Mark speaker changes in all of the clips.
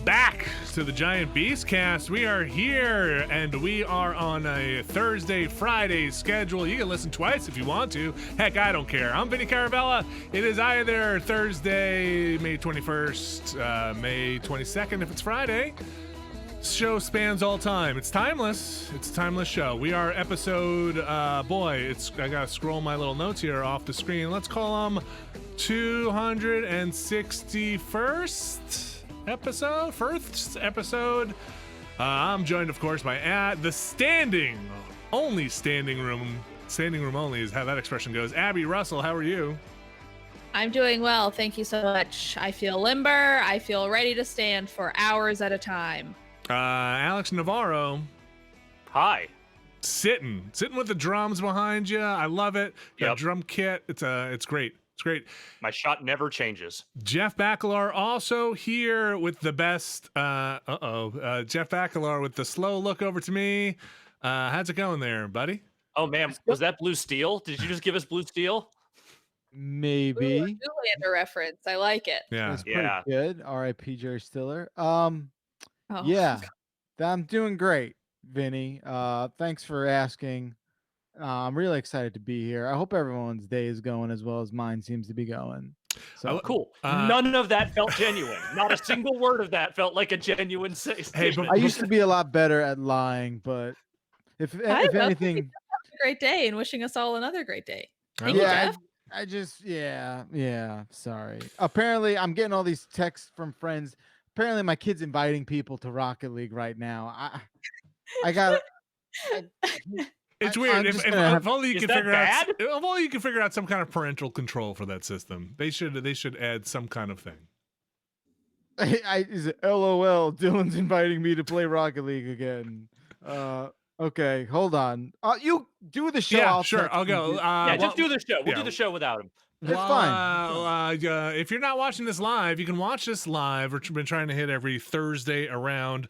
Speaker 1: back to the Giant Beastcast. We are here, and we are on a Thursday-Friday schedule. You can listen twice if you want to. Heck, I don't care. I'm Vinny Caravella. It is either Thursday, May 21st, May 22nd if it's Friday. Show spans all time. It's timeless. It's a timeless show. We are episode, I gotta scroll my little notes here off the screen. Let's call them 261st first episode. I'm joined, of course, by the standing room only is how that expression goes. Abby Russell, how are you?
Speaker 2: I'm doing well, thank you so much. I feel limber. I feel ready to stand for hours at a time.
Speaker 1: Alex Navarro.
Speaker 3: Hi.
Speaker 1: Sitting with the drums behind you. I love it. Got a drum kit. It's great. It's great.
Speaker 3: My shot never changes.
Speaker 1: Jeff Bacalar also here with the best. Jeff Bacalar with the slow look over to me. How's it going there, buddy?
Speaker 3: Oh man, was that Blue Steel? Did you just give us Blue Steel?
Speaker 4: Maybe.
Speaker 2: Ooh, Zoolander reference. I like it.
Speaker 1: Yeah.
Speaker 4: That's pretty good. R.I.P. Jerry Stiller.
Speaker 2: Oh.
Speaker 4: Yeah, I'm doing great, Vinny. Thanks for asking. I'm really excited to be here. I hope everyone's day is going as well as mine seems to be going. So
Speaker 3: cool. None of that felt genuine. Not a single word of that felt like a genuine statement.
Speaker 1: Hey, but
Speaker 4: I used to be a lot better at lying, but if anything,
Speaker 2: a great day and wishing us all another great day. Thank you,
Speaker 4: yeah,
Speaker 2: Jeff.
Speaker 4: I just sorry. Apparently, I'm getting all these texts from friends. Apparently, my kid's inviting people to Rocket League right now. I got.
Speaker 1: It's weird. If only you could figure out some kind of parental control for that system. They should add some kind of thing.
Speaker 4: Is it LOL? Dylan's inviting me to play Rocket League again. Okay, hold on. You do the show.
Speaker 1: Yeah, sure. I'll go.
Speaker 3: Just do the show. We'll do the show without him.
Speaker 4: It's fine.
Speaker 1: If you're not watching this live, you can watch this live. We've been trying to hit every Thursday around.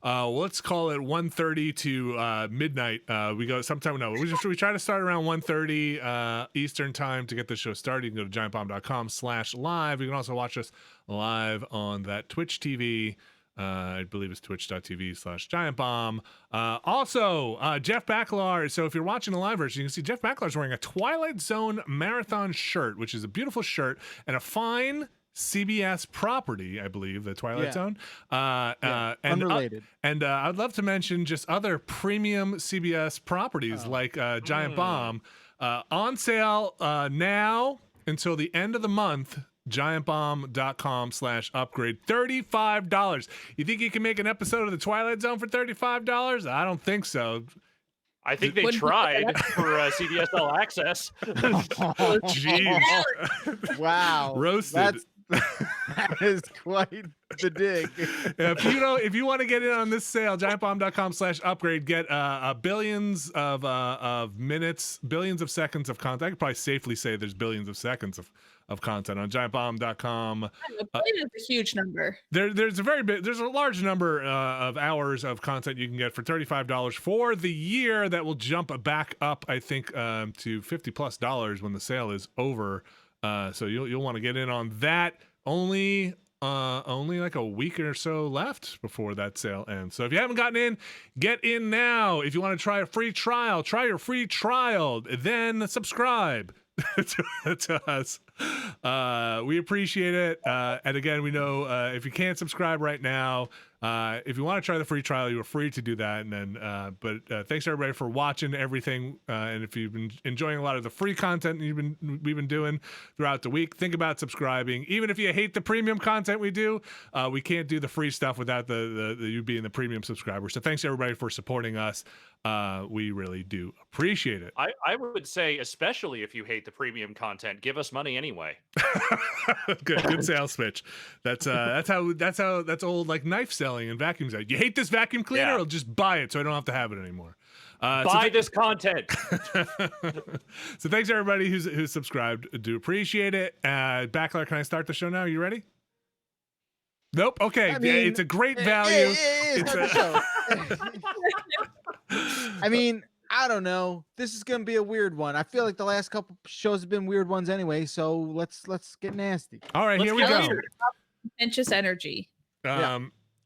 Speaker 1: Let's call it 1:30 to midnight. We go sometime. No, we try to start around 1:30 Eastern time to get the show started. You can go to giantbomb.com/live. You can also watch us live on that Twitch TV. I believe it's twitch.tv/giantbomb. Also, Jeff Bacalar. So if you're watching the live version, you can see Jeff Bacalar's wearing a Twilight Zone marathon shirt, which is a beautiful shirt and a fine CBS property, I believe, the Twilight Zone. And
Speaker 4: unrelated.
Speaker 1: I'd love to mention just other premium CBS properties like Giant Bomb on sale now until the end of the month. giantbomb.com/upgrade. $35. You think you can make an episode of the Twilight Zone for $35? I don't think so.
Speaker 3: I think they tried for CBS All Access.
Speaker 1: Jeez.
Speaker 4: Wow.
Speaker 1: Roasted.
Speaker 4: That is quite the dig.
Speaker 1: If you want to get in on this sale, giantbomb.com/upgrade, get billions of minutes, billions of seconds of content. I could probably safely say there's billions of seconds of content on giantbomb.com.
Speaker 2: A billion is a huge number.
Speaker 1: There's a large number of hours of content you can get for $35 for the year. That will jump back up, I think, to $50+ when the sale is over. So you'll want to get in on that. Only like a week or so left before that sale ends. So if you haven't gotten in, get in now. If you want to try a free trial, try your free trial, then subscribe to us. We appreciate it. And again, we know if you can't subscribe right now, if you want to try the free trial, you are free to do that. And then, but thanks everybody for watching everything. And if you've been enjoying a lot of the free content we've been doing throughout the week, think about subscribing. Even if you hate the premium content we do, we can't do the free stuff without the you being the premium subscriber. So thanks everybody for supporting us. We really do appreciate it.
Speaker 3: I would say, especially if you hate the premium content, give us money anyway.
Speaker 1: Good sales pitch. That's old like knife selling and vacuum selling. You hate this vacuum cleaner? I'll just buy it so I don't have to have it anymore.
Speaker 3: Buy this content.
Speaker 1: So thanks everybody who's subscribed. I do appreciate it. Bacalar, can I start the show now? Are you ready? Nope. Okay. I mean, it's a great value.
Speaker 4: I mean, I don't know. This is gonna be a weird one. I feel like the last couple shows have been weird ones anyway. So let's get nasty.
Speaker 1: All right, here we go.
Speaker 2: Contentious energy.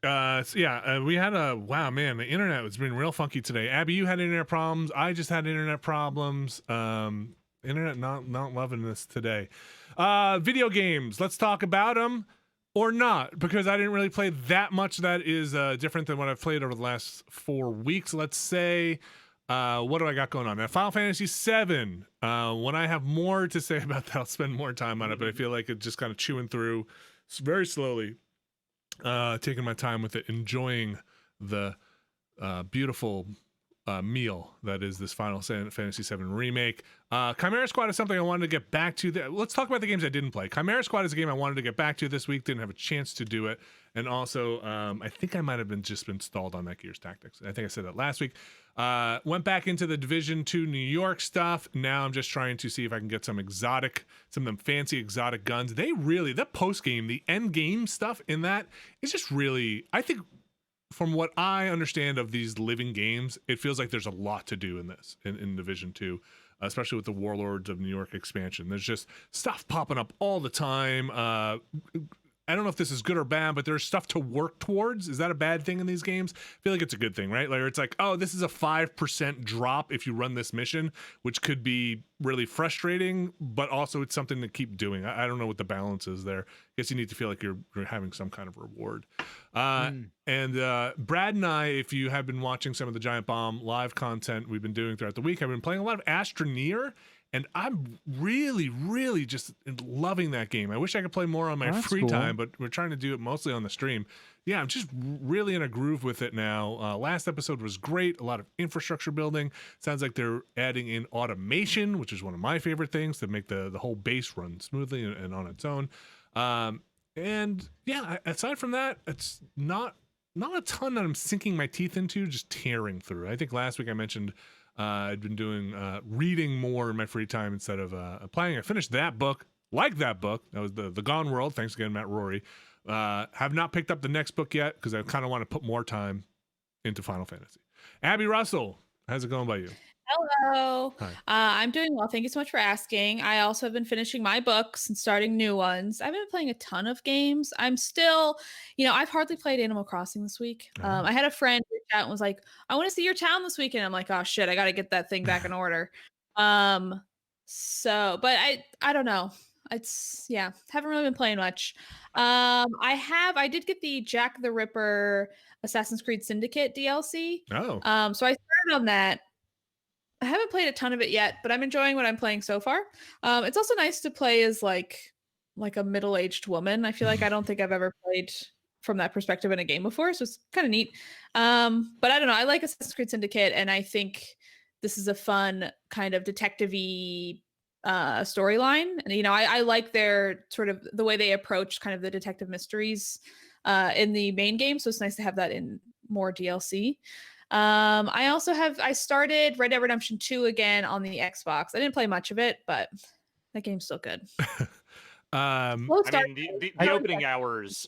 Speaker 1: We had wow, man, the internet has been real funky today. Abby, you had internet problems. I just had internet problems. Internet not loving this today. Video games. Let's talk about them or not, because I didn't really play that much that is different than what I've played over the last 4 weeks. Let's say, what do I got going on? Now, Final Fantasy VII. When I have more to say about that, I'll spend more time on it, but I feel like it's just kind of chewing through very slowly. Taking my time with it, enjoying the beautiful meal that is this Final Fantasy VII remake. Chimera Squad is something I wanted to get back to. Let's talk about the games I didn't play. Chimera Squad is a game I wanted to get back to this week. Didn't have a chance to do it. And also, I think I might have been stalled on that Gears Tactics. I think I said that last week. Went back into the Division 2 New York stuff. Now I'm just trying to see if I can get some of them fancy exotic guns. The post game, the end game stuff in that is just really, I think, from what I understand of these living games, it feels like there's a lot to do in this, in Division 2, especially with the Warlords of New York expansion. There's just stuff popping up all the time. I don't know if this is good or bad, but there's stuff to work towards. Is that a bad thing in these games? I feel like it's a good thing, right? Like, it's like, oh, this is a 5% drop if you run this mission, which could be really frustrating, but also it's something to keep doing. I don't know what the balance is there. I guess you need to feel like you're having some kind of reward. And Brad and I, if you have been watching some of the Giant Bomb live content we've been doing throughout the week, I've been playing a lot of Astroneer. And I'm really, really just loving that game. I wish I could play more on my free time, but we're trying to do it mostly on the stream. Yeah, I'm just really in a groove with it now. Last episode was great. A lot of infrastructure building. Sounds like they're adding in automation, which is one of my favorite things, to make the whole base run smoothly and on its own. And yeah, aside from that, it's not a ton that I'm sinking my teeth into, just tearing through. I think last week I mentioned I'd been doing reading more in my free time instead of playing. I finished that book, that book. That was the Gone World. Thanks again, Matt Rory. Have not picked up the next book yet because I kind of want to put more time into Final Fantasy. Abby Russell, how's it going by you?
Speaker 2: Hello.
Speaker 1: Hi.
Speaker 2: I'm doing well. Thank you so much for asking. I also have been finishing my books and starting new ones. I've been playing a ton of games. I'm still, I've hardly played Animal Crossing this week. I had a friend reach out and was like, I want to see your town this weekend. I'm like, oh shit, I got to get that thing back in order. But I don't know. Haven't really been playing much. I did get the Jack the Ripper Assassin's Creed Syndicate DLC.
Speaker 1: Oh.
Speaker 2: So I started on that. I haven't played a ton of it yet, but I'm enjoying what I'm playing so far. It's also nice to play as like a middle-aged woman. I feel like I don't think I've ever played from that perspective in a game before, so it's kind of neat. But I don't know. I like Assassin's Creed Syndicate, and I think this is a fun kind of detective-y storyline. And I like their sort of the way they approach kind of the detective mysteries in the main game. So it's nice to have that in more DLC. I started Red Dead Redemption 2 again on the Xbox. I didn't play much of it, but that game's still good.
Speaker 3: I mean, the opening hours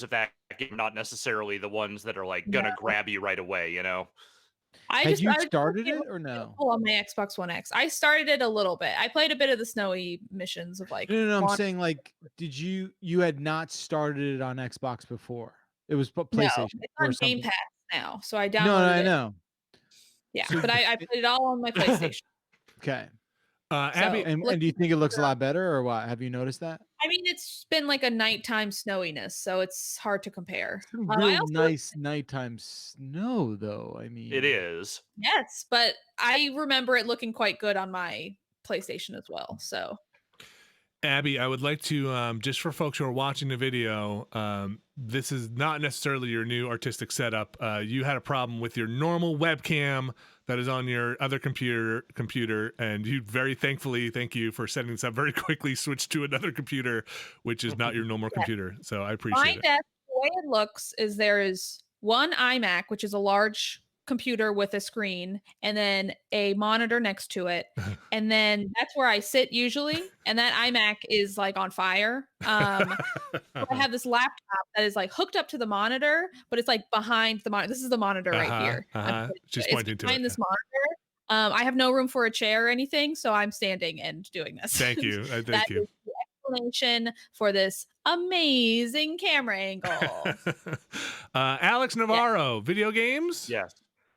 Speaker 3: of that game, not necessarily the ones that are like gonna grab you right away,
Speaker 4: Have you started it or no?
Speaker 2: On my Xbox One X, I started it a little bit. I played a bit of the snowy missions of like.
Speaker 4: No, I'm saying like, did you had not started it on Xbox before? It was PlayStation.
Speaker 2: No, it's on Game Pass now, so I downloaded.
Speaker 4: No, I know.
Speaker 2: Yeah, but I played it all on my PlayStation.
Speaker 4: Okay.
Speaker 1: Abby,
Speaker 4: and do you think it looks a lot better, or what? Have you noticed that?
Speaker 2: I mean, it's been like a nighttime snowiness, so it's hard to compare.
Speaker 4: Real nice nighttime snow, though. I mean,
Speaker 3: it is.
Speaker 2: Yes, but I remember it looking quite good on my PlayStation as well. So,
Speaker 1: Abby, I would like to, just for folks who are watching the video, this is not necessarily your new artistic setup. You had a problem with your normal webcam that is on your other computer, and you very thankfully, thank you for setting this up very quickly, switched to another computer, which is not your normal computer. So I appreciate it.
Speaker 2: Desk, the way it looks is there is one iMac, which is a large computer with a screen, and then a monitor next to it, and then that's where I sit usually, and that iMac is like on fire. I have this laptop that is like hooked up to the monitor, but it's like behind the monitor. This is the monitor right here.
Speaker 1: She's pointing to it.
Speaker 2: Behind this monitor. I have no room for a chair or anything, so I'm standing and doing this.
Speaker 1: Thank you. Thank you.
Speaker 2: explanation for this amazing camera angle.
Speaker 1: Alex Navarro, video games?
Speaker 3: Yes.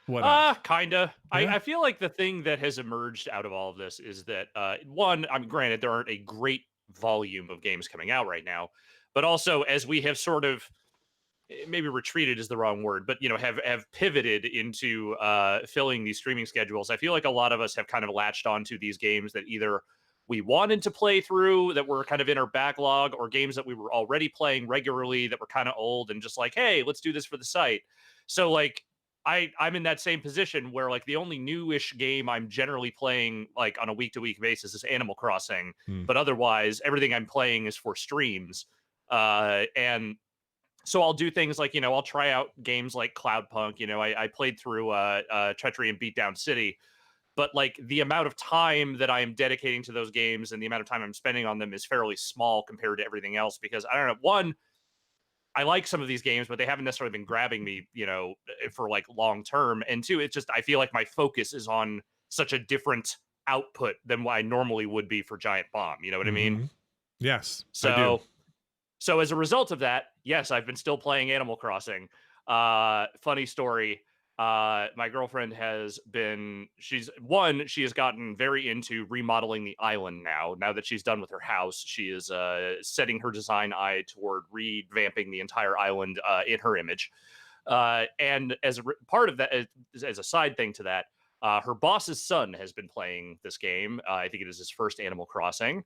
Speaker 1: What else?
Speaker 3: Kinda.
Speaker 1: Yeah.
Speaker 3: I feel like the thing that has emerged out of all of this is that one, I mean, granted, there aren't a great volume of games coming out right now, but also as we have sort of maybe retreated is the wrong word, but have pivoted into filling these streaming schedules. I feel like a lot of us have kind of latched onto these games that either we wanted to play through that were kind of in our backlog, or games that we were already playing regularly that were kind of old and just like, hey, let's do this for the site. So like I'm in that same position where like the only newish game I'm generally playing like on a week to week basis is Animal Crossing, but otherwise everything I'm playing is for streams. And so I'll do things like, I'll try out games like Cloudpunk. I played through Treachery and Beatdown City, but like the amount of time that I am dedicating to those games and the amount of time I'm spending on them is fairly small compared to everything else, because I don't know, one, I like some of these games, but they haven't necessarily been grabbing me, for like long term. And two, it's just, I feel like my focus is on such a different output than what I normally would be for Giant Bomb. You know what I mean?
Speaker 1: Yes.
Speaker 3: So as a result of that, yes, I've been still playing Animal Crossing. Funny story. My girlfriend she has gotten very into remodeling the island now that she's done with her house. She is setting her design eye toward revamping the entire island in her image. And as a part of that, as a side thing to that, her boss's son has been playing this game. I think it is his first Animal Crossing.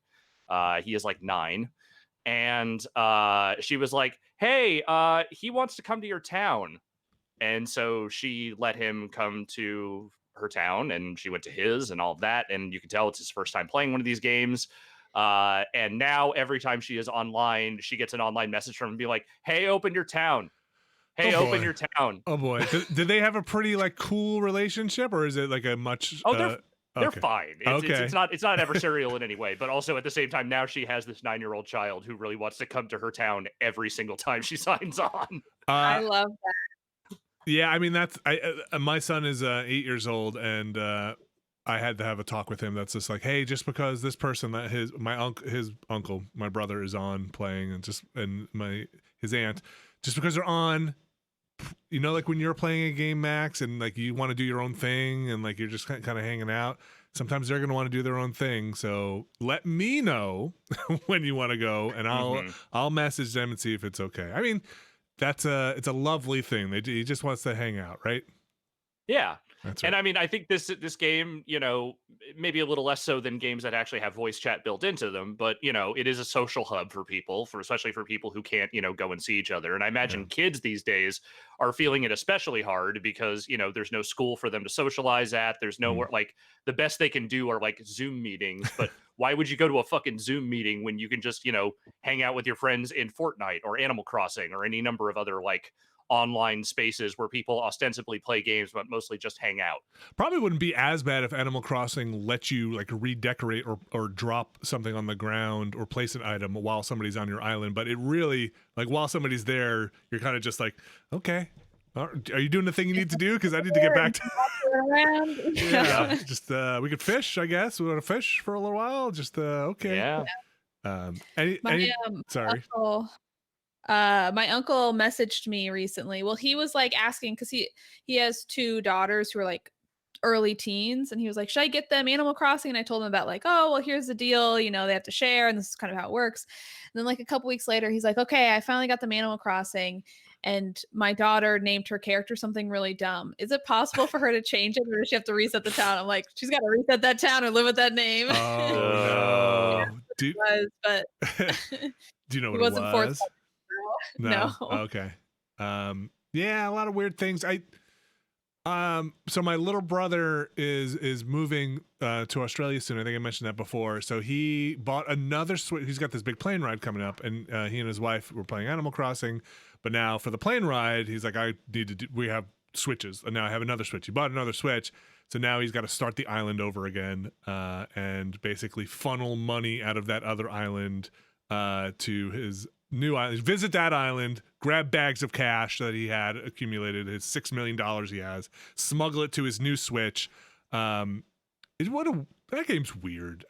Speaker 3: He is like 9. And she was like, hey, he wants to come to your town. And so she let him come to her town, and she went to his and all of that. And you can tell it's his first time playing one of these games. And now every time she is online, she gets an online message from him being like, hey, open your town. Hey, open your town.
Speaker 1: Oh boy. Did they have a pretty like cool relationship, or is it like a much
Speaker 3: they're fine. It's not adversarial in any way, but also at the same time, now she has this 9-year-old child who really wants to come to her town every single time she signs on.
Speaker 2: I love that.
Speaker 1: Yeah, I mean my son is 8 years old, and I had to have a talk with him. That's just like, hey, just because this person that his uncle, my brother is on playing, and his aunt, just because they're on. Like when you're playing a game, Max, and like you want to do your own thing and like you're just kind of hanging out, sometimes they're going to want to do their own thing. So let me know when you want to go, and I'll message them and see if it's okay. I mean, it's a lovely thing. He just wants to hang out, right?
Speaker 3: Yeah.
Speaker 1: That's right.
Speaker 3: And I mean, I think this game, maybe a little less so than games that actually have voice chat built into them, but it is a social hub for people, especially for people who can't, go and see each other. And I imagine kids these days are feeling it especially hard because, there's no school for them to socialize at. There's nowhere like the best they can do are like Zoom meetings, but why would you go to a fucking Zoom meeting when you can just, hang out with your friends in Fortnite or Animal Crossing or any number of other like online spaces where people ostensibly play games but mostly just hang out.
Speaker 1: Probably wouldn't be as bad if Animal Crossing let you like redecorate or drop something on the ground or place an item while somebody's on your island, but it really, like, while somebody's there, you're kind of just like, okay, are you doing the thing you need to do? Because I need to get back to
Speaker 2: yeah.
Speaker 1: Just we could fish, I guess. We want to fish for a little while. Just okay.
Speaker 3: Yeah.
Speaker 1: Sorry.
Speaker 2: My uncle messaged me recently. Well, he was like asking because he has 2 daughters who are like early teens, and he was like, should I get them Animal Crossing? And I told him about like, oh, well, here's the deal, they have to share, and this is kind of how it works. And then like a couple weeks later, he's like, okay, I finally got them Animal Crossing, and my daughter named her character something really dumb. Is it possible for her to change it, or does she have to reset the town? I'm like, she's got to reset that town or live with that name.
Speaker 1: Oh no.
Speaker 2: Do
Speaker 1: you know what it was?
Speaker 2: No.
Speaker 1: Okay. Yeah, a lot of weird things. So my little brother is moving to Australia soon. I think I mentioned that before. So he bought another Switch. He's got this big plane ride coming up, and he and his wife were playing Animal Crossing. But now for the plane ride, he's like, we have Switches, and now I have another Switch. He bought another Switch. So now he's got to start the island over again, and basically funnel money out of that other island to his new island. Visit that island, grab bags of cash that he had accumulated, his $6 million he has, smuggle it to his new Switch. That game's weird.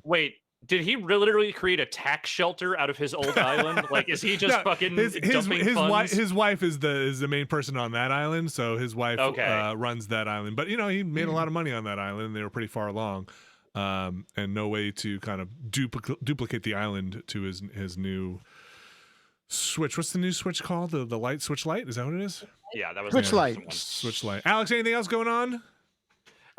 Speaker 3: Wait, Did he literally create a tax shelter out of his old island? Like, is he just
Speaker 1: No,
Speaker 3: fucking dumping funds?
Speaker 1: his wife is the main person on that island, so his wife
Speaker 3: Okay.
Speaker 1: runs that island. But he made a lot of money on that island. They were pretty far along, and no way to kind of duplicate the island to his new Switch. What's the new Switch called? The light Switch Lite? Is that what it is?
Speaker 3: Yeah, that was
Speaker 4: Switch
Speaker 3: the
Speaker 4: Lite.
Speaker 3: one.
Speaker 1: Switch Lite. Alex, anything else going on?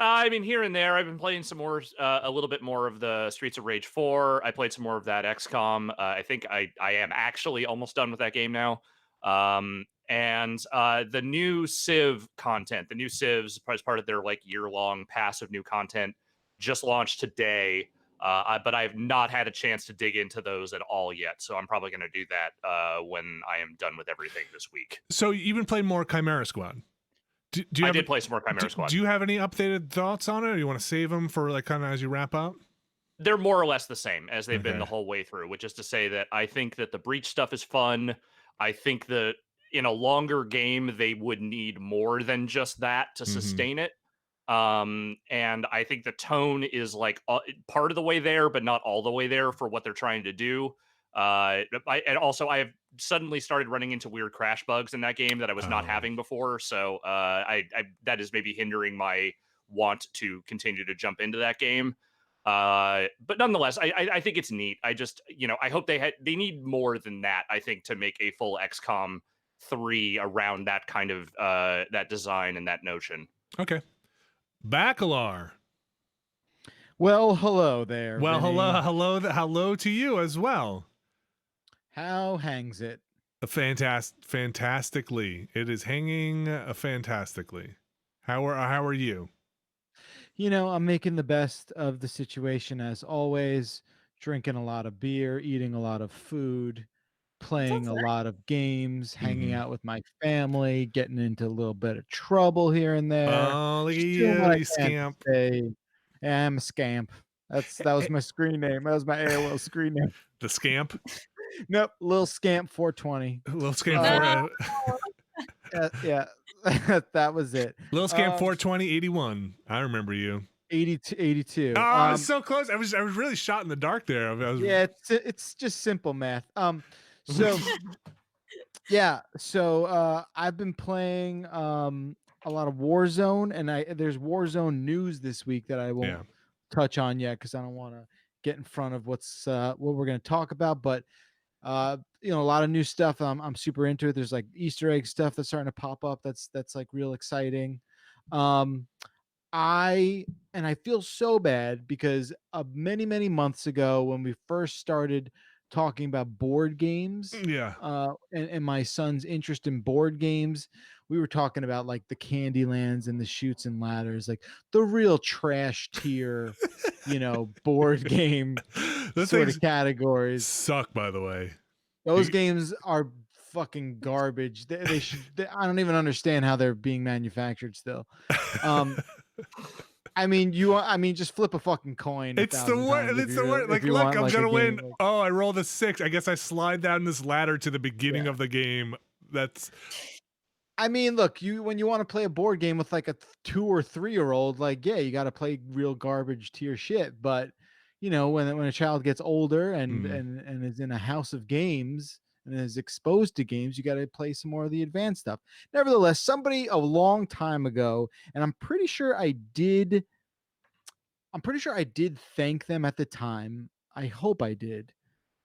Speaker 3: I mean, here and there, I've been playing some more, a little bit more of the Streets of Rage 4. I played some more of that XCOM. I think I am actually almost done with that game now. And the new Civ content, the new Civs, as part of their like year-long pass of new content, just launched today. But I've not had a chance to dig into those at all yet. So I'm probably going to do that when I am done with everything this week.
Speaker 1: So you even played more Chimera Squad.
Speaker 3: I did play some more Chimera Squad.
Speaker 1: Do you have any updated thoughts on it, or you want to save them for like kind of as you wrap up?
Speaker 3: They're more or less the same as they've been
Speaker 1: Okay.
Speaker 3: the whole way through, which is to say that I think that the breach stuff is fun. I think that in a longer game, they would need more than just that to sustain it. And I think the tone is like part of the way there, but not all the way there for what they're trying to do. And also I have suddenly started running into weird crash bugs in that game that I was not having before. So I that is maybe hindering my want to continue to jump into that game. But nonetheless, I think it's neat. I just, I hope they need more than that, I think, to make a full XCOM 3 around that kind of that design and that notion.
Speaker 1: Okay. Bacalar.
Speaker 4: Well, hello there.
Speaker 1: Well,
Speaker 4: Vinny.
Speaker 1: hello to you as well.
Speaker 4: How hangs it?
Speaker 1: Fantastically. It is hanging fantastically. How are you?
Speaker 4: I'm making the best of the situation as always, drinking a lot of beer, eating a lot of food, playing a lot of games, hanging out with my family, getting into a little bit of trouble here and there.
Speaker 1: Oh, look at
Speaker 4: Just doing what
Speaker 1: you,
Speaker 4: I
Speaker 1: you
Speaker 4: can to
Speaker 1: scamp.
Speaker 4: stay- Yeah, I'm a scamp. That was my screen name. That was my AOL screen name.
Speaker 1: The scamp.
Speaker 4: Nope, Lil Scamp 420.
Speaker 1: Little scamp.
Speaker 4: Yeah, that was it.
Speaker 1: Little scamp 420 81. I remember you.
Speaker 4: 82.
Speaker 1: Oh, so close. I was really shot in the dark there.
Speaker 4: Yeah, it's just simple math. So yeah, so I've been playing a lot of Warzone, and there's Warzone news this week that I won't touch on yet because I don't want to get in front of what we're going to talk about. But a lot of new stuff. I'm super into it. There's like Easter egg stuff that's starting to pop up. That's like real exciting. I feel so bad because many months ago when we first started talking about board games, and my son's interest in board games, we were talking about like the Candylands and the Chutes and Ladders, like the real trash tier, board game sort of categories.
Speaker 1: Suck, by the way.
Speaker 4: Those games are fucking garbage. They should. I don't even understand how they're being manufactured still. Just flip a fucking coin.
Speaker 1: It's the worst. It's the worst. Like, look, I'm gonna win. Oh, I rolled a 6. I guess I slide down this ladder to the beginning of the game. That's.
Speaker 4: Look, when you want to play a board game with like a 2 or 3-year-old, like, yeah, you got to play real garbage tier shit. But when a child gets older and is in a house of games and is exposed to games, you got to play some more of the advanced stuff. Nevertheless, somebody a long time ago, and I'm pretty sure I did thank them at the time. I hope I did.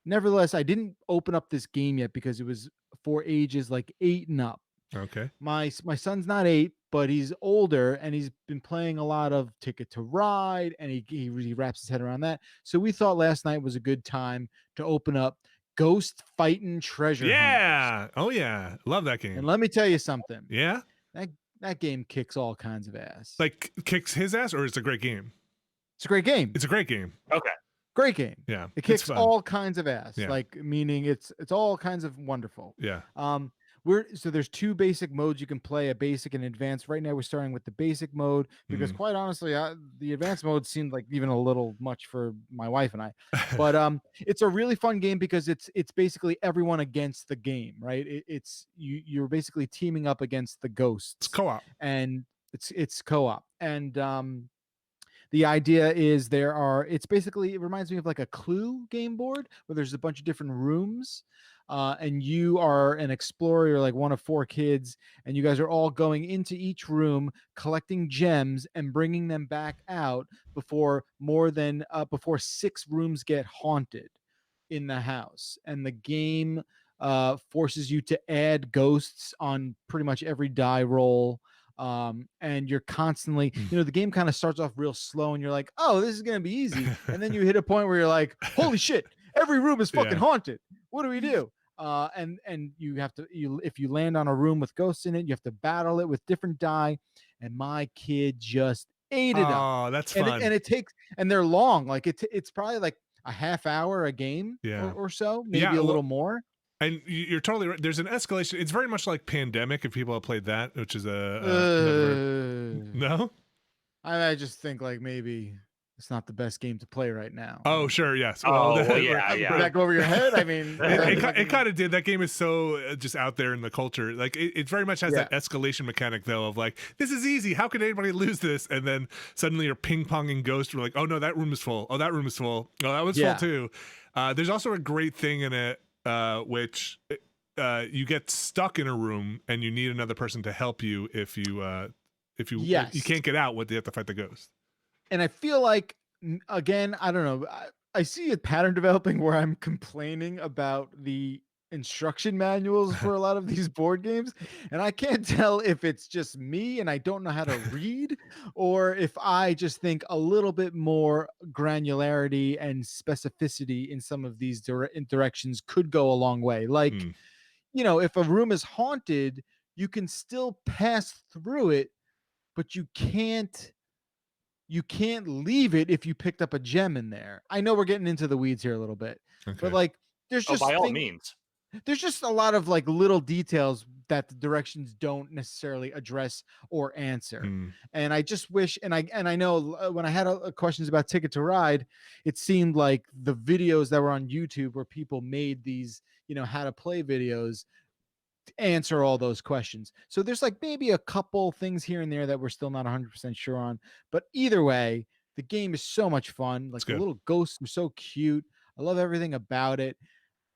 Speaker 4: Nevertheless, I didn't open up this game yet because it was for ages like 8 and up.
Speaker 1: Okay.
Speaker 4: My son's not 8, but he's older, and he's been playing a lot of Ticket to Ride, and he really wraps his head around that. So we thought last night was a good time to open up Ghost Fightin' Treasure Hunters.
Speaker 1: Oh yeah, love that game.
Speaker 4: And let me tell you something.
Speaker 1: Yeah,
Speaker 4: that game kicks all kinds of ass.
Speaker 1: Like kicks his ass, or it's a great game.
Speaker 4: It's a great game.
Speaker 1: It's a great game.
Speaker 3: Okay.
Speaker 4: Great game.
Speaker 1: Yeah,
Speaker 4: it kicks all kinds of ass.
Speaker 1: Yeah.
Speaker 4: Like meaning it's all kinds of wonderful.
Speaker 1: Yeah.
Speaker 4: So there's 2 basic modes you can play, a basic and advanced. Right now we're starting with the basic mode because quite honestly, the advanced mode seemed like even a little much for my wife and I. But it's a really fun game because it's basically everyone against the game, right? It's you're basically teaming up against the ghosts.
Speaker 1: It's co-op.
Speaker 4: And it's co-op. And the idea is it's basically, it reminds me of like a Clue game board where there's a bunch of different rooms. And you are an explorer, you're like one of 4 kids, and you guys are all going into each room, collecting gems and bringing them back out before before 6 rooms get haunted in the house. And the game forces you to add ghosts on pretty much every die roll. And you're constantly, the game kind of starts off real slow and you're like, oh, this is gonna be easy. And then you hit a point where you're like, holy shit, every room is fucking haunted. What do we do? And you have to, if you land on a room with ghosts in it, you have to battle it with different die. And my kid just ate it up.
Speaker 1: Oh, that's fun.
Speaker 4: And it takes, and they're long. Like it's probably like a half hour a game or so, maybe a little more.
Speaker 1: And you're totally right. There's an escalation. It's very much like Pandemic, if people have played that, which is no?
Speaker 4: I just think like maybe it's not the best game to play right now.
Speaker 1: Oh, sure, yes.
Speaker 3: Oh, well, yeah.
Speaker 4: Did that go over your head? I mean,
Speaker 1: it kind of did. That game is so just out there in the culture. Like it very much has that escalation mechanic, though, of like, this is easy. How could anybody lose this? And then suddenly you're ping-ponging ghosts. We're like, oh, no, that room is full. Oh, that room is full. Oh, that was full, too. There's also a great thing in it, which you get stuck in a room and you need another person to help you if you you can't get out. What do you have to fight the ghost?
Speaker 4: And I feel like, again, I don't know. I see a pattern developing where I'm complaining about the instruction manuals for a lot of these board games. And I can't tell if it's just me and I don't know how to read, or if I just think a little bit more granularity and specificity in some of these directions could go a long way. Like, if a room is haunted, you can still pass through it, but you can't leave it if you picked up a gem in there. I know we're getting into the weeds here a little bit, but like there's just
Speaker 3: by all means.
Speaker 4: There's just a lot of like little details that the directions don't necessarily address or answer. And I just wish, and I know when I had questions about Ticket to Ride, it seemed like the videos that were on YouTube where people made these, how to play videos, answer all those questions. So there's like maybe a couple things here and there that we're still not 100% sure on, but either way, the game is so much fun. Like the little ghosts are so cute. I love everything about it.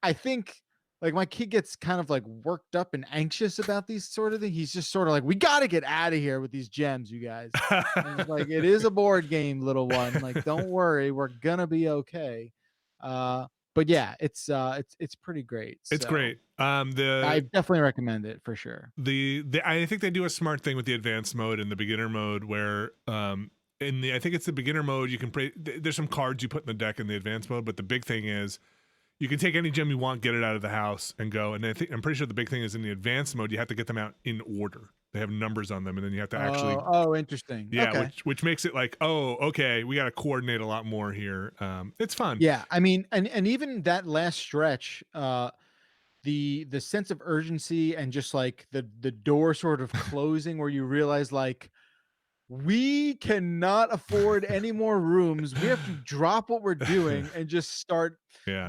Speaker 4: I think like my kid gets kind of like worked up and anxious about these sort of things. He's just sort of like, we got to get out of here with these gems, you guys. Like, it is a board game, little one. Like, don't worry, we're gonna be okay. But yeah, it's pretty great.
Speaker 1: It's great.
Speaker 4: I definitely recommend it for sure.
Speaker 1: I think they do a smart thing with the advanced mode and the beginner mode where I think it's the beginner mode, you can play, there's some cards you put in the deck in the advanced mode, but the big thing is you can take any gem you want, get it out of the house and go. And I'm pretty sure the big thing is in the advanced mode, you have to get them out in order. They have numbers on them, and then you have to actually.
Speaker 4: Oh, interesting.
Speaker 1: Yeah,
Speaker 4: okay.
Speaker 1: which makes it like, oh, okay, we got to coordinate a lot more here. It's fun.
Speaker 4: Yeah, I mean, and even that last stretch, the sense of urgency and just like the door sort of closing, where you realize like, we cannot afford any more rooms. We have to drop what we're doing and just start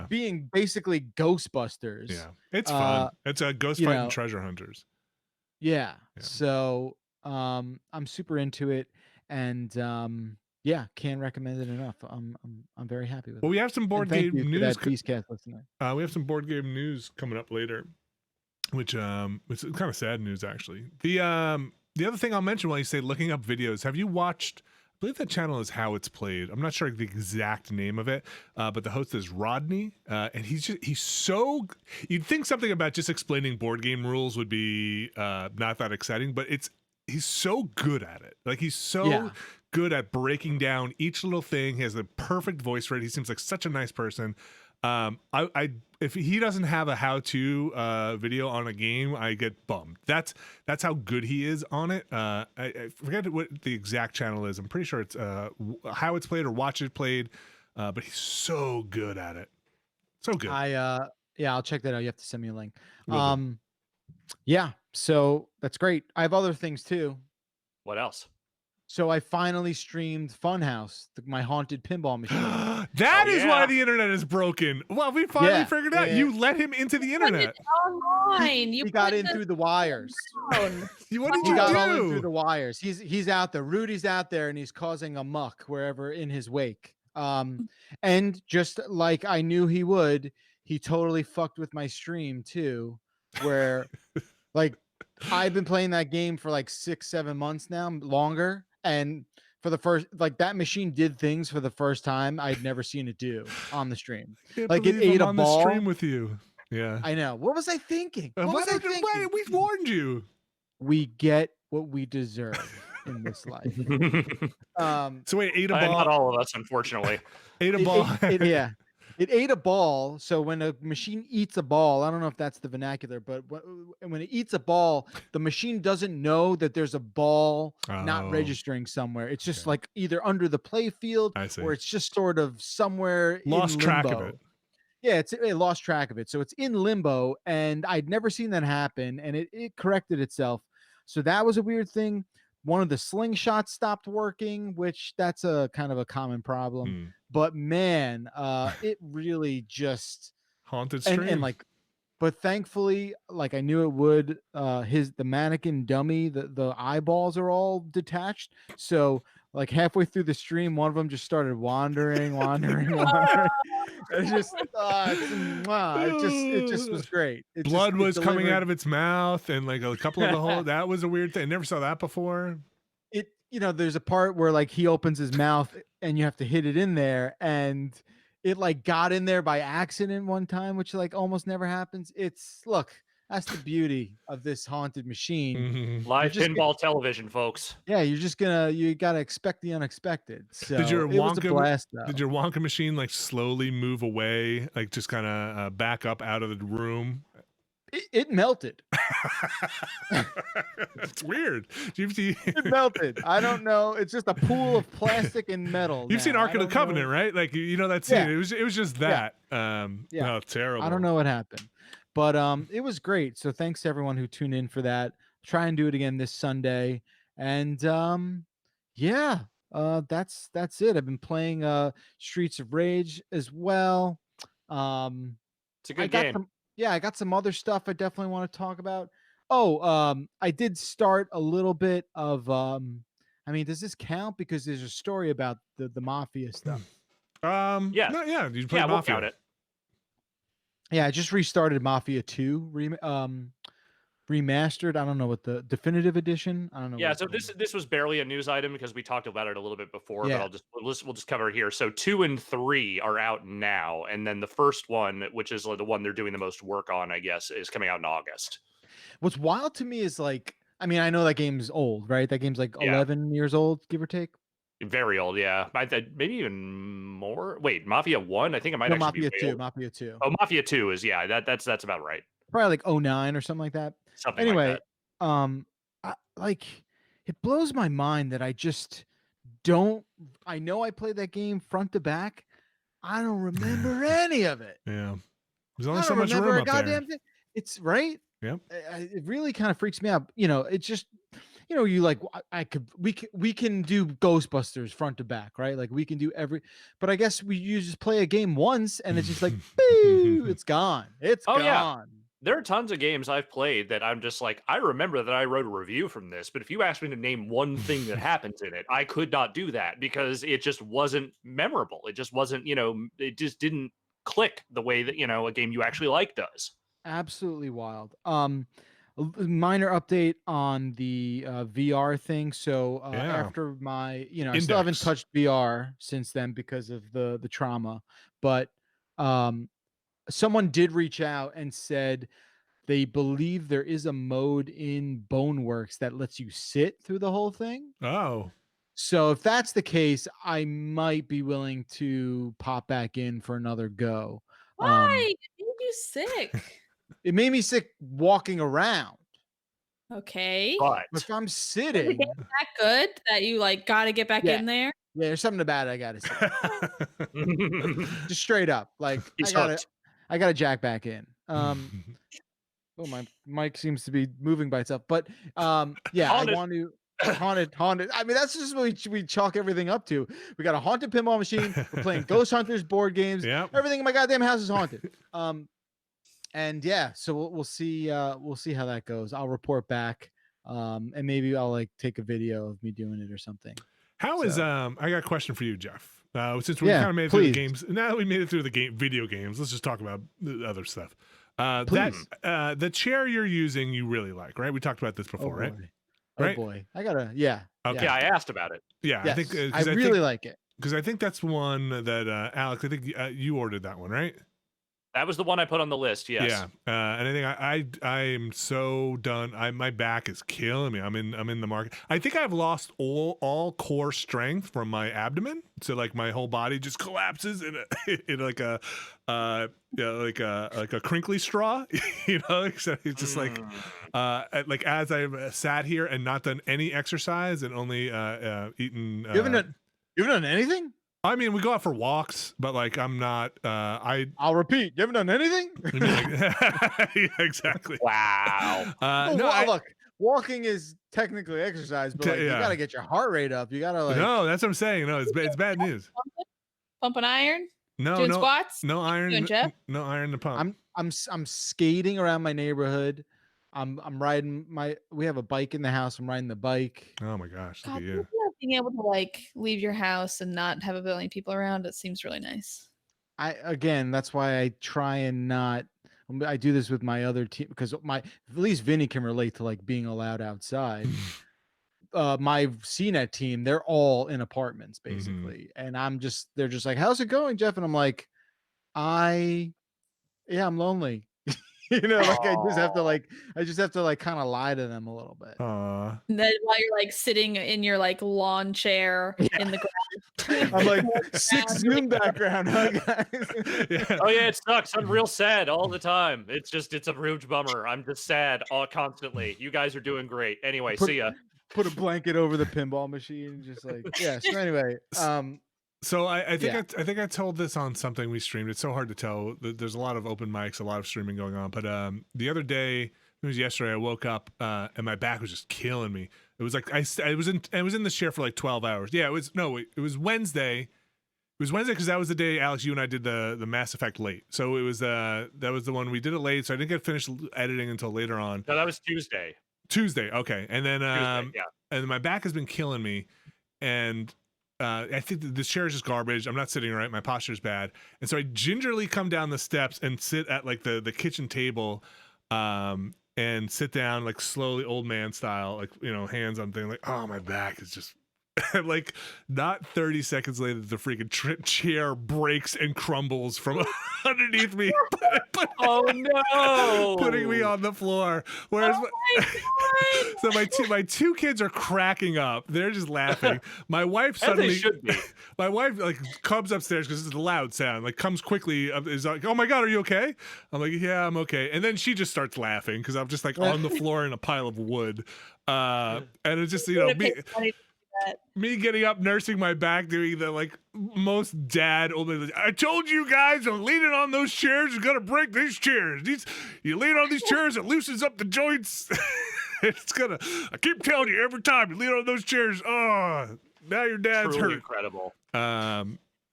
Speaker 4: being basically Ghostbusters.
Speaker 1: Yeah, it's fun. It's a ghost fighting treasure hunters.
Speaker 4: Yeah. So I'm super into it, and can't recommend it enough. I'm very happy with it.
Speaker 1: Well, we have some board game news.
Speaker 4: Beastcast listener.
Speaker 1: We have some board game news coming up later, which it's kind of sad news actually. The other thing I'll mention while you say looking up videos, have you watched, I believe that channel is How It's Played. I'm not sure the exact name of it, but the host is Rodney. And he's so, you'd think something about just explaining board game rules would be not that exciting, but he's so good at it. Like he's so good at breaking down each little thing. He has the perfect voice for it. He seems like such a nice person. If he doesn't have a how-to video on a game, I get bummed. That's how good he is on it. I forget what the exact channel is. I'm pretty sure it's How It's Played or Watch It Played, but he's so good at it. So good.
Speaker 4: I'll check that out. You have to send me a link. Yeah, so that's great. I have other things too.
Speaker 3: What else?
Speaker 4: So I finally streamed Funhouse, my haunted pinball machine.
Speaker 1: That
Speaker 3: Oh,
Speaker 1: is why
Speaker 3: yeah.
Speaker 1: the internet is broken. Well, we finally
Speaker 4: Yeah,
Speaker 1: figured out.
Speaker 4: yeah.
Speaker 1: You let him into the
Speaker 2: You put it
Speaker 1: internet.
Speaker 2: online. You
Speaker 4: He got
Speaker 2: put
Speaker 4: in
Speaker 2: the
Speaker 4: through the wires.
Speaker 2: down.
Speaker 1: What did
Speaker 4: He
Speaker 1: you
Speaker 4: got all in through
Speaker 1: do?
Speaker 4: the wires. He's out there. Rudy's out there, and he's causing a muck wherever in his wake. And just like I knew he would, he totally fucked with my stream too, where like I've been playing that game for like 6-7 months now, longer, and for the first, like, that machine did things for the first time I'd never seen it do on the stream.
Speaker 1: Can't
Speaker 4: Like, it
Speaker 1: believe
Speaker 4: ate
Speaker 1: I'm
Speaker 4: a
Speaker 1: on the
Speaker 4: ball.
Speaker 1: stream with you. Yeah.
Speaker 4: I know. What was I thinking? What was I thinking?
Speaker 1: We warned you.
Speaker 4: We get what we deserve in this life.
Speaker 1: So wait, ate a ball.
Speaker 3: Not all of us, unfortunately.
Speaker 1: Ate a ball.
Speaker 4: Yeah. It ate a ball. So when a machine eats a ball, I don't know if that's the vernacular, but when it eats a ball, the machine doesn't know that there's a ball not
Speaker 1: Oh.
Speaker 4: registering somewhere. It's just
Speaker 1: Okay.
Speaker 4: like either under the play field
Speaker 1: I see.
Speaker 4: or it's just sort of somewhere
Speaker 1: Lost
Speaker 4: in
Speaker 1: track
Speaker 4: limbo.
Speaker 1: of it.
Speaker 4: Yeah, it lost track of it. So it's in limbo, and I'd never seen that happen, and it corrected itself. So that was a weird thing. One of the slingshots stopped working, which that's a kind of a common problem.
Speaker 1: Hmm.
Speaker 4: But man, it really just
Speaker 1: Haunted stream.
Speaker 4: but thankfully, like I knew it would, the mannequin dummy, the eyeballs are all detached. So like halfway through the stream, one of them just started wandering. It's just, it just was great.
Speaker 1: Blood was coming out of its mouth, and like a couple of the whole. That was a weird thing. I never saw that before.
Speaker 4: There's a part where like he opens his mouth and you have to hit it in there, and it like got in there by accident one time, which like almost never happens. That's the beauty of this haunted machine.
Speaker 3: Live pinball television, folks.
Speaker 4: Yeah, you gotta expect the unexpected. So
Speaker 1: Did your
Speaker 4: it was a blast, though.
Speaker 1: Did your Wonka machine like slowly move away, like just kind of back up out of the room?
Speaker 4: It melted.
Speaker 1: It's weird.
Speaker 4: It melted. I don't know. It's just a pool of plastic and metal.
Speaker 1: You've seen Ark of the Covenant, right? Like that scene.
Speaker 4: Yeah.
Speaker 1: It was just that.
Speaker 4: Yeah.
Speaker 1: Oh, terrible.
Speaker 4: I don't know what happened, but it was great. So thanks to everyone who tuned in for that. Try and do it again this Sunday, and that's it. I've been playing Streets of Rage as well.
Speaker 3: It's a good game.
Speaker 4: I got some other stuff I definitely want to talk about. I did start a little bit of does this count? Because there's a story about the mafia stuff.
Speaker 3: Yeah.
Speaker 1: No, yeah. You play
Speaker 3: We'll
Speaker 1: Mafia.
Speaker 3: count it.
Speaker 4: Yeah, I just restarted Mafia 2 remastered. I don't know what the definitive edition. I don't know.
Speaker 3: Yeah, so this was barely a news item because we talked about it a little bit before,
Speaker 4: Yeah.
Speaker 3: but we'll just cover it here. So 2 and 3 are out now, and then the first one, which is the one they're doing the most work on, I guess, is coming out in August.
Speaker 4: What's wild to me is like, I mean, I know that game's old, right? That game's like 11 years old, give or take.
Speaker 3: Very old, yeah. Maybe even more. Wait, Mafia 1? I think it might actually
Speaker 4: Mafia
Speaker 3: be
Speaker 4: 2.
Speaker 3: old.
Speaker 4: Mafia 2.
Speaker 3: Oh, Mafia 2 is, yeah, that's about right.
Speaker 4: Probably like 09 or something like that.
Speaker 3: Something
Speaker 4: Anyway,
Speaker 3: like that.
Speaker 4: It blows my mind that I just don't. I know I played that game front to back. I don't remember any of it.
Speaker 1: Yeah. There's only
Speaker 4: I
Speaker 1: so
Speaker 4: don't
Speaker 1: much
Speaker 4: remember
Speaker 1: room
Speaker 4: a
Speaker 1: up there.
Speaker 4: goddamn thing. It's right.
Speaker 1: Yep.
Speaker 4: It really kind of freaks me out. It's just, you like, we can do Ghostbusters front to back, right? Like we can do but I guess you just play a game once and it's just like, boo, it's gone. It's gone.
Speaker 3: Yeah. There are tons of games I've played that I'm just like, I remember that I wrote a review from this, but if you asked me to name one thing that happens in it, I could not do that because it just wasn't memorable. It just wasn't, it just didn't click the way that, a game you actually like does.
Speaker 4: Absolutely wild. Minor update on the VR thing. So after my, I still haven't touched VR since then because of the trauma, but someone did reach out and said they believe there is a mode in Boneworks that lets you sit through the whole thing.
Speaker 1: Oh.
Speaker 4: So if that's the case, I might be willing to pop back in for another go.
Speaker 2: Why? It made you sick.
Speaker 4: It made me sick walking around.
Speaker 2: Okay.
Speaker 3: But
Speaker 4: if I'm sitting,
Speaker 2: that good that you like got to get back in there.
Speaker 4: Yeah, there's something about it I gotta say. Just straight up, like I gotta jack back in. My mic seems to be moving by itself, but yeah, I want to. haunted. I mean, that's just what we chalk everything up to. We got a haunted pinball machine. We're playing Ghost Hunters board games.
Speaker 1: Yep.
Speaker 4: Everything in my goddamn house is haunted. And yeah, so we'll see how that goes. I'll report back. And maybe I'll like take a video of me doing it or something.
Speaker 1: How is I got a question for you, Jeff. Since we
Speaker 4: Yeah,
Speaker 1: kind of made it through the
Speaker 4: please.
Speaker 1: games, now that we made it through the video games, let's just talk about the other stuff.
Speaker 4: Please.
Speaker 1: The chair you're using, you really like, right? We talked about this before, right?
Speaker 4: Oh
Speaker 1: Right?
Speaker 4: boy, I gotta. Yeah.
Speaker 1: Okay.
Speaker 3: Yeah, I asked about it.
Speaker 1: Yeah,
Speaker 4: Yes,
Speaker 1: I think
Speaker 4: I really like it.
Speaker 1: because I think that's one that Alex, I think you ordered that one, right?
Speaker 3: That was the one I put on the list. Yes.
Speaker 1: Yeah, and I think I am so done. My back is killing me. I'm in the market. I think I've lost all core strength from my abdomen, so like my whole body just collapses in like a like a crinkly straw. You know, so it's just like as I've sat here and not done any exercise and only eaten.
Speaker 4: You haven't done anything?
Speaker 1: I mean, we go out for walks, but like I'm not.
Speaker 4: I'll repeat. You haven't done anything?
Speaker 1: Yeah, exactly.
Speaker 3: Wow.
Speaker 4: Look, walking is technically exercise, but like, you gotta get your heart rate up. You gotta like.
Speaker 1: No, that's what I'm saying. No, it's bad news.
Speaker 2: Pumping iron?
Speaker 1: No,
Speaker 2: Doing
Speaker 1: no
Speaker 2: squats?
Speaker 1: no iron.
Speaker 2: Doing, Jeff?
Speaker 1: No iron to pump.
Speaker 4: I'm skating around my neighborhood. I'm riding we have a bike in the house. I'm riding the bike.
Speaker 1: Oh my gosh, look
Speaker 2: God,
Speaker 1: at you.
Speaker 2: being able to like leave your house and not have a billion people around, it seems really nice.
Speaker 4: That's why I try and not. I do this with my other team because at least Vinny can relate to like being allowed outside. My CNET team, they're all in apartments basically, and they're just like, "How's it going, Jeff?" And I'm like, I'm lonely. You know, like I just have to like kind of lie to them a little bit.
Speaker 1: Aww.
Speaker 2: And then while you're like sitting in your like lawn chair in the ground.
Speaker 4: I'm like 6 Zoom background, huh, guys?
Speaker 1: Yeah.
Speaker 3: Oh yeah, it sucks. I'm real sad all the time. It's a huge bummer. I'm just sad constantly. You guys are doing great. Anyway, see ya.
Speaker 4: Put a blanket over the pinball machine, just like yeah. So anyway,
Speaker 1: So I think I told this on something we streamed. It's so hard to tell. There's a lot of open mics, a lot of streaming going on. But the other day, it was yesterday, I woke up and my back was just killing me. It was like I was in the chair for like 12 hours. Yeah, it was Wednesday. It was Wednesday because that was the day, Alex, you and I did the Mass Effect late. So it was that was the one we did it late. So I didn't get finished editing until later on.
Speaker 3: No, that was Tuesday.
Speaker 1: Tuesday, okay. And then
Speaker 3: Tuesday, yeah.
Speaker 1: And my back has been killing me, and I think this chair is just garbage. I'm not sitting right. My posture's bad. And so I gingerly come down the steps and sit at like the kitchen table and sit down like slowly old man style, like, you know, hands on thing, like, oh, my back is just like not 30 seconds later, the freaking chair breaks and crumbles from underneath me.
Speaker 3: Oh no!
Speaker 1: Putting me on the floor. Whereas so my two kids are cracking up. They're just laughing. My wife suddenly
Speaker 3: should be.
Speaker 1: My wife like comes upstairs because it's a loud sound. Like comes quickly, is like, "Oh my God, are you okay?" I'm like, "Yeah, I'm okay." And then she just starts laughing because I'm just like on the floor in a pile of wood. And it's just, you know, me getting up, nursing my back, doing the like most dad old man. I told you guys, I'm leaning on those chairs. You gotta break these chairs. You lean on these chairs, it loosens up the joints. I keep telling you every time you lean on those chairs. Oh, now your dad's
Speaker 3: Truly
Speaker 1: hurt.
Speaker 3: Incredible.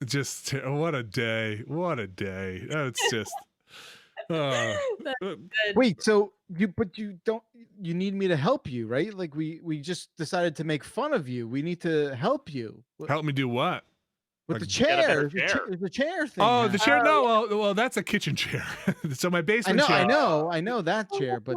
Speaker 1: Just what a day. What a day. It's just.
Speaker 4: Wait, so you need me to help you, right? Like we just decided to make fun of you. We need to help you.
Speaker 1: Help me do what?
Speaker 4: With
Speaker 1: Like,
Speaker 4: the chair.
Speaker 3: chair.
Speaker 4: The chair thing.
Speaker 1: Oh, the chair. No, well, that's a kitchen chair. So my basement chair.
Speaker 4: I know that chair, but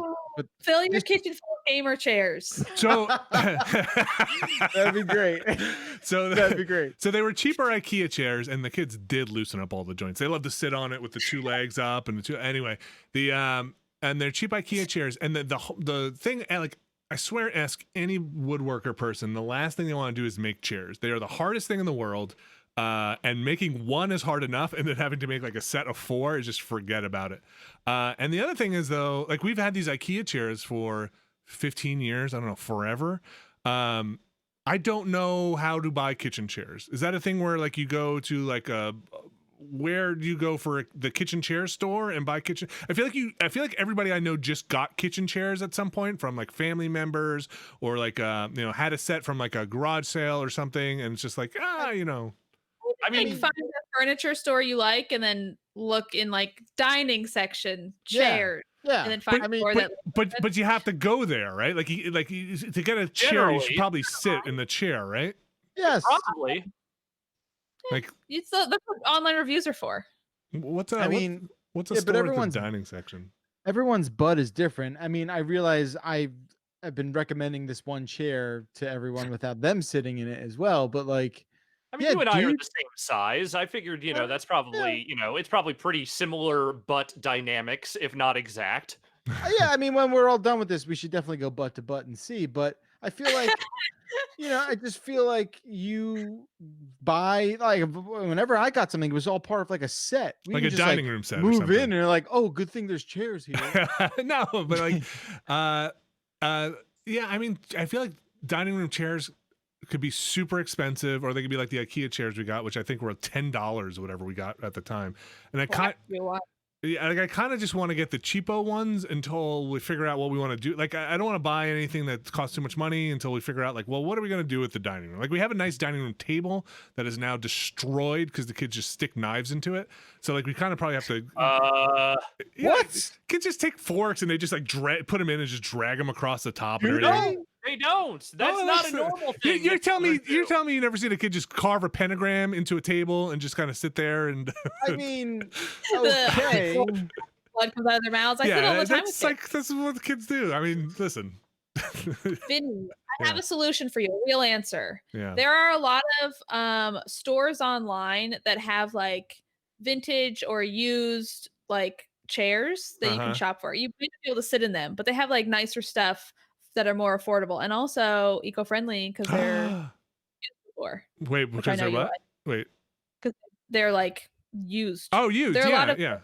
Speaker 2: Fill your kitchen full of gamer chairs.
Speaker 1: So
Speaker 4: that'd be great. That'd be great.
Speaker 1: So they were cheaper IKEA chairs, and the kids did loosen up all the joints. They love to sit on it with the two legs up and the two. Anyway, and they're cheap IKEA chairs, and the thing, like, I swear, ask any woodworker person, the last thing they want to do is make chairs. They are the hardest thing in the world. And making one is hard enough, and then having to make like a set of 4 is just forget about it. And the other thing is, though, like we've had these IKEA chairs for 15 years, I don't know, forever. I don't know how to buy kitchen chairs. Is that a thing where like you go to like where do you go for the kitchen chair store and buy kitchen? I feel like everybody I know just got kitchen chairs at some point from like family members or like had a set from like a garage sale or something, and it's just like
Speaker 3: I mean,
Speaker 2: find a furniture store you like, and then look in like dining section chairs.
Speaker 4: Yeah.
Speaker 2: And then find a store that.
Speaker 1: But you have to go there, right? Like to get a chair, you should probably sit in the chair, right?
Speaker 4: Yes.
Speaker 3: probably.
Speaker 1: Like
Speaker 2: That's what online reviews are for.
Speaker 1: what's a
Speaker 4: I mean,
Speaker 1: what's a
Speaker 4: yeah, but
Speaker 1: store with the
Speaker 4: everyone's-
Speaker 1: dining section?
Speaker 4: Everyone's butt is different. I mean, I realize I've been recommending this one chair to everyone without them sitting in it as well. But like,
Speaker 3: I mean,
Speaker 4: Yeah,
Speaker 3: you and I are
Speaker 4: dude.
Speaker 3: the same size. I figured, that's probably, it's probably pretty similar butt dynamics, if not exact.
Speaker 4: yeah, I mean, when we're all done with this, we should definitely go butt to butt and see. But I feel like, I just feel like you buy like whenever I got something, it was all part of like a set. We
Speaker 1: Like
Speaker 4: didn't
Speaker 1: a
Speaker 4: just,
Speaker 1: dining room set or
Speaker 4: move
Speaker 1: something.
Speaker 4: in and you're like, oh, good thing there's chairs here.
Speaker 1: No, but like yeah, I mean, I feel like dining room chairs could be super expensive, or they could be like the IKEA chairs we got, which I think were $10 or whatever we got at the time. And I kind of just want to get the cheapo ones until we figure out what we want to do. Like, I don't want to buy anything that costs too much money until we figure out, like, well, what are we going to do with the dining room? Like, we have a nice dining room table that is now destroyed because the kids just stick knives into it. So, like, we kind of probably have to.
Speaker 4: What?
Speaker 1: Kids just take forks and they just like put them in and just drag them across the top. And
Speaker 4: You
Speaker 1: everything.
Speaker 4: know?
Speaker 3: They don't. That's not a normal thing.
Speaker 1: You're telling me
Speaker 3: do.
Speaker 1: you never seen a kid just carve a pentagram into a table and just kind of sit there and.
Speaker 4: I mean, okay.
Speaker 2: Blood comes out of their mouths. I sit all the time with kids.
Speaker 1: This is what the kids do. I mean, listen.
Speaker 2: Vinny, I have a solution for you. A real answer.
Speaker 1: Yeah.
Speaker 2: There are a lot of stores online that have like vintage or used like chairs that you can shop for. You may not be able to sit in them, but they have like nicer stuff that are more affordable and also eco-friendly because they're for.
Speaker 1: Wait, because they're what? Wait.
Speaker 2: Because they're like used.
Speaker 1: Oh, used.
Speaker 2: There are a lot of
Speaker 1: yeah.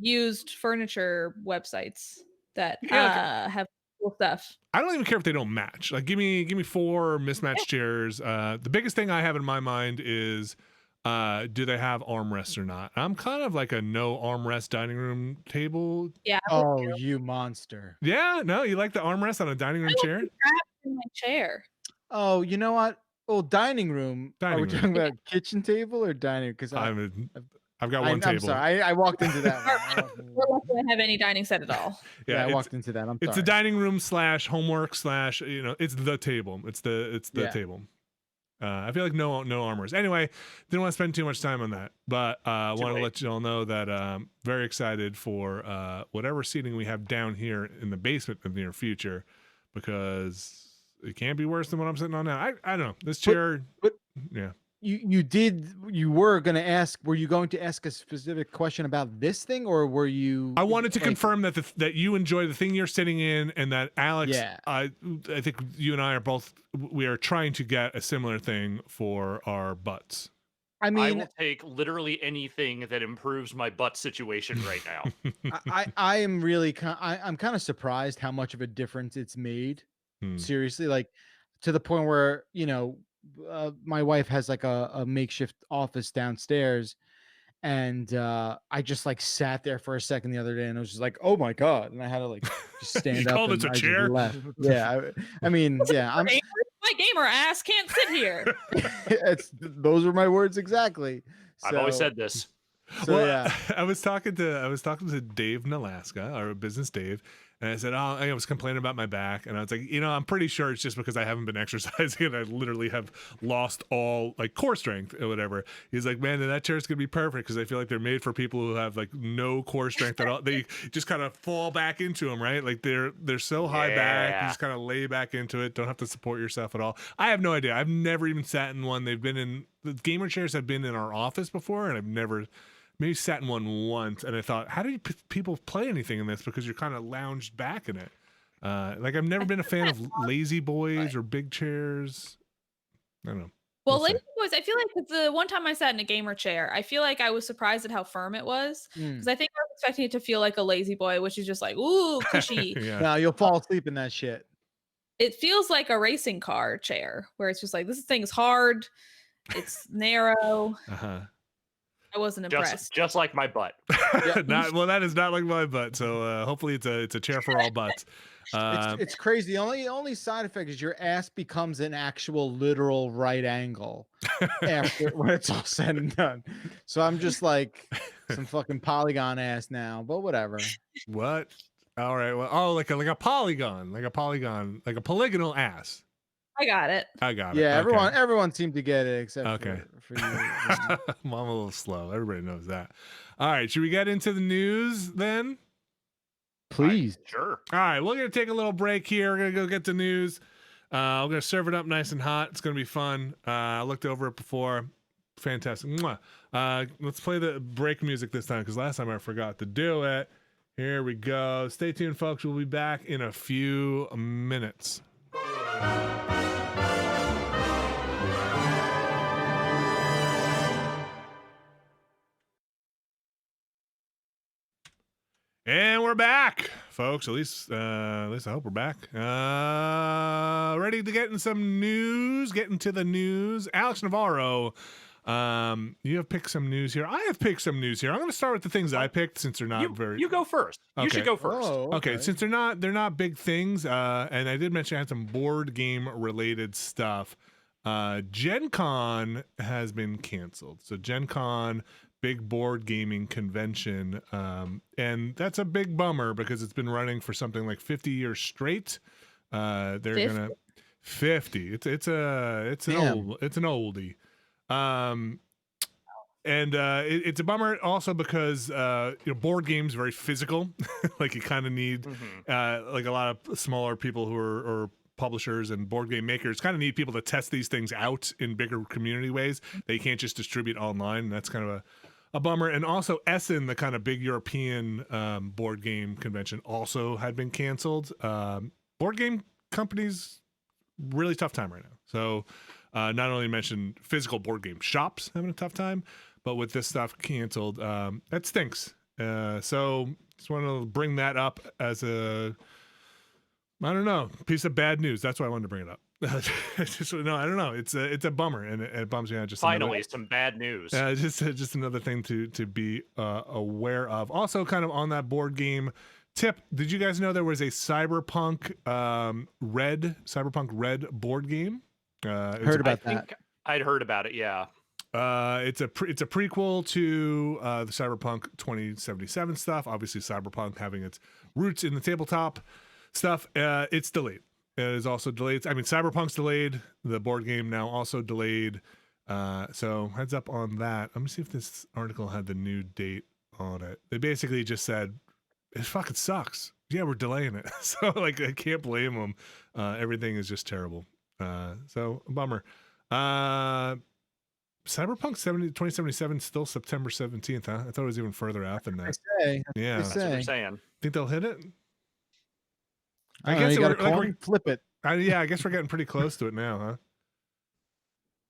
Speaker 2: used furniture websites that have cool stuff.
Speaker 1: I don't even care if they don't match. Like, give me 4 mismatched chairs. The biggest thing I have in my mind is, do they have armrests or not? I'm kind of like a no armrest dining room table.
Speaker 2: Yeah.
Speaker 4: Oh, you monster.
Speaker 1: Yeah, no, you like the armrest on a dining room chair?
Speaker 2: In my chair.
Speaker 4: Oh, you know what? Oh, dining room. Are we talking about kitchen table or dining? Because
Speaker 1: I've got one table.
Speaker 4: I'm sorry. I walked into that one.
Speaker 2: We're not going to have any dining set at all.
Speaker 4: Yeah, I walked into that. I'm sorry.
Speaker 1: It's the dining room / homework / it's the table. It's the table. I feel like no armors. Anyway, didn't want to spend too much time on that, but want to let you all know that very excited for whatever seating we have down here in the basement in the near future, because it can't be worse than what I'm sitting on now. I don't know. This chair, yeah.
Speaker 4: You were going to ask, were you going to ask a specific question about this thing, or were you?
Speaker 1: I wanted to confirm that you enjoy the thing you're sitting in, and that Alex, I think you and I are both, we are trying to get a similar thing for our butts.
Speaker 4: I mean,
Speaker 3: I will take literally anything that improves my butt situation right now.
Speaker 4: I am really, I'm kind of surprised how much of a difference it's made. Seriously, like to the point where, my wife has like a makeshift office downstairs, and I just like sat there for a second the other day, and I was just like, oh my god, and I had to like just stand
Speaker 1: you
Speaker 4: up.
Speaker 1: Called it a chair?
Speaker 4: Yeah, I mean, yeah,
Speaker 2: my gamer ass can't sit here.
Speaker 4: Those were my words exactly.
Speaker 3: I've always said this.
Speaker 4: So
Speaker 1: well,
Speaker 4: yeah,
Speaker 1: I was talking to Dave in Alaska, our business Dave, and I said, I was complaining about my back, and I was like, I'm pretty sure it's just because I haven't been exercising, and I literally have lost all like core strength or whatever. He's like, man, then that chair's gonna be perfect because I feel like they're made for people who have like no core strength at all. They just kind of fall back into them, right? Like they're so high back, you just kind of lay back into it, don't have to support yourself at all. I have no idea. I've never even sat in one. The gamer chairs have been in our office before, and I've never. Maybe sat in one once, and I thought, how do people play anything in this? Because you're kind of lounged back in it. Like, I've never been a fan of lazy boys or big chairs. I don't know.
Speaker 2: Well, lazy boys, I feel like the one time I sat in a gamer chair, I feel like I was surprised at how firm it was. Because I think I was expecting it to feel like a lazy boy, which is just like, ooh, cushy.
Speaker 4: No, you'll fall asleep in that shit.
Speaker 2: It feels like a racing car chair, where it's just like, this thing's hard, it's narrow. I wasn't impressed.
Speaker 3: Just like my butt.
Speaker 1: That is not like my butt. So hopefully it's a chair for all butts.
Speaker 4: It's crazy. The only side effect is your ass becomes an actual literal right angle after when it's all said and done. So I'm just like some fucking polygon ass now, but whatever.
Speaker 1: What? All right. Well, like a polygon, like a polygonal ass.
Speaker 2: I got it.
Speaker 4: Yeah,
Speaker 1: Okay.
Speaker 4: everyone seemed to get it except for you.
Speaker 1: I'm a little slow. Everybody knows that. All right, should we get into the news then?
Speaker 4: Please.
Speaker 3: Sure.
Speaker 1: All right, we're gonna take a little break here. We're gonna go get the news. I'm gonna serve it up nice and hot. It's gonna be fun. I looked over it before. Fantastic. Let's play the break music this time because last time I forgot to do it. Here we go. Stay tuned, folks. We'll be back in a few minutes. And we're back, folks. At least I hope we're back. Ready to get in some news. Get into the news. Alex Navarro, you have picked some news here. I have picked some news here. I'm going to start with the things that I picked since they're not very.
Speaker 3: You go first.
Speaker 1: Okay.
Speaker 3: You should go first.
Speaker 4: Oh,
Speaker 1: Okay, since they're not big things, and I did mention I had some board game related stuff. Gen Con has been canceled. So Gen Con, big board gaming convention, and that's a big bummer because it's been running for something like 50 years straight. They're
Speaker 2: 50?
Speaker 1: gonna 50. It's an oldie. It's a bummer also because board games very physical. Like you kind of need like a lot of smaller people who are publishers and board game makers kind of need people to test these things out in bigger community ways. They can't just distribute online, and that's kind of a bummer. And also Essen, the kind of big European board game convention, also had been canceled. Board game companies, really tough time right now. So not only mentioned physical board game shops having a tough time, but with this stuff canceled, that stinks. So just want to bring that up as a, I don't know, piece of bad news. That's why I wanted to bring it up. I don't know. It's a bummer, and it bums me out. Just
Speaker 3: finally some bad news.
Speaker 1: Just another thing to be aware of. Also, kind of on that board game tip, did you guys know there was a Cyberpunk Red board game?
Speaker 4: Heard about that.
Speaker 3: I'd heard about it. Yeah.
Speaker 1: It's a prequel to the Cyberpunk 2077 stuff. Obviously, Cyberpunk having its roots in the tabletop stuff. It's delayed. It is also delayed. I mean, Cyberpunk's delayed. The board game now also delayed. So heads up on that. Let me see if this article had the new date on it. They basically just said it fucking sucks. Yeah, we're delaying it. So like, I can't blame them. Everything is just terrible. So bummer. Cyberpunk 2077 still September 17th, huh? I thought it was even further out than that. Yeah,
Speaker 3: that's what they're saying.
Speaker 1: Think they'll hit it?
Speaker 4: I guess you gotta flip it.
Speaker 1: I guess we're getting pretty close to it now, huh?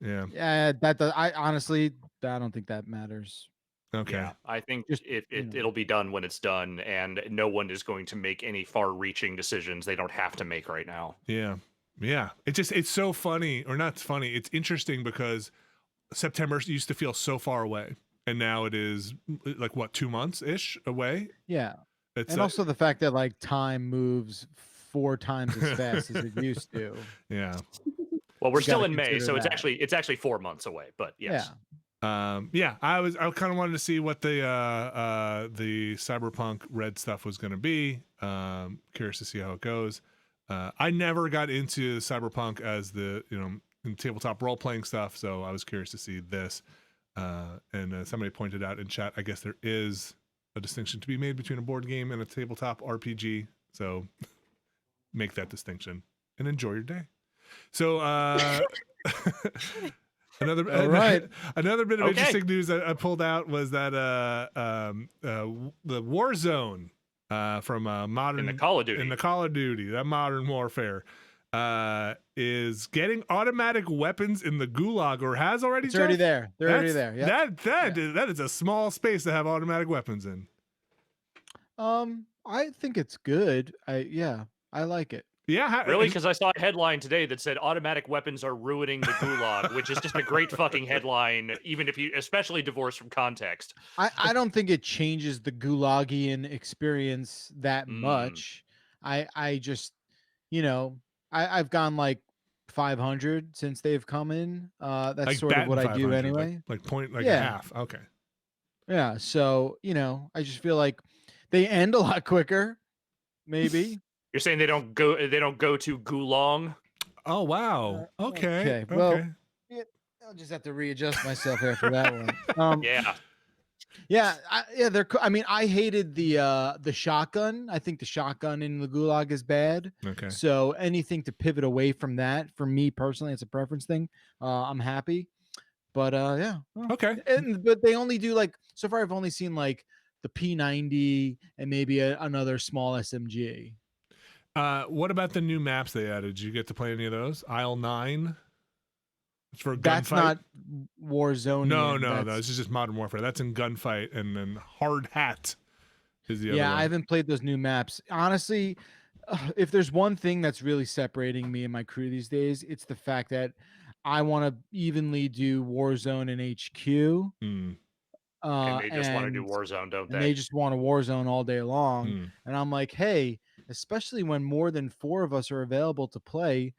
Speaker 1: Yeah.
Speaker 4: Yeah, I honestly, I don't think that matters.
Speaker 1: Okay.
Speaker 3: Yeah, I think
Speaker 4: Just,
Speaker 3: it'll be done when it's done, and no one is going to make any far-reaching decisions they don't have to make right now.
Speaker 1: Yeah. Yeah. It's so funny, or not funny. It's interesting because September used to feel so far away, and now it is like what, 2 months ish away.
Speaker 4: Yeah.
Speaker 1: It's
Speaker 4: and also the fact that like time moves 4 times as fast as it used to.
Speaker 1: Yeah.
Speaker 3: Well, we're still in May, so it's actually 4 months away. But yes.
Speaker 1: Yeah. I kind of wanted to see what the Cyberpunk Red stuff was going to be. Curious to see how it goes. I never got into Cyberpunk as the in tabletop role playing stuff, so I was curious to see this. And somebody pointed out in chat, I guess there is a distinction to be made between a board game and a tabletop RPG. So make that distinction and enjoy your day. So another bit of interesting news I pulled out was that the Warzone from modern
Speaker 3: in the Call of Duty,
Speaker 1: that Modern Warfare is getting automatic weapons in the Gulag, or has already.
Speaker 4: It's already there. They're already there. Yeah.
Speaker 1: That is a small space to have automatic weapons in.
Speaker 4: I think it's good. I like it.
Speaker 1: Yeah,
Speaker 3: Really? Because I saw a headline today that said automatic weapons are ruining the gulag, which is just a great fucking headline, even if you, especially divorced from context.
Speaker 4: I don't think it changes the Gulagian experience that
Speaker 3: Mm.
Speaker 4: much. I just, you know, I've gone like 500 since they've come in. That's
Speaker 1: like
Speaker 4: sort of what I do
Speaker 1: 500,
Speaker 4: anyway.
Speaker 1: like point, like a
Speaker 4: Yeah.
Speaker 1: half. Okay.
Speaker 4: Yeah. So, you know, I just feel like they end a lot quicker, maybe.
Speaker 3: You're saying they don't go to Gulong?
Speaker 1: Oh wow. Okay.
Speaker 4: Well, yeah, I'll just have to readjust myself after that one.
Speaker 3: Yeah.
Speaker 4: Yeah, they're. I mean, I hated the shotgun. I think the shotgun in the Gulag is bad.
Speaker 1: Okay.
Speaker 4: So anything to pivot away from that, for me personally, it's a preference thing. I'm happy, but yeah.
Speaker 1: Okay.
Speaker 4: But they only do like so far. I've only seen like the P90 and maybe another small SMG.
Speaker 1: What about the new maps they added? Did you get to play any of those? Isle 9. It's for
Speaker 4: That's
Speaker 1: gunfight.
Speaker 4: not Warzone.
Speaker 1: No, this is just Modern Warfare. That's in gunfight, and then Hard Hat is the other one.
Speaker 4: I haven't played those new maps. Honestly, if there's one thing that's really separating me and my crew these days, it's the fact that I want to evenly do Warzone and HQ.
Speaker 3: And they just want to do Warzone, don't they?
Speaker 4: And they just want a Warzone all day long. And I'm like, hey, especially when more than 4 of us are available to play,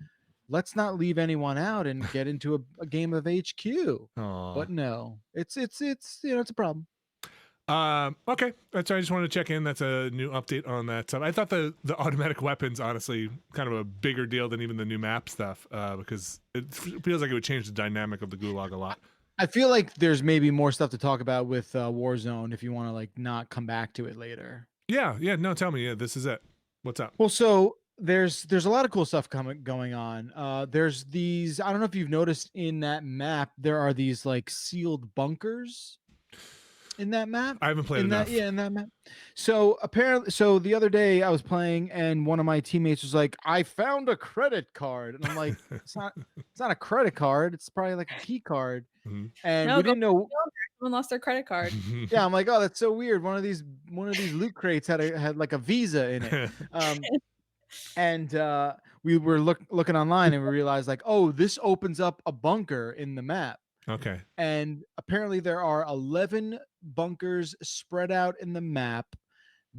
Speaker 4: let's not leave anyone out and get into a game of HQ.
Speaker 1: Aww.
Speaker 4: But no, it's you know, it's a problem.
Speaker 1: Okay, that's. I just wanted to check in. That's a new update on that stuff. I thought the automatic weapons, honestly, kind of a bigger deal than even the new map stuff, because it feels like it would change the dynamic of the Gulag a lot.
Speaker 4: I feel like there's maybe more stuff to talk about with Warzone if you want to like not come back to it later.
Speaker 1: Yeah. No, tell me. Yeah, this is it. What's up?
Speaker 4: Well, so there's a lot of cool stuff going on. There's these. I don't know if you've noticed in that map there are these like sealed bunkers. In that map,
Speaker 1: I haven't played enough.
Speaker 4: In that map. So apparently, the other day I was playing and one of my teammates was like, "I found a credit card," and I'm like, "It's not a credit card. It's probably like a key card."
Speaker 1: Mm-hmm.
Speaker 4: And we didn't know.
Speaker 2: Someone lost their credit card.
Speaker 4: Yeah, I'm like, "Oh, that's so weird." One of these loot crates had like a Visa in it. And we were looking online and we realized like, oh, this opens up a bunker in the map.
Speaker 1: Okay.
Speaker 4: And apparently there are 11 bunkers spread out in the map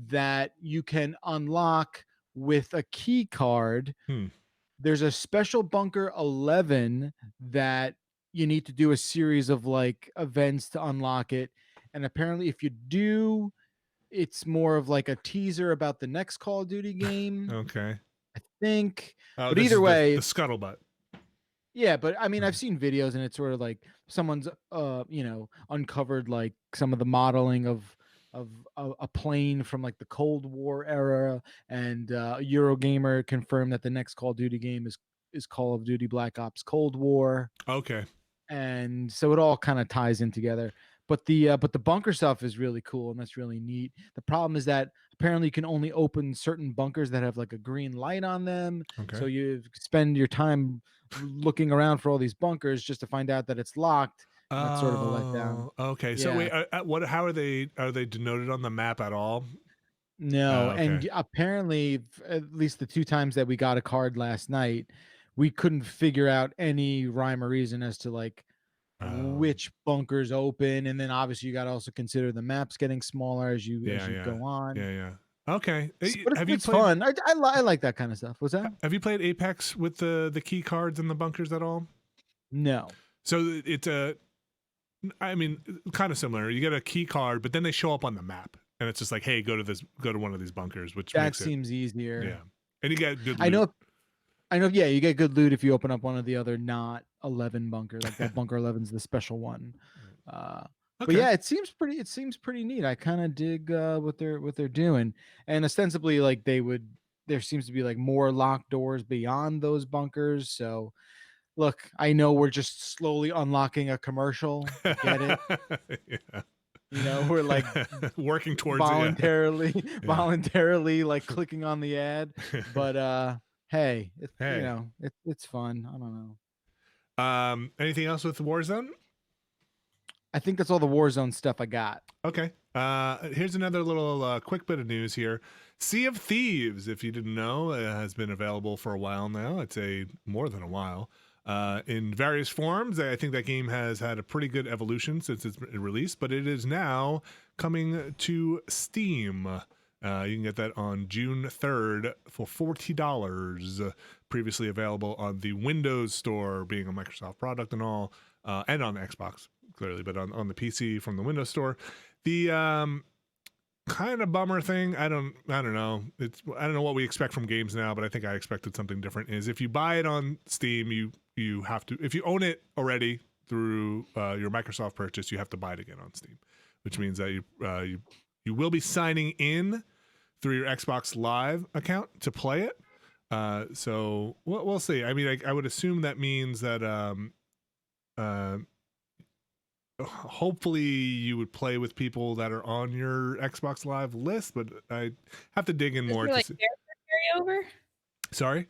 Speaker 4: that you can unlock with a key card. There's a special bunker 11 that you need to do a series of like events to unlock it. And apparently if you do, it's more of like a teaser about the next Call of Duty game.
Speaker 1: Okay.
Speaker 4: I think. But either way,
Speaker 1: the scuttlebutt.
Speaker 4: Yeah, but I mean, I've seen videos and it's sort of like someone's, uncovered like some of the modeling of a plane from like the Cold War era, and Eurogamer confirmed that the next Call of Duty game is Call of Duty Black Ops Cold War.
Speaker 1: Okay.
Speaker 4: And so it all kind of ties in together. But the bunker stuff is really cool and that's really neat. The problem is that apparently you can only open certain bunkers that have like a green light on them.
Speaker 1: Okay.
Speaker 4: So you spend your time looking around for all these bunkers just to find out that it's locked. And that's sort of a letdown.
Speaker 1: Okay. So wait, how are they denoted on the map at all?
Speaker 4: No,
Speaker 1: okay.
Speaker 4: And apparently at least the 2 times that we got a card last night, we couldn't figure out any rhyme or reason as to like which bunkers open, and then obviously you got to also consider the maps getting smaller as you go on.
Speaker 1: Yeah. Okay.
Speaker 4: But it's fun. I like that kind of stuff. What's that?
Speaker 1: Have you played Apex with the key cards and the bunkers at all?
Speaker 4: No.
Speaker 1: So it's I mean, kind of similar. You get a key card, but then they show up on the map, and it's just like, hey, go to one of these bunkers, which
Speaker 4: that
Speaker 1: makes
Speaker 4: seems easier.
Speaker 1: Yeah, and you get good loot.
Speaker 4: I know. Yeah, you get good loot if you open up one of the other not 11 bunker. Like that bunker 11 is the special one. But yeah, it seems pretty neat. I kind of dig what they're doing, and ostensibly like there seems to be like more locked doors beyond those bunkers. So look, I know we're just slowly unlocking a commercial. Get it?
Speaker 1: Yeah.
Speaker 4: You know, we're like
Speaker 1: working towards
Speaker 4: voluntarily like clicking on the ad. But hey, you know, it's fun. I don't know.
Speaker 1: Anything else with Warzone?
Speaker 4: I think that's all the Warzone stuff I got.
Speaker 1: Okay. Here's another little quick bit of news here. Sea of Thieves, if you didn't know, has been available for a while now. I'd say more than a while. In various forms. I think that game has had a pretty good evolution since its release, but it is now coming to Steam. You can get that on June 3rd for $40. Previously available on the Windows Store, being a Microsoft product and all, and on Xbox, clearly, but on the PC from the Windows Store. The kind of bummer thing, I don't know. I don't know what we expect from games now, but I think I expected something different. Is if you buy it on Steam, you have to, if you own it already through your Microsoft purchase, you have to buy it again on Steam, which means that you will be signing in through your Xbox Live account to play it. So we'll see. I mean, I would assume that means that hopefully you would play with people that are on your Xbox Live list, but I have to dig in more.
Speaker 2: Does your character carry over?
Speaker 1: Sorry?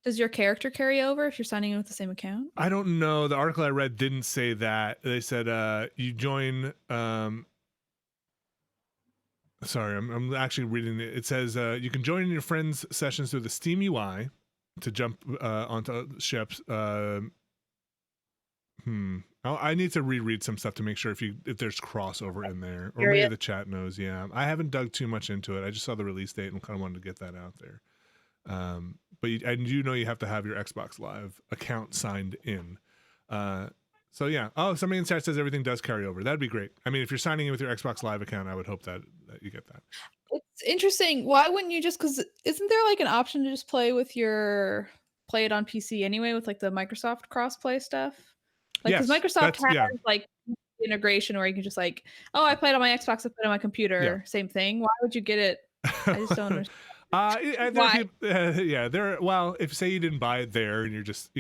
Speaker 2: Does your character carry over if you're signing in with the same account?
Speaker 1: I don't know. The article I read didn't say that. They said you join. Sorry, I'm actually reading it. It says you can join your friends' sessions through the Steam UI to jump onto ships. I need to reread some stuff to make sure if there's crossover in there, or maybe the chat knows. Yeah, I haven't dug too much into it. I just saw the release date and kind of wanted to get that out there. But I do know you have to have your Xbox Live account signed in. So yeah. Oh, somebody in chat says everything does carry over. That'd be great. I mean, if you're signing in with your Xbox Live account, I would hope that you get that.
Speaker 2: It's interesting. Why wouldn't you just? Because isn't there like an option to just play it on PC anyway with like the Microsoft crossplay stuff? Like, because Microsoft has like integration where you can just like, oh, I played on my Xbox, I played on my computer. Yeah. Same thing. Why would you get it? I just don't understand.
Speaker 1: Why? Well, if say you didn't buy it there and you're just,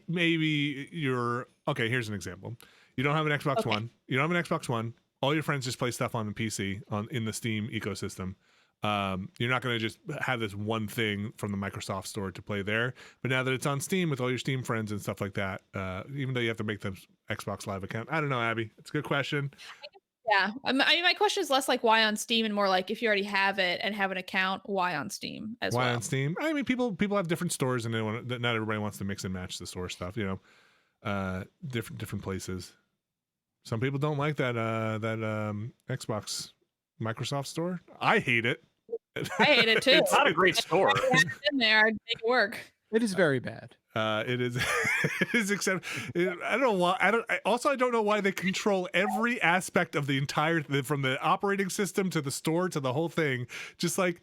Speaker 1: maybe you're okay. Here's an example. You don't have an Xbox One. You don't have an Xbox One. All your friends just play stuff on the PC in the Steam ecosystem. You're not going to just have this one thing from the Microsoft store to play there. But now that it's on Steam with all your Steam friends and stuff like that, even though you have to make the Xbox Live account, I don't know, Abby. It's a good question.
Speaker 2: Yeah. I mean, my question is less like why on Steam and more like if you already have it and have an account, why on Steam as well?
Speaker 1: Why on Steam? I mean, people have different stores and not everybody wants to mix and match the store stuff, different places. Some people don't like that Xbox Microsoft store. I hate it.
Speaker 2: I hate it too.
Speaker 3: It's not a great store.
Speaker 2: I'd in there, I'd make it work.
Speaker 4: It is very bad.
Speaker 1: It is. It is except. I don't know why. I don't know why they control every aspect of the entire, from the operating system to the store to the whole thing. Just like,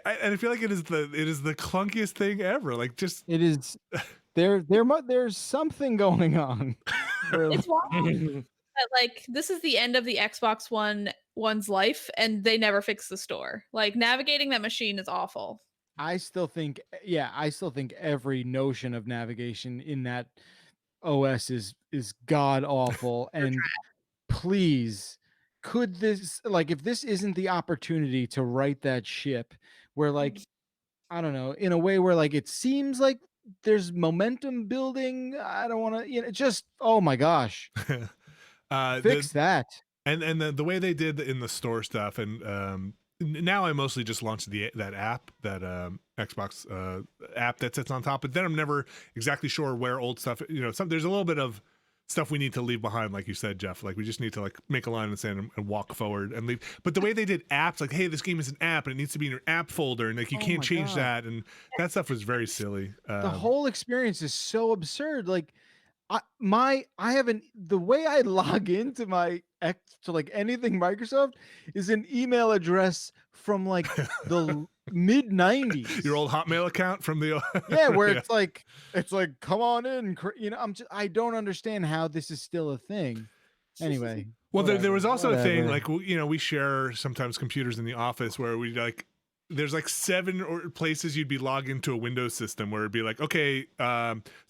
Speaker 1: and I feel like it is the clunkiest thing ever. Like, just
Speaker 4: it is. There's something going on.
Speaker 2: It's wild. Like, this is the end of the Xbox One's life, and they never fix the store. Like, navigating that machine is awful.
Speaker 4: I still think every notion of navigation in that OS is god awful. And please, could this, like, if this isn't the opportunity to right that ship, where, like, I don't know, in a way where, like, it seems like there's momentum building. I don't want to, just, oh my gosh. Fix that.
Speaker 1: And the way they did in the store stuff, and now I mostly just launched that app, that Xbox app that sits on top, but then I'm never exactly sure where old stuff, there's a little bit of stuff we need to leave behind, like you said, Jeff. Like, we just need to, like, make a line in the sand and walk forward and leave. But the way they did apps, like, hey, this game is an app and it needs to be in your app folder, and like you can't change that, and that stuff was very silly.
Speaker 4: The whole experience is so absurd. Like, the way I log into my to like anything Microsoft is an email address from like the mid 90s.
Speaker 1: Your old Hotmail account from the
Speaker 4: where it's like come on in, I don't understand how this is still a thing. Anyway,
Speaker 1: well, there was also a thing, like, we share sometimes computers in the office where we, like, there's like 7 places you'd be logged into a Windows system where it'd be like, okay,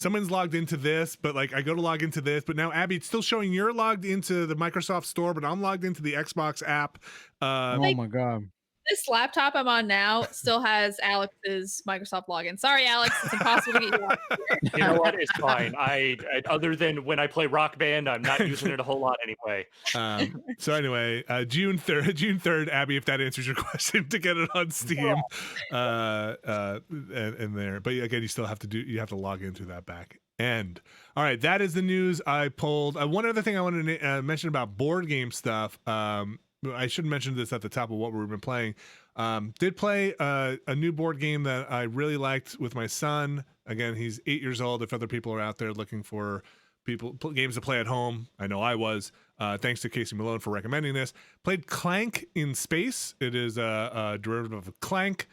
Speaker 1: someone's logged into this, but like I go to log into this, but now Abby, it's still showing you're logged into the Microsoft store, but I'm logged into the Xbox app.
Speaker 4: Oh my God.
Speaker 2: this laptop I'm on now still has Alex's Microsoft login. Sorry, Alex, it's impossible to get you out of here.
Speaker 3: You know what? It's fine. I other than when I play Rock Band, I'm not using it a whole lot anyway.
Speaker 1: So anyway, June 3rd, Abby, if that answers your question, to get it on Steam, and there. But again, you have to log into that back end. All right, that is the news I pulled. One other thing I wanted to mention about board game stuff. I should have mentioned this at the top of what we've been playing. Did play a new board game that I really liked with my son. Again, he's 8 years old. If other people are out there looking for games to play at home, I know I was. Thanks to Casey Malone for recommending this. Played Clank in Space. It is a derivative of Clank.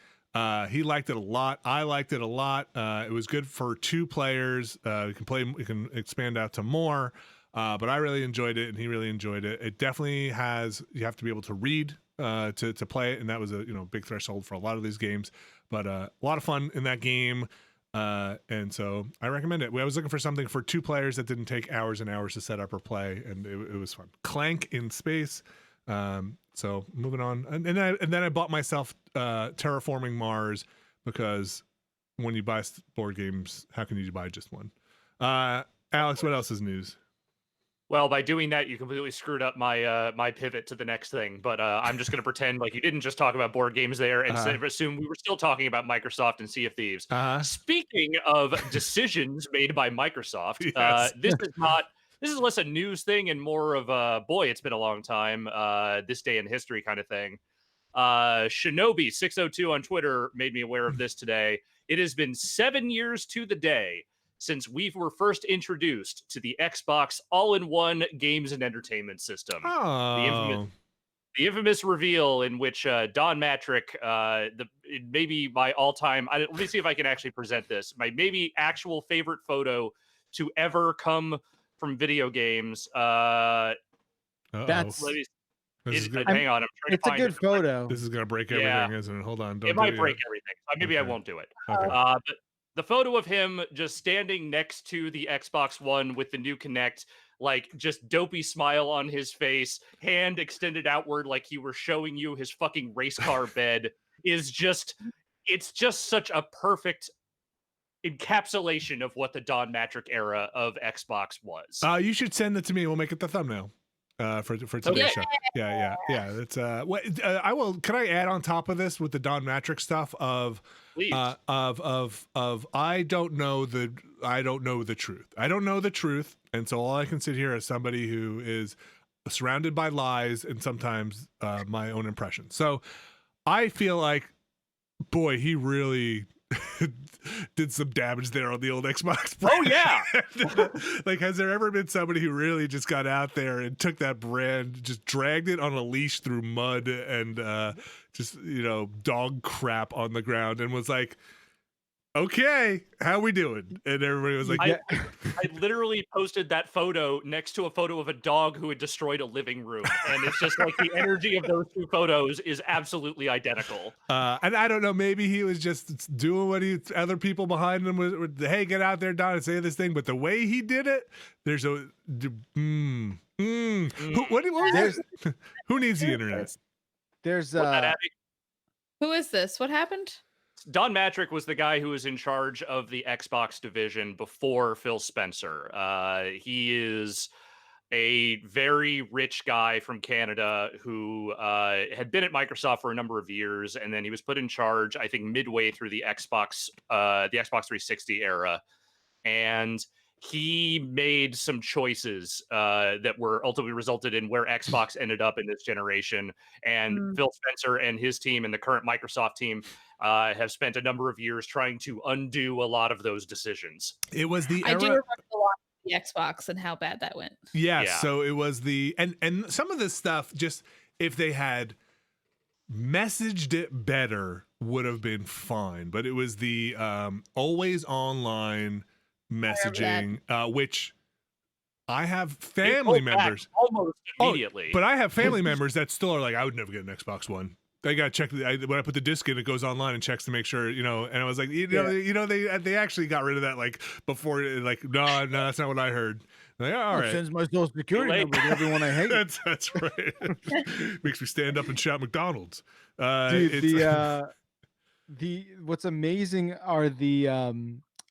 Speaker 1: He liked it a lot. I liked it a lot. It was good for 2 players. We can expand out to more. But I really enjoyed it, and he really enjoyed it. It definitely has. You have to be able to read to play it, and that was a big threshold for a lot of these games. But a lot of fun in that game, and so I recommend it. I was looking for something for 2 players that didn't take hours and hours to set up or play, and it was fun. Clank in Space. So moving on, and then I bought myself Terraforming Mars, because when you buy board games, how can you buy just one? Alex, what else is news?
Speaker 3: Well, by doing that, you completely screwed up my my pivot to the next thing. But I'm just going to pretend like you didn't just talk about board games there, and assume we were still talking about Microsoft and Sea of Thieves. Speaking of decisions made by Microsoft,
Speaker 1: yes.
Speaker 3: This is less a news thing and more of a boy, it's been a long time, this day in history kind of thing. Shinobi602 on Twitter made me aware of this today. It has been 7 years to the day since we were first introduced to the Xbox all-in-one games and entertainment system.
Speaker 1: Oh.
Speaker 3: The infamous reveal in which Don Matrick, maybe my all-time, let me see if I can actually present this, my maybe actual favorite photo to ever come from video games.
Speaker 4: That's
Speaker 3: hang on, I'm trying
Speaker 4: it's
Speaker 3: to
Speaker 4: a
Speaker 3: find
Speaker 4: good photo.
Speaker 1: This is gonna break everything, isn't it? Hold on.
Speaker 3: It might break everything. Maybe I won't do it.
Speaker 1: Okay.
Speaker 3: But the photo of him just standing next to the Xbox One with the new Kinect, like just dopey smile on his face, hand extended outward like he were showing you his fucking race car bed, it's just such a perfect encapsulation of what the Don Matrick era of Xbox was.
Speaker 1: You should send it to me. We'll make it the thumbnail for today's show. Yeah. It's I will. Can I add on top of this with the Don Matrick stuff of
Speaker 3: Please.
Speaker 1: of I don't know the truth. I don't know the truth, and so all I can sit here as somebody who is surrounded by lies and sometimes my own impression. So I feel like, boy, he really did some damage there on the old Xbox.
Speaker 3: Oh yeah.
Speaker 1: Like, has there ever been somebody who really just got out there and took that brand, just dragged it on a leash through mud and just dog crap on the ground and was like, okay, how we doing? And everybody was like,
Speaker 3: I literally posted that photo next to a photo of a dog who had destroyed a living room. And it's just like the energy of those 2 photos is absolutely identical.
Speaker 1: And I don't know, maybe he was just doing what other people behind him were, hey, get out there, Don, and say this thing. But the way he did it, there's a who needs the internet?
Speaker 4: There's
Speaker 2: Who is this? What happened?
Speaker 3: Don Matrick was the guy who was in charge of the Xbox division before Phil Spencer. He is a very rich guy from Canada who had been at Microsoft for a number of years, and then he was put in charge, I think, midway through the Xbox 360 era. And he made some choices that were ultimately resulted in where Xbox ended up in this generation. And Phil Spencer and his team and the current Microsoft team have spent a number of years trying to undo a lot of those decisions.
Speaker 1: It was the
Speaker 2: I
Speaker 1: era.
Speaker 2: do remember a lot of the Xbox and how bad that went.
Speaker 1: Yeah. So it was and some of this stuff, just if they had messaged it better, would have been fine. But it was the always online messaging, which I have family members
Speaker 3: almost immediately.
Speaker 1: But I have family members that still are like, I would never get an Xbox One. I got to check when I put the disc in, it goes online and checks to make sure, and I was like, they actually got rid of that like before, like, no, that's not what I heard. Like, all right.
Speaker 4: Sends my social security
Speaker 3: late.
Speaker 4: number to everyone I hate.
Speaker 1: That's right. Makes me stand up and shout McDonald's.
Speaker 4: Dude,
Speaker 1: It's
Speaker 4: the what's amazing are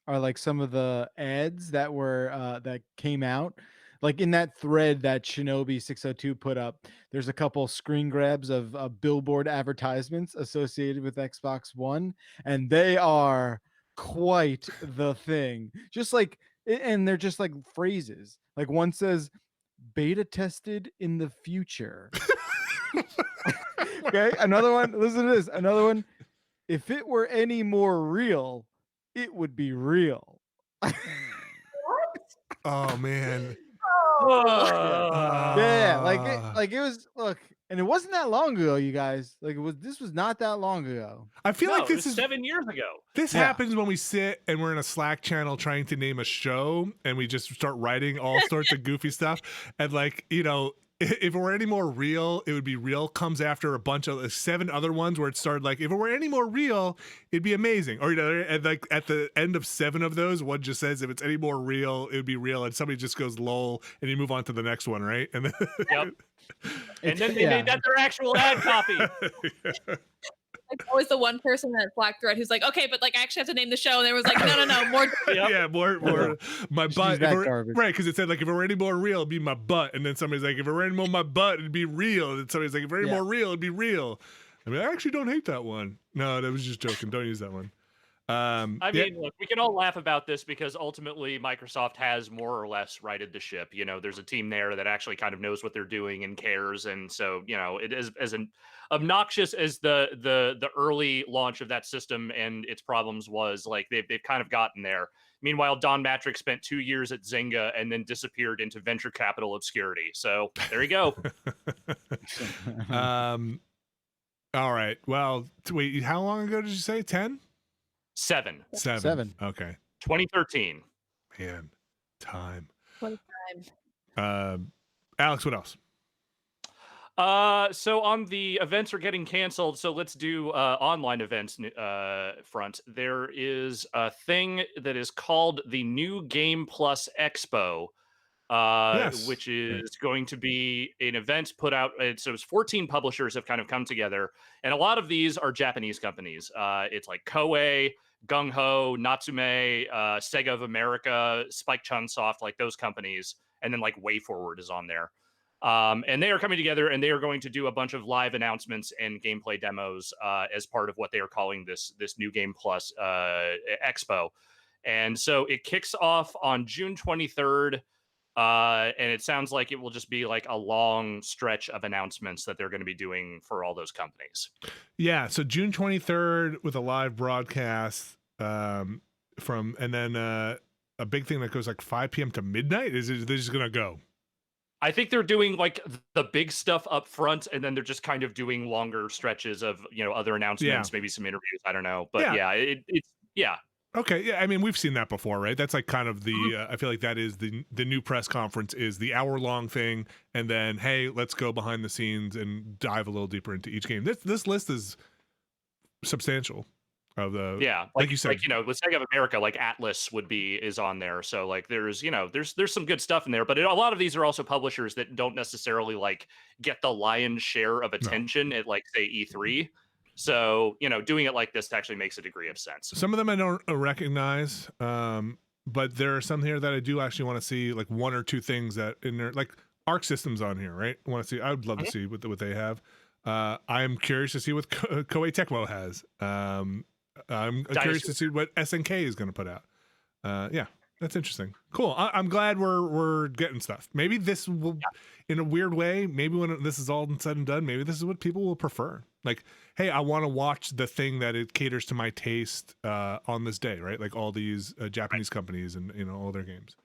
Speaker 4: like some of the ads that were that came out. Like in that thread that Shinobi 602 put up, there's a couple screen grabs of billboard advertisements associated with Xbox One, and they are quite the thing. Just like, and they're just like phrases. Like one says, "Beta tested in the future." Okay, another one. Listen to this. Another one. If it were any more real, it would be real.
Speaker 1: oh man.
Speaker 4: Yeah,
Speaker 1: Ah.
Speaker 4: like it was. Look, and it wasn't that long ago, you guys. Like it was. This was not that long ago.
Speaker 1: I feel
Speaker 3: No,
Speaker 1: like
Speaker 3: it
Speaker 1: this
Speaker 3: was
Speaker 1: is
Speaker 3: 7 years ago.
Speaker 1: this
Speaker 4: Yeah.
Speaker 1: happens when we sit and we're in a Slack channel trying to name a show and we just start writing all sorts of goofy stuff. And like, you know, if it were any more real, it would be real comes after a bunch of 7 other ones where it started like, if it were any more real, it'd be amazing. Or, you know, and like at the end of 7 of those, one just says, if it's any more real, it would be real. And somebody just goes lol and you move on to the next one, right? And then
Speaker 3: Yep. And then they made that their actual ad copy.
Speaker 2: Like always the one person in that Slack thread who's like, okay, but like I actually have to name the show, and there was like, no, more.
Speaker 3: Yep.
Speaker 1: Yeah, more my
Speaker 4: Just
Speaker 1: butt.
Speaker 4: use that
Speaker 1: If it were-
Speaker 4: garbage.
Speaker 1: right, because it said like if it were any more real, it'd be my butt. And then somebody's like, if it were any more my butt, it'd be real. And somebody's like, if it were any
Speaker 4: Yeah.
Speaker 1: more real, it'd be real. I mean, I actually don't hate that one. No, that was just joking. Don't use that one.
Speaker 3: I
Speaker 1: yeah.
Speaker 3: mean, look, we can all laugh about this because ultimately Microsoft has more or less righted the ship. You know, there's a team there that actually kind of knows what they're doing and cares. And so, you know, it is as an obnoxious as the early launch of that system and its problems was, like they've kind of gotten there. Meanwhile, Don Matrick spent 2 years at Zynga and then disappeared into venture capital obscurity. So there you go.
Speaker 1: All right. Well, wait, how long ago did you say? 10?
Speaker 3: 7.
Speaker 4: 7.
Speaker 1: Okay.
Speaker 3: 2013.
Speaker 1: Man, time.
Speaker 2: What a time.
Speaker 1: Alex, what else?
Speaker 3: So on the events are getting canceled, so let's do online events front. There is a thing that is called the New Game Plus Expo,
Speaker 1: Yes.
Speaker 3: which is going to be an event put out. So it's 14 publishers have kind of come together, and a lot of these are Japanese companies. It's like Koei, Gung Ho, Natsume, Sega of America, Spike Chunsoft, like those companies, and then like WayForward is on there. And they are coming together and they are going to do a bunch of live announcements and gameplay demos as part of what they are calling this New Game Plus Expo. And so it kicks off on June 23rd. And it sounds like it will just be like a long stretch of announcements that they're going to be doing for all those companies.
Speaker 1: Yeah, so June 23rd with a live broadcast from, and then a big thing that goes like 5 p.m. to midnight. They're just gonna go?
Speaker 3: I think they're doing like the big stuff up front, and then they're just kind of doing longer stretches of, you know, other announcements, maybe some interviews. I don't know, but it's
Speaker 1: Okay, yeah, I mean we've seen that before, right? That's like kind of the I feel like that is the new press conference is the hour-long thing, and then hey, let's go behind the scenes and dive a little deeper into each game. This list is substantial. Of the like you said,
Speaker 3: like, you know, with Sega of America, like Atlas is on there, so like there's, you know, there's some good stuff in there, but a lot of these are also publishers that don't necessarily like get the lion's share of attention at like say E3. So, you know, doing it like this actually makes a degree of sense.
Speaker 1: Some of them I don't recognize, but there are some here that I do actually want to see, like 1 or 2 things that in there, like Arc Systems on here, right? I want to see. I would love to see what they have. I'm curious to see what Koei Tecmo has. I'm curious to see what SNK is going to put out. Yeah, that's interesting. Cool. I'm glad we're getting stuff. Maybe this will, in a weird way, maybe when this is all said and done, maybe this is what people will prefer. Like, hey, I want to watch the thing that it caters to my taste on this day, right? Like all these Japanese companies and, you know, all their games.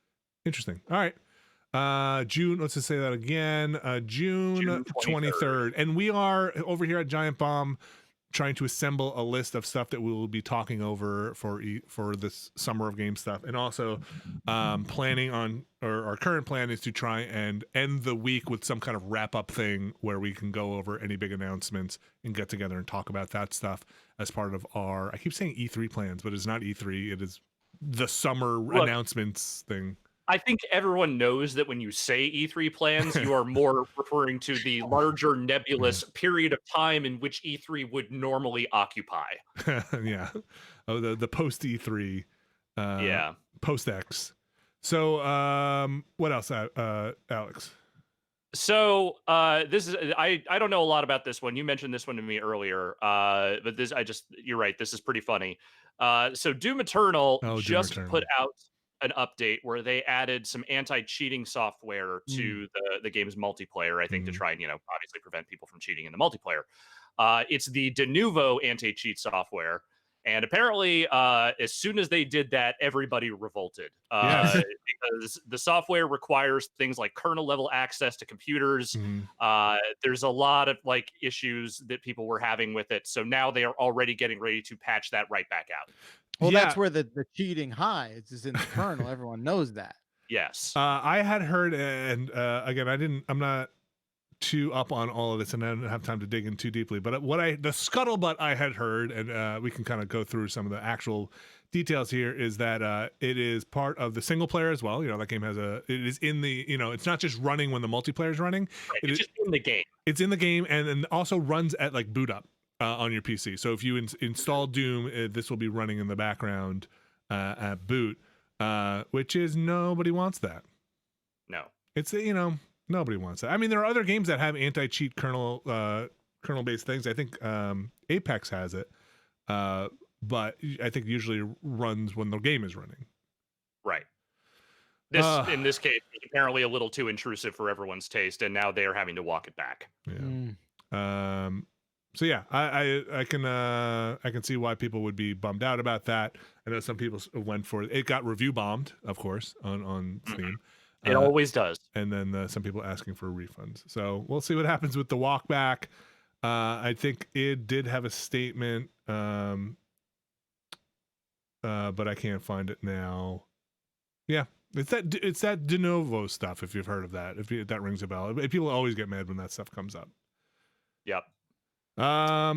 Speaker 1: Interesting. All right. June, let's just say that again. June 23rd. And we are over here at Giant Bomb trying to assemble a list of stuff that we will be talking over for this summer of game stuff, and also planning on, or our current plan is to try and end the week with some kind of wrap up thing where we can go over any big announcements and get together and talk about that stuff as part of our, I keep saying E3 plans, but it's not E3, it is the summer announcements thing.
Speaker 3: I think everyone knows that when you say E3 plans, you are more referring to the larger nebulous period of time in which E3 would normally occupy.
Speaker 1: Yeah. Oh, the post E3,
Speaker 3: Yeah.
Speaker 1: post X. So, what else, Alex?
Speaker 3: So this is I don't know a lot about this one. You mentioned this one to me earlier, but this you're right. This is pretty funny. So Doom Eternal
Speaker 1: Doom
Speaker 3: just
Speaker 1: Eternal.
Speaker 3: put out an update where they added some anti-cheating software to the game's multiplayer. I think to try and obviously prevent people from cheating in the multiplayer. It's the de novo anti-cheat software. And apparently, as soon as they did that, everybody revolted
Speaker 1: Yes.
Speaker 3: because the software requires things like kernel level access to computers. There's a lot of issues that people were having with it. So now they are already getting ready to patch that right back out.
Speaker 4: Well, that's where the cheating hides, is in the kernel. Everyone knows that.
Speaker 3: Yes.
Speaker 1: I had heard, and again, I'm not too up on all of this, and I don't have time to dig in too deeply. But the scuttlebutt I had heard, and we can kind of go through some of the actual details here, is that it is part of the single player as well. That game it is in the, it's not just running when the multiplayer is running.
Speaker 3: Right, it's just in the game.
Speaker 1: It's in the game, and also runs at boot up on your PC. So if you install Doom, this will be running in the background at boot, which is, nobody wants that.
Speaker 3: No.
Speaker 1: It's nobody wants that. I mean, there are other games that have anti-cheat kernel based things. I think Apex has it, but I think usually runs when the game is running.
Speaker 3: Right. This in this case is apparently a little too intrusive for everyone's taste, and now they are having to walk it back.
Speaker 1: Yeah. So yeah, I can see why people would be bummed out about that. I know some people went for it. It got review bombed, of course, on Steam.
Speaker 3: It always does.
Speaker 1: And then some people asking for refunds. So we'll see what happens with the walk back. I think it did have a statement, but I can't find it now. Yeah, it's that de novo stuff. If you've heard of that, if that rings a bell, people always get mad when that stuff comes up.
Speaker 3: Yep.
Speaker 1: I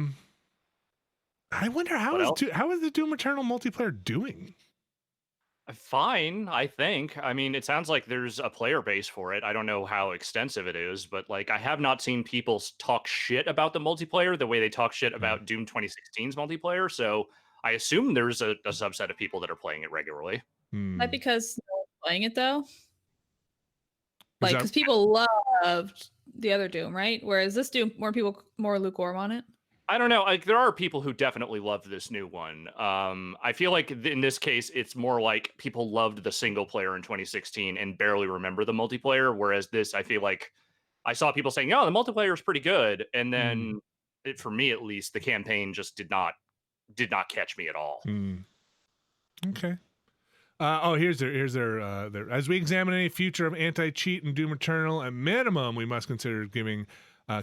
Speaker 1: wonder how is the Doom Eternal multiplayer doing?
Speaker 3: Fine, I think. I mean, it sounds like there's a player base for it. I don't know how extensive it is, but I have not seen people talk shit about the multiplayer the way they talk shit about Doom 2016's multiplayer. So I assume there's a subset of people that are playing it regularly.
Speaker 2: Not because no one's playing it though. Because people loved the other Doom, right? Whereas this Doom, more lukewarm on it.
Speaker 3: I don't know. There are people who definitely love this new one. I feel like in this case, it's more like people loved the single player in 2016 and barely remember the multiplayer. Whereas this, I feel like I saw people saying, "Oh, the multiplayer is pretty good," and then for me at least, the campaign just did not catch me at all.
Speaker 1: Okay. Here's their as we examine any future of anti-cheat in Doom Eternal, at minimum, we must consider giving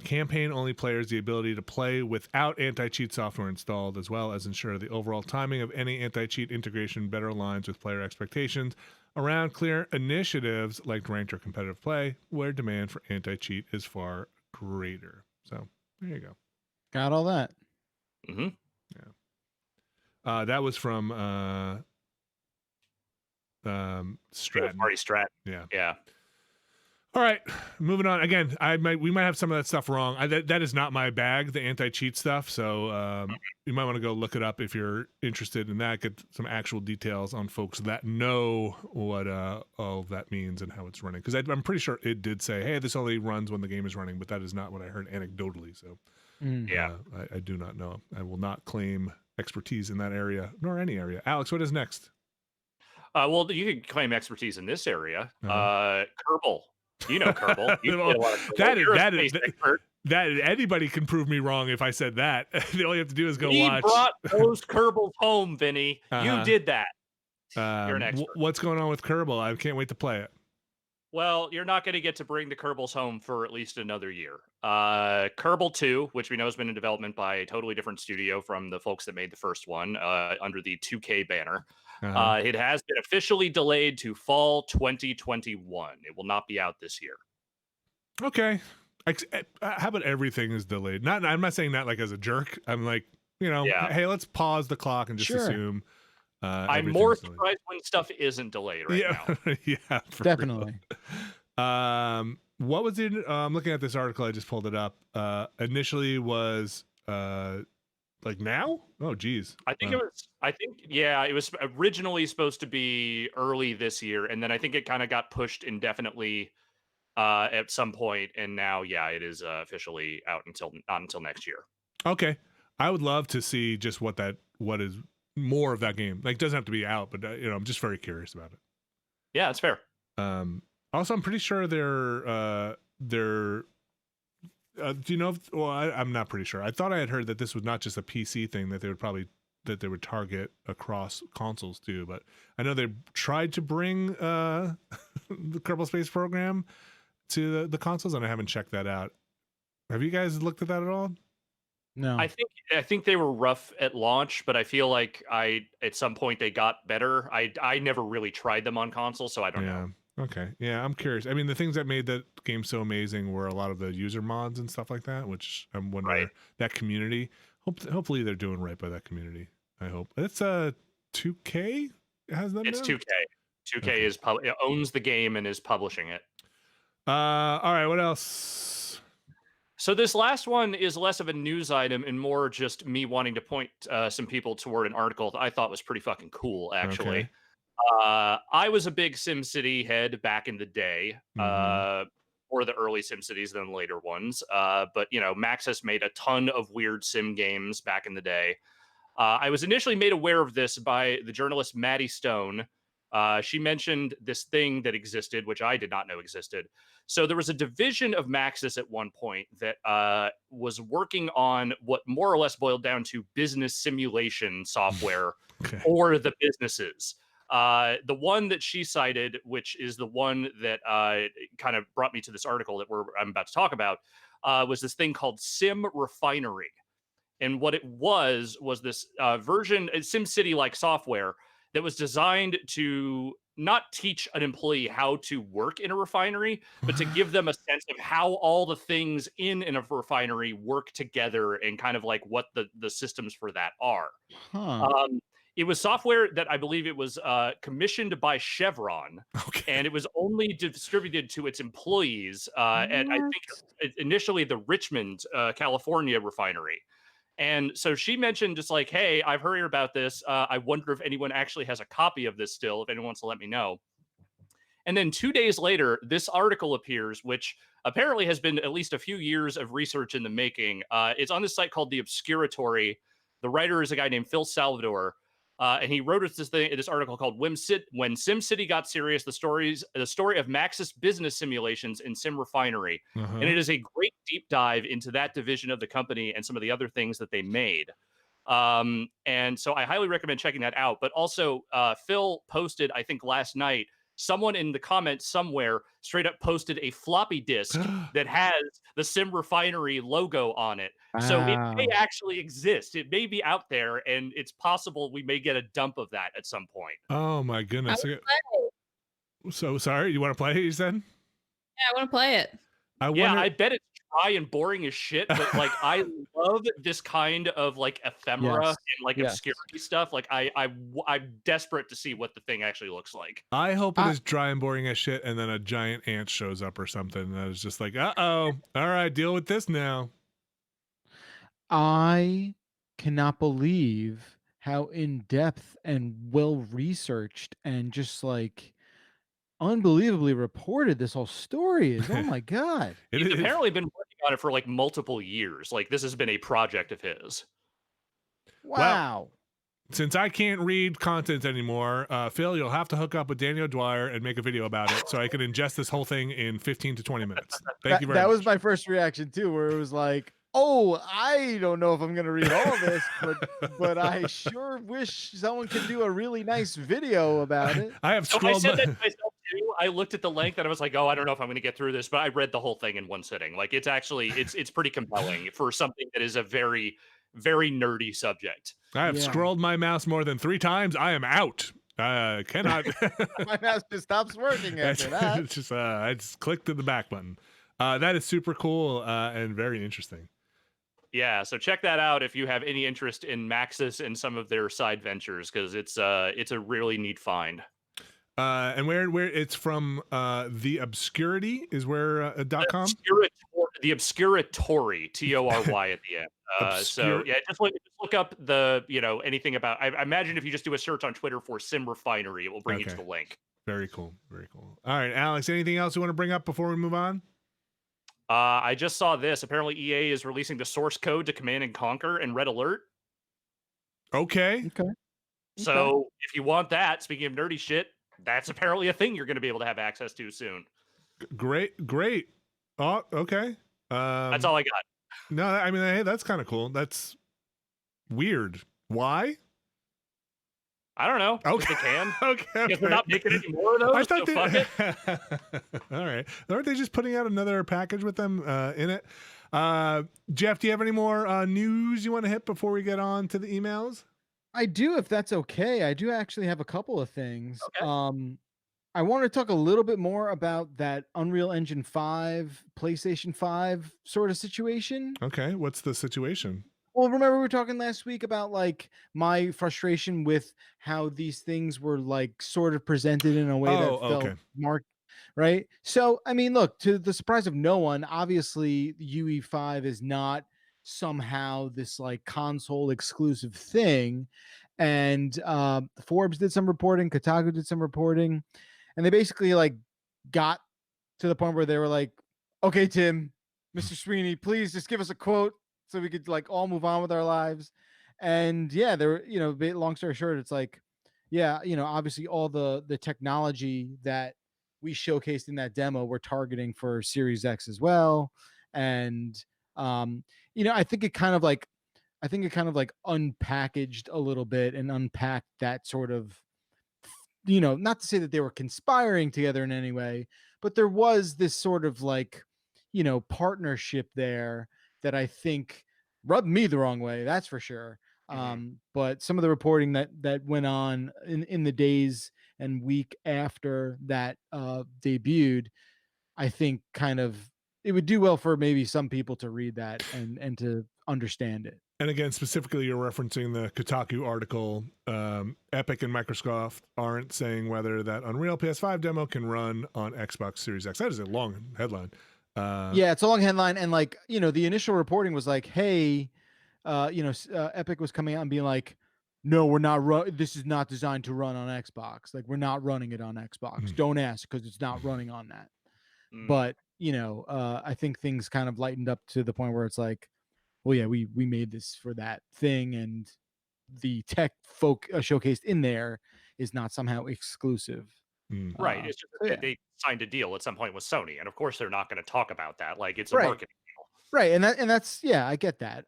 Speaker 1: campaign-only players the ability to play without anti-cheat software installed, as well as ensure the overall timing of any anti-cheat integration better aligns with player expectations around clear initiatives like ranked or competitive play, where demand for anti-cheat is far greater. So there you go.
Speaker 4: Got all that.
Speaker 3: Mm-hmm.
Speaker 1: Yeah. That was from Stratton.
Speaker 3: Marty Stratton.
Speaker 1: Yeah.
Speaker 3: Yeah.
Speaker 1: All right, moving on. Again, we might have some of that stuff wrong. That is not my bag, the anti-cheat stuff. So you might want to go look it up if you're interested in that. Get some actual details on folks that know what all of that means and how it's running. Because I'm pretty sure it did say, "Hey, this only runs when the game is running," but that is not what I heard anecdotally. So
Speaker 3: yeah,
Speaker 1: I do not know. I will not claim expertise in that area nor any area. Alex, what is next?
Speaker 3: Well, you can claim expertise in this area. Kerbal. You know Kerbal.
Speaker 1: That anybody can prove me wrong if I said that. All you have to do is go watch.
Speaker 3: You brought those Kerbals home, Vinny. You did that. You're an expert.
Speaker 1: What's going on with Kerbal? I can't wait to play it.
Speaker 3: Well, you're not going to get to bring the Kerbals home for at least another year. Kerbal 2, which we know has been in development by a totally different studio from the folks that made the first one, under the 2K banner. It has been officially delayed to fall 2021. It will not be out this year.
Speaker 1: Okay. How about everything is delayed? I'm not saying that as a jerk. I'm like, hey, let's pause the clock and just assume.
Speaker 3: I'm more surprised when stuff isn't delayed right now.
Speaker 1: Yeah,
Speaker 4: Definitely.
Speaker 1: What was it? I'm looking at this article. I just pulled it up. Initially was like now? Oh, geez.
Speaker 3: I think it was originally supposed to be early this year, and then I think it kind of got pushed indefinitely at some point, and now, it is officially out not until next year.
Speaker 1: Okay, I would love to see just what is more of that game. Like, it doesn't have to be out, but I'm just very curious about it.
Speaker 3: Yeah, that's fair.
Speaker 1: Also, I'm pretty sure they're do you know? I'm not pretty sure. I thought I had heard that this was not just a PC thing, that they would target across consoles too. But I know they tried to bring the Kerbal Space Program to the consoles, and I haven't checked that out. Have you guys looked at that at all?
Speaker 4: No.
Speaker 3: I think they were rough at launch, but I feel like at some point they got better. I never really tried them on console, so I don't know.
Speaker 1: Okay. Yeah, I'm curious. I mean, the things that made that game so amazing were a lot of the user mods and stuff like that, which I'm wondering that community. Hopefully they're doing right by that community. I hope. It's 2K has them.
Speaker 3: It's
Speaker 1: now?
Speaker 3: 2K. 2K owns the game and is publishing it.
Speaker 1: All right. What else?
Speaker 3: So this last one is less of a news item and more just me wanting to point some people toward an article that I thought was pretty fucking cool, actually.
Speaker 1: Okay.
Speaker 3: I was a big SimCity head back in the day, or the early SimCities than the later ones. But Maxis made a ton of weird sim games back in the day. I was initially made aware of this by the journalist Maddie Stone. She mentioned this thing that existed, which I did not know existed. So there was a division of Maxis at one point that was working on what more or less boiled down to business simulation software for the businesses. The one that she cited, which is the one that kind of brought me to this article that I'm about to talk about, was this thing called Sim Refinery. And what it was this version, SimCity-like software that was designed to not teach an employee how to work in a refinery, but to give them a sense of how all the things in a refinery work together and kind of like what the systems for that are. It was software that I believe it was commissioned by Chevron, and it was only distributed to its employees at, I think, initially the Richmond, California refinery. And so she mentioned just like, hey, I've heard about this. I wonder if anyone actually has a copy of this still, if anyone wants to let me know. And then 2 days later, this article appears, which apparently has been at least a few years of research in the making. It's on this site called The Obscuratory. The writer is a guy named Phil Salvador. And he wrote this article called "When SimCity Got Serious: The Story of Maxis Business Simulations in Sim Refinery," and it is a great deep dive into that division of the company and some of the other things that they made. And so I highly recommend checking that out. But also, Phil posted, I think last night, someone in the comments somewhere straight up posted a floppy disk that has the Sim Refinery logo on it. So it may actually exist. It may be out there, and it's possible we may get a dump of that at some point.
Speaker 1: Oh my goodness. So sorry, you want to play it, you said?
Speaker 2: Yeah, I want to play it.
Speaker 3: I bet it's dry and boring as shit, but like I love this kind of like ephemera and like obscurity stuff. Like I'm desperate to see what the thing actually looks like.
Speaker 1: I hope it is dry and boring as shit, and then a giant ant shows up or something, and I was just like, all right, deal with this now.
Speaker 4: I cannot believe how in-depth and well-researched and just like unbelievably reported this whole story is. Oh my god.
Speaker 3: He's apparently been working on it for like multiple years. Like this has been a project of his.
Speaker 4: Wow.
Speaker 1: Well, since I can't read content anymore, Phil, you'll have to hook up with Daniel Dwyer and make a video about it so I can ingest this whole thing in 15 to 20 minutes. Thank you very much.
Speaker 4: That was my first reaction too, where it was like, oh, I don't know if I'm going to read all of this, but I sure wish someone could do a really nice video about it.
Speaker 1: I have scrolled.
Speaker 3: I said that to myself too. I looked at the length and I was like, oh, I don't know if I'm going to get through this, but I read the whole thing in one sitting. Like it's actually, it's pretty compelling for something that is a very, very nerdy subject.
Speaker 1: I have scrolled my mouse more than 3 times. I am out. Cannot.
Speaker 4: My mouse just stops working after that.
Speaker 1: It's just, I just clicked the back button. That is super cool and very interesting.
Speaker 3: Yeah, so check that out if you have any interest in Maxis and some of their side ventures, because it's a really neat find.
Speaker 1: And where it's from, the obscurity is where .com.
Speaker 3: The Obscuratory, Tory at the end. So yeah, just look up the anything about. I imagine if you just do a search on Twitter for Sim Refinery, it will bring you to the link.
Speaker 1: Very cool. Very cool. All right, Alex, anything else you want to bring up before we move on?
Speaker 3: I just saw this. Apparently, EA is releasing the source code to Command and Conquer and Red Alert.
Speaker 1: Okay.
Speaker 3: So if you want that, speaking of nerdy shit, that's apparently a thing you're going to be able to have access to soon.
Speaker 1: Great. Oh, okay.
Speaker 3: That's all I got.
Speaker 1: No, I mean, hey, that's kind of cool. That's weird. Why?
Speaker 3: I don't know.
Speaker 1: Okay.
Speaker 3: They can.
Speaker 1: Okay.
Speaker 3: Because they're not making any more of those.
Speaker 1: I thought
Speaker 3: fuck it.
Speaker 1: All right. Aren't they just putting out another package with them in it? Jeff, do you have any more news you want to hit before we get on to the emails?
Speaker 4: I do, if that's okay. I do actually have a couple of things.
Speaker 3: Okay.
Speaker 4: I want to talk a little bit more about that Unreal Engine 5, PlayStation 5 sort of situation.
Speaker 1: Okay. What's the situation?
Speaker 4: Well, remember we were talking last week about like my frustration with how these things were like sort of presented in a way that felt right? So, I mean, look, to the surprise of no one, obviously UE5 is not somehow this like console exclusive thing. And Forbes did some reporting, Kotaku did some reporting, and they basically like got to the point where they were like, okay, Tim, Mr. Sweeney, please just give us a quote so we could like all move on with our lives. And yeah, there were, long story short, it's like, yeah, obviously all the technology that we showcased in that demo we're targeting for Series X as well. And I think it kind of like unpackaged a little bit and unpacked that sort of, not to say that they were conspiring together in any way, but there was this sort of like, partnership there that I think rubbed me the wrong way. That's for sure. But some of the reporting that went on in the days and week after that debuted, I think kind of it would do well for maybe some people to read that and to understand it.
Speaker 1: And again, specifically, you're referencing the Kotaku article. Epic and Microsoft aren't saying whether that Unreal PS5 demo can run on Xbox Series X. That is a long headline.
Speaker 4: Yeah, it's a long headline. And like, the initial reporting was like, hey, Epic was coming out and being like, no, we're not this is not designed to run on Xbox. Like, we're not running it on Xbox. Don't ask, because it's not running on that. But, I think things kind of lightened up to the point where it's like, well, yeah, we made this for that thing, and the tech showcased in there is not somehow exclusive.
Speaker 3: Right. It's just they signed a deal at some point with Sony, and of course they're not going to talk about that. Like, it's a marketing deal.
Speaker 4: Right. And that's I get that.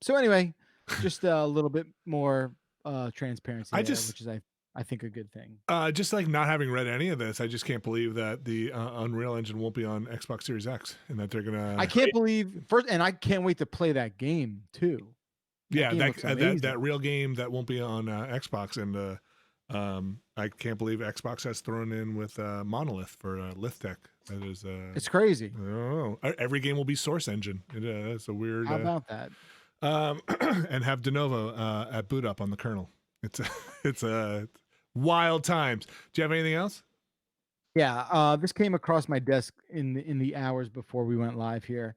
Speaker 4: So anyway, just a little bit more transparency, which is I think a good thing.
Speaker 1: Just like not having read any of this, I just can't believe that the Unreal Engine won't be on Xbox Series X, and that they're gonna.
Speaker 4: I can't believe and I can't wait to play that game too.
Speaker 1: That real game that won't be on Xbox, and I can't believe Xbox has thrown in with Monolith for Lithtech. That is,
Speaker 4: it's crazy.
Speaker 1: Oh, every game will be Source Engine. It's a weird.
Speaker 4: How about that?
Speaker 1: And have de novo at boot up on the kernel. It's wild times. Do you have anything else?
Speaker 4: Yeah, this came across my desk in the hours before we went live here.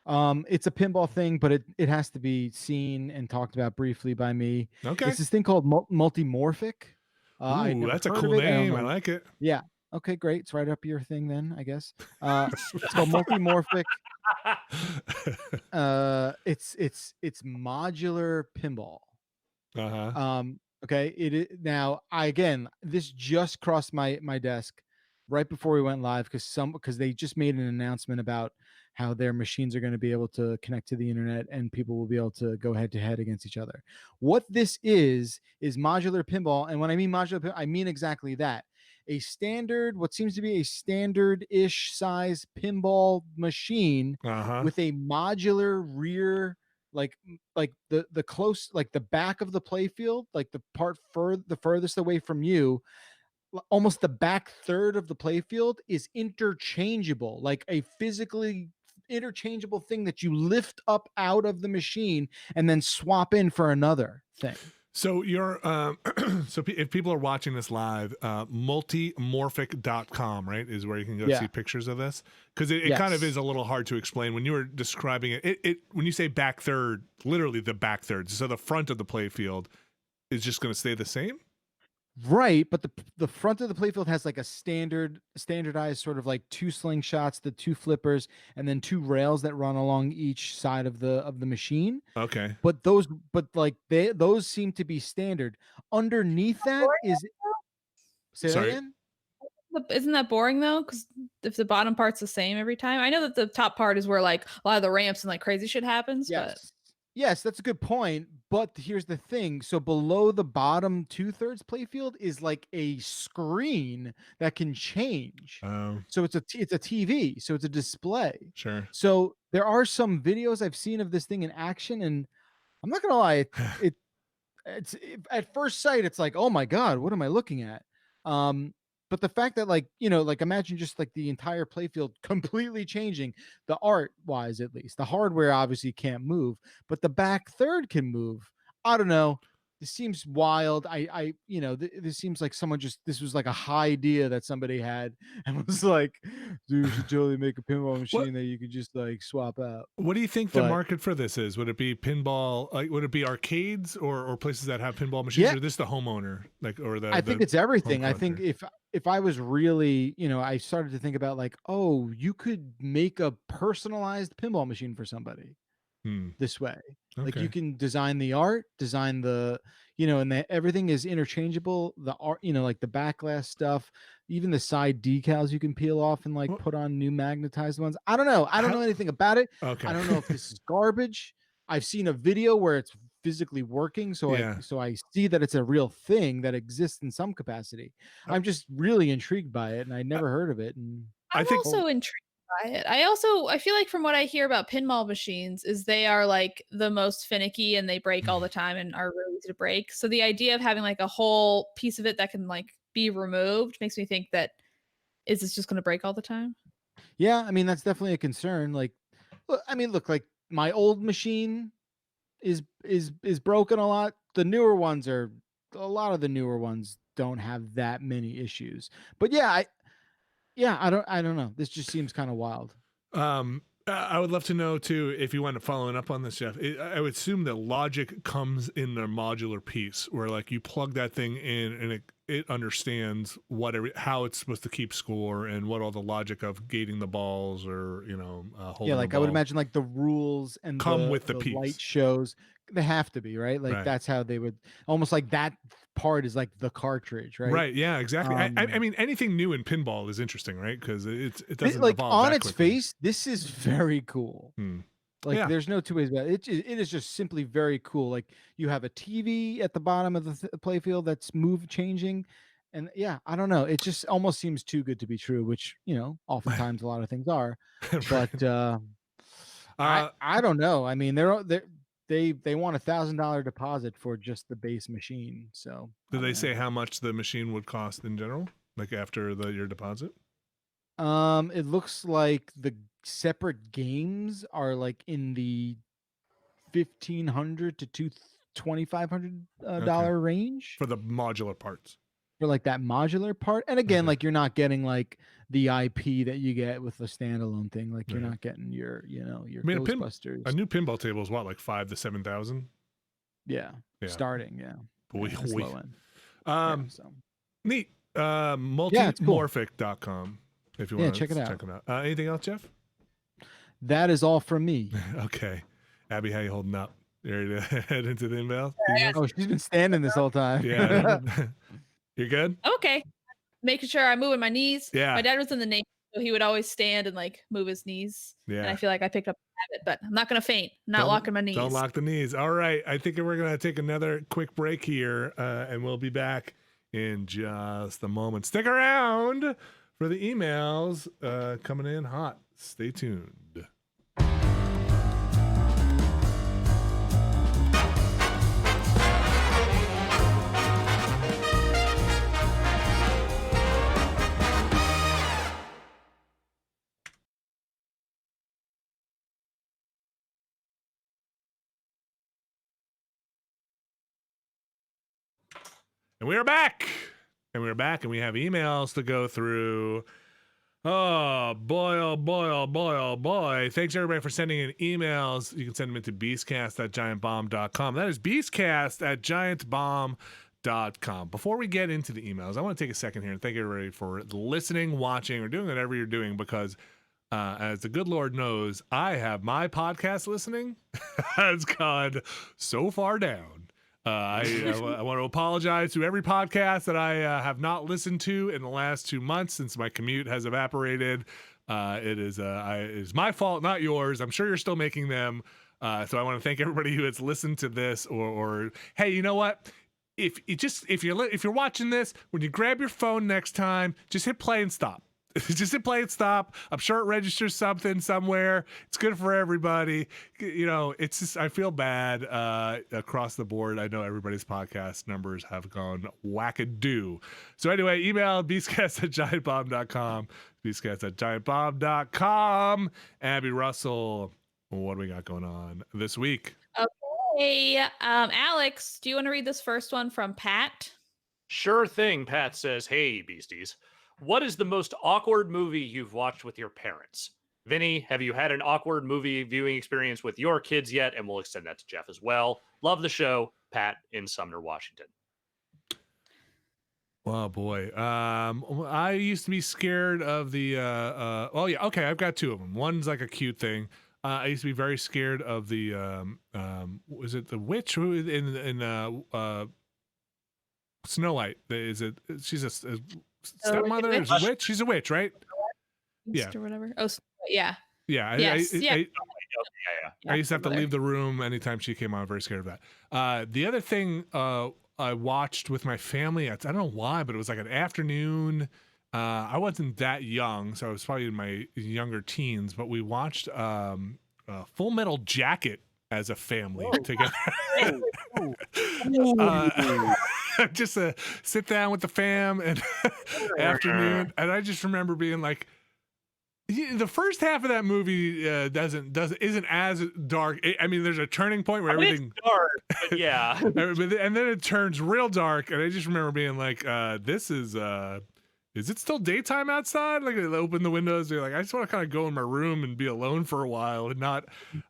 Speaker 4: It's a pinball thing, but it has to be seen and talked about briefly by me.
Speaker 1: Okay.
Speaker 4: It's this thing called Multimorphic.
Speaker 1: Ooh, that's a cool name. I like it.
Speaker 4: Yeah. Okay, great. It's right up your thing then, I guess. It's called Multimorphic. It's modular pinball. Okay. Now this just crossed my desk right before we went live because they just made an announcement about how their machines are going to be able to connect to the internet and people will be able to go head to head against each other. What this is modular pinball. And when I mean modular pinball, I mean exactly that. What seems to be a standard-ish size pinball machine with a modular rear, like the close, like the back of the playfield, like the part the furthest away from you, almost the back third of the playfield is interchangeable, like a physically interchangeable thing that you lift up out of the machine and then swap in for another thing.
Speaker 1: So you're if people are watching this live, multimorphic.com, right, is where you can go see pictures of this, because it kind of is a little hard to explain when you were describing it. When you say back third, literally the back third, so the front of the playfield is just going to stay the same.
Speaker 4: Right, but the front of the playfield has like a standardized sort of like 2 slingshots, the 2 flippers, and then 2 rails that run along each side of the machine.
Speaker 1: Okay.
Speaker 4: But those seem to be standard. Underneath that is say that again?
Speaker 2: Isn't that boring though? Because if the bottom part's the same every time, I know that the top part is where like a lot of the ramps and like crazy shit happens.
Speaker 4: Yes, that's a good point. But here's the thing. So below the bottom 2/3 playfield is like a screen that can change. So it's a TV. So it's a display.
Speaker 1: Sure.
Speaker 4: So there are some videos I've seen of this thing in action, and I'm not gonna lie, it's at first sight, it's like, oh my God, what am I looking at? But the fact that like imagine just like the entire playfield completely changing, the art wise at least. The hardware obviously can't move, but the back third can move. I don't know. This seems wild. This seems like this was like a high idea that somebody had and was like, dude, you should totally make a pinball machine that you could just like swap out.
Speaker 1: What do you think the market for this is? Would it be pinball? Like, would it be arcades or places that have pinball machines? Or this the homeowner?
Speaker 4: I think it's everything. I think if I was really, I started to think about like, oh, you could make a personalized pinball machine for somebody this way. Like you can design the art, design the, and everything is interchangeable. The art, like the back glass stuff, even the side decals you can peel off and like put on new magnetized ones. I don't know. I don't know anything about it.
Speaker 1: Okay.
Speaker 4: I don't know if this is garbage. I've seen a video where it's physically working, so I see that it's a real thing that exists in some capacity. I'm just really intrigued by it, and I never heard of it. And
Speaker 2: I'm also intrigued by it. I feel like from what I hear about pinball machines is they are like the most finicky and they break all the time and are really easy to break. So the idea of having like a whole piece of it that can like be removed makes me think that is this just going to break all the time?
Speaker 4: Yeah, I mean that's definitely a concern. Like, look, like my old machine is broken a lot. The newer ones a lot of the newer ones don't have that many issues. But I don't know. This just seems kind of wild.
Speaker 1: I would love to know too, if you want to follow up on this, Jeff. I would assume that logic comes in the modular piece where like you plug that thing in and it understands how it's supposed to keep score and what all the logic of gating the balls or holding
Speaker 4: like I would imagine like the rules and
Speaker 1: come with the piece.
Speaker 4: Light shows. They have to be right. Like that's how they would almost like that part is like the cartridge, right?
Speaker 1: Right. Yeah. Exactly. I mean, anything new in pinball is interesting, right? Because it doesn't
Speaker 4: like
Speaker 1: evolve
Speaker 4: on
Speaker 1: that
Speaker 4: its
Speaker 1: quickly.
Speaker 4: face. This is very cool. Like there's no two ways about it. It is just simply very cool. Like you have a TV at the bottom of the playfield that's changing. And I don't know. It just almost seems too good to be true, which, oftentimes a lot of things are.
Speaker 1: Right.
Speaker 4: But I don't know. I mean, they want $1,000 deposit for just the base machine. So
Speaker 1: did they say how much the machine would cost in general, like after your deposit?
Speaker 4: It looks like the separate games are like in the $1,500 to $2,500 range
Speaker 1: for the modular parts.
Speaker 4: For like that modular part, and again, like you're not getting like the IP that you get with a standalone thing. Like you're not getting your Ghostbusters.
Speaker 1: A new pinball table is what, like $5,000 to $7,000.
Speaker 4: Yeah, starting. Yeah,
Speaker 1: slow
Speaker 4: end.
Speaker 1: Neat. Multimorphic.com if you want to
Speaker 4: check it out.
Speaker 1: Anything else, Jeff?
Speaker 4: That is all from me.
Speaker 1: Okay, Abby, how you holding up? You ready to head into the email?
Speaker 4: Oh, she's been standing this whole time.
Speaker 1: Yeah. You're good?
Speaker 2: Okay. Making sure I'm moving my knees.
Speaker 1: Yeah.
Speaker 2: My dad was in the Navy, so he would always stand and like move his knees.
Speaker 1: Yeah.
Speaker 2: And I feel like I picked up a habit, but I'm not going to faint. Not locking my knees.
Speaker 1: Don't lock the knees. All right. I think we're going to take another quick break here, and we'll be back in just a moment. Stick around for the emails coming in hot. Stay tuned. And we are back. And we're back, and we have emails to go through. Oh boy, oh boy, oh boy, oh boy. Thanks everybody for sending in emails. You can send them into beastcast@giantbomb.com. That is beastcast@giantbomb.com. Before we get into the emails, I want to take a second here and thank everybody for listening, watching, or doing whatever you're doing, because as the good Lord knows, I have my podcast listening has gone so far down. I want to apologize to every podcast that I have not listened to in the last 2 months since my commute has evaporated. It is my fault, not yours. I'm sure you're still making them. So I want to thank everybody who has listened to this. Or hey, you know what? If you're watching this, when you grab your phone next time, just hit play and stop. Just hit play and stop. I'm sure it registers something somewhere. It's good for everybody. You know, it's just, I feel bad across the board. I know everybody's podcast numbers have gone wackadoo. So anyway, email beastcast@giantbomb.com. Beastcast@giantbomb.com. Abby Russell, what do we got going on this week?
Speaker 2: Okay. Alex, do you want to read this first one from Pat?
Speaker 3: Sure thing. Pat says, "Hey, Beasties. What is the most awkward movie you've watched with your parents? Vinny, have you had an awkward movie viewing experience with your kids yet?" And we'll extend that to Jeff as well. Love the show. Pat in Sumner, Washington.
Speaker 1: Oh boy. I used to be scared of the oh yeah, okay, I've got two of them. One's like a cute thing. I used to be very scared of the was it the witch who in Snow White? Is it she's a stepmother? Is a witch? She's a witch, right? Yeah.
Speaker 2: Or whatever. Oh, yeah.
Speaker 1: Yeah.
Speaker 2: Yes.
Speaker 3: Yeah.
Speaker 1: I used to have to leave the room anytime she came on. I'm very scared of that. The other thing I watched with my family, I don't know why, but it was like an afternoon. I wasn't that young, so I was probably in my younger teens, but we watched Full Metal Jacket as a family together. Just sit down with the fam and afternoon, and I just remember being like, the first half of that movie isn't as dark. I mean, there's a turning point where everything
Speaker 3: dark, but yeah,
Speaker 1: and then it turns real dark, and I just remember being like, "This is it still daytime outside?" Like, I open the windows, be like, I just want to kind of go in my room and be alone for a while and not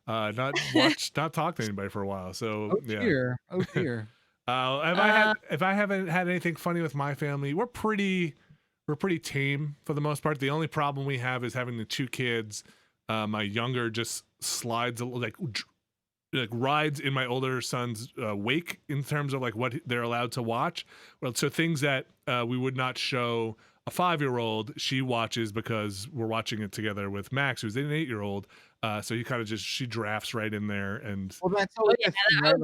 Speaker 1: talk to anybody for a while. So
Speaker 4: Oh dear.
Speaker 1: if I haven't had anything funny with my family, we're pretty tame for the most part. The only problem we have is having the two kids. My younger just slides like rides in my older son's wake in terms of like what they're allowed to watch. Well, so things that we would not show a 5-year-old, she watches because we're watching it together with Max, who's an 8-year-old. So he kind of she drafts right in there. And
Speaker 4: well, that's always
Speaker 2: I'm